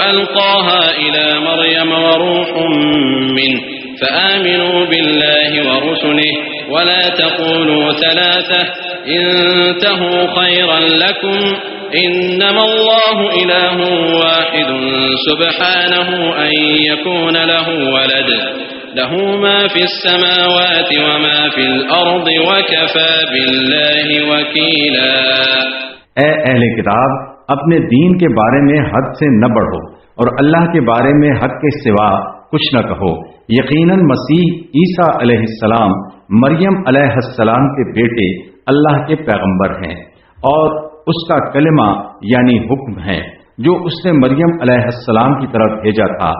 ألقاها إلى مريم وروح منه فآمنوا بالله ورسله ولا تقولوا ثلاثة انتهوا خيرا لكم إنما الله إله واحد سبحانه أن يكون له ولد له ما في السماوات وما في الأرض وكفى بالله وكيلا۔ اے اہل کتاب، اپنے دین کے بارے میں حد سے نہ بڑھو اور اللہ کے بارے میں حق کے سوا کچھ نہ کہو۔ یقیناً مسیح عیسیٰ علیہ السلام مریم علیہ السلام کے بیٹے اللہ کے پیغمبر ہیں اور اس کا کلمہ یعنی حکم ہے جو اس نے مریم علیہ السلام کی طرف بھیجا تھا،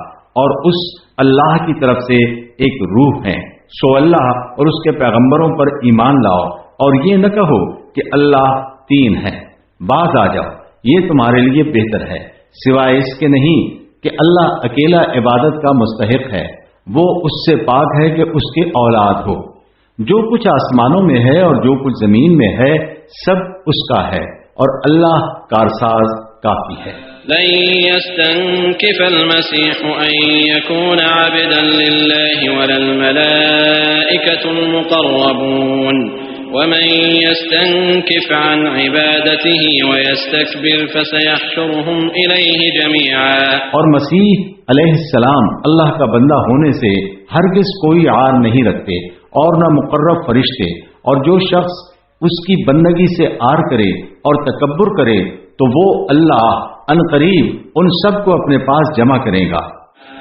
اور اس اللہ کی طرف سے ایک روح ہے۔ سو اللہ اور اس کے پیغمبروں پر ایمان لاؤ اور یہ نہ کہو کہ اللہ تین ہے۔ باز آ جاؤ، یہ تمہارے لیے بہتر ہے، سوائے اس کے نہیں کہ اللہ اکیلا عبادت کا مستحق ہے، وہ اس سے پاک ہے کہ اس کے اولاد ہو۔ جو کچھ آسمانوں میں ہے اور جو کچھ زمین میں ہے سب اس کا ہے، اور اللہ کارساز کافی ہے۔ لن يستنكف المسيح أن يكون عبدا لله ولا الملائكة المقربون ومن يستنكف عن عبادته ويستكبر فسيحشرهم إليه جميعا۔ اور مسیح علیہ السلام اللہ کا بندہ ہونے سے ہرگز کوئی عار نہیں رکھتے اور نہ مقرب فرشتے، اور جو شخص اس کی بندگی سے عار کرے اور تکبر کرے تو وہ اللہ عنقریب ان سب کو اپنے پاس جمع کرے گا۔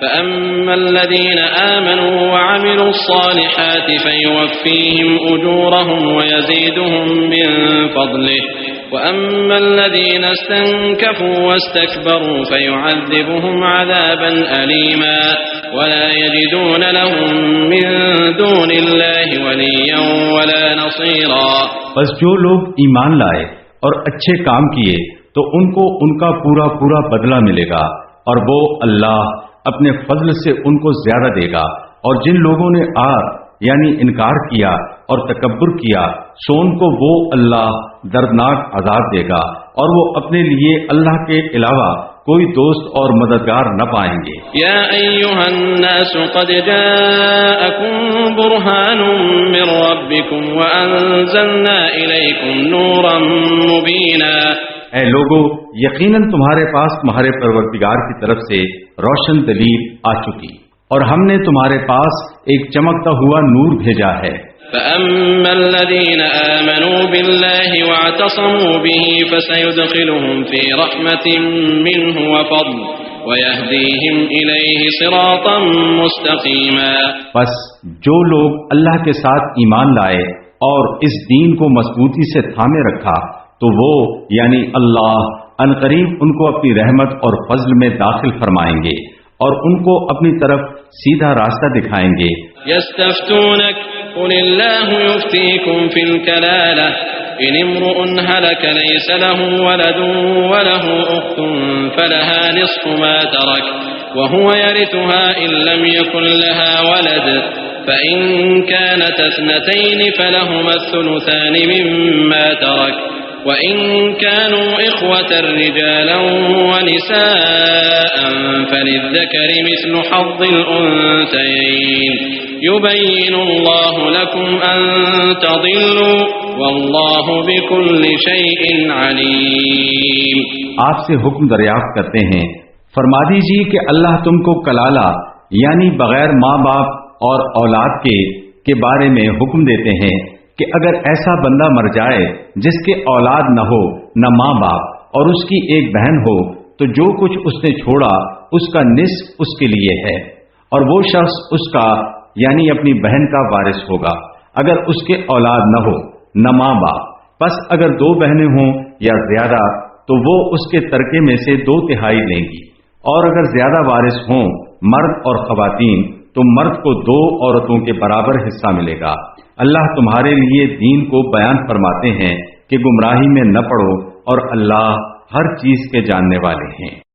فَأَمَّا الَّذِينَ آمَنُوا وَعَمِلُوا الصَّالِحَاتِ فَيُوَفِّيهِمْ أُجُورَهُمْ وَيَزِيدُهُمْ مِنْ فَضْلِهِ وَأَمَّا الَّذِينَ اسْتَنكَفُوا وَاسْتَكْبَرُوا فَيُعَذِّبُهُمْ عَذَابًا أَلِيمًا وَلَا يَجِدُونَ لَهُم مِّن دُونِ اللَّهِ وَلِيًّا وَلَا نَصِيرًا۔ بس جو لوگ ایمان لائے اور اچھے کام کیے تو ان کو ان کا پورا پورا بدلہ ملے گا، اور وہ اللہ اپنے فضل سے ان کو زیادہ دے گا۔ اور جن لوگوں نے آر یعنی انکار کیا اور تکبر کیا سو ان کو وہ اللہ دردناک عذاب دے گا، اور وہ اپنے لیے اللہ کے علاوہ کوئی دوست اور مددگار نہ پائیں گے۔ یا ایھا الناس قد جاءکم برہان من ربکم وانزلنا الیکم نورا مبینا۔ اے لوگو، یقیناً تمہارے پاس تمہارے پروردگار کی طرف سے روشن دلیل آ چکی، اور ہم نے تمہارے پاس ایک چمکتا ہوا نور بھیجا ہے۔ فَأَمَّا الَّذِينَ آمَنُوا بِاللَّهِ وَاعْتَصَمُوا بِهِ فَسَيُدْخِلُهُمْ فِي رَحْمَةٍ مِّنْهُ وَفَضْلٍ وَيَهْدِيهِمْ إِلَيْهِ صِرَاطًا مُسْتَقِيمًا۔ بس جو لوگ اللہ کے ساتھ ایمان لائے اور اس دین کو مضبوطی سے تھامے رکھا تو وہ یعنی اللہ عنقریب ان کو اپنی رحمت اور فضل میں داخل فرمائیں گے اور ان کو اپنی طرف سیدھا راستہ دکھائیں گے۔ يستفتونك قل الله يفتيكم في الكلالة إن امرؤ هلك ليس له ولد وله أخت فلها نصف ما ترك وهو يرثها إن لم يكن لها ولد فإن كانت اثنتين فلهما الثلثان مما ترك وَإِن كَانُوا إِخْوَةً رِجَالًا وَنِسَاءً فَلِلذَّكَرِ مِثْلُ حَظِّ الْأُنثَيَيْنِ يُبَيِّنُ اللَّهُ لَكُمْ أَن تَضِلُّوا وَاللَّهُ بِكُلِّ شَيْءٍ عَلِيمٌ۔ آپ سے حکم دریافت کرتے ہیں، فرما دیجیے کہ اللہ تم کو کلالہ یعنی بغیر ماں باپ اور اولاد کے بارے میں حکم دیتے ہیں کہ اگر ایسا بندہ مر جائے جس کے اولاد نہ ہو نہ ماں باپ اور اس کی ایک بہن ہو تو جو کچھ اس نے چھوڑا اس کا نصف اس کے لیے ہے، اور وہ شخص اس کا یعنی اپنی بہن کا وارث ہوگا اگر اس کے اولاد نہ ہو نہ ماں باپ۔ پس اگر دو بہنیں ہوں یا زیادہ تو وہ اس کے ترکے میں سے 2/3 لیں گی، اور اگر زیادہ وارث ہوں مرد اور خواتین تو مرد کو 2 عورتوں کے برابر حصہ ملے گا۔ اللہ تمہارے لیے دین کو بیان فرماتے ہیں کہ گمراہی میں نہ پڑو، اور اللہ ہر چیز کے جاننے والے ہیں۔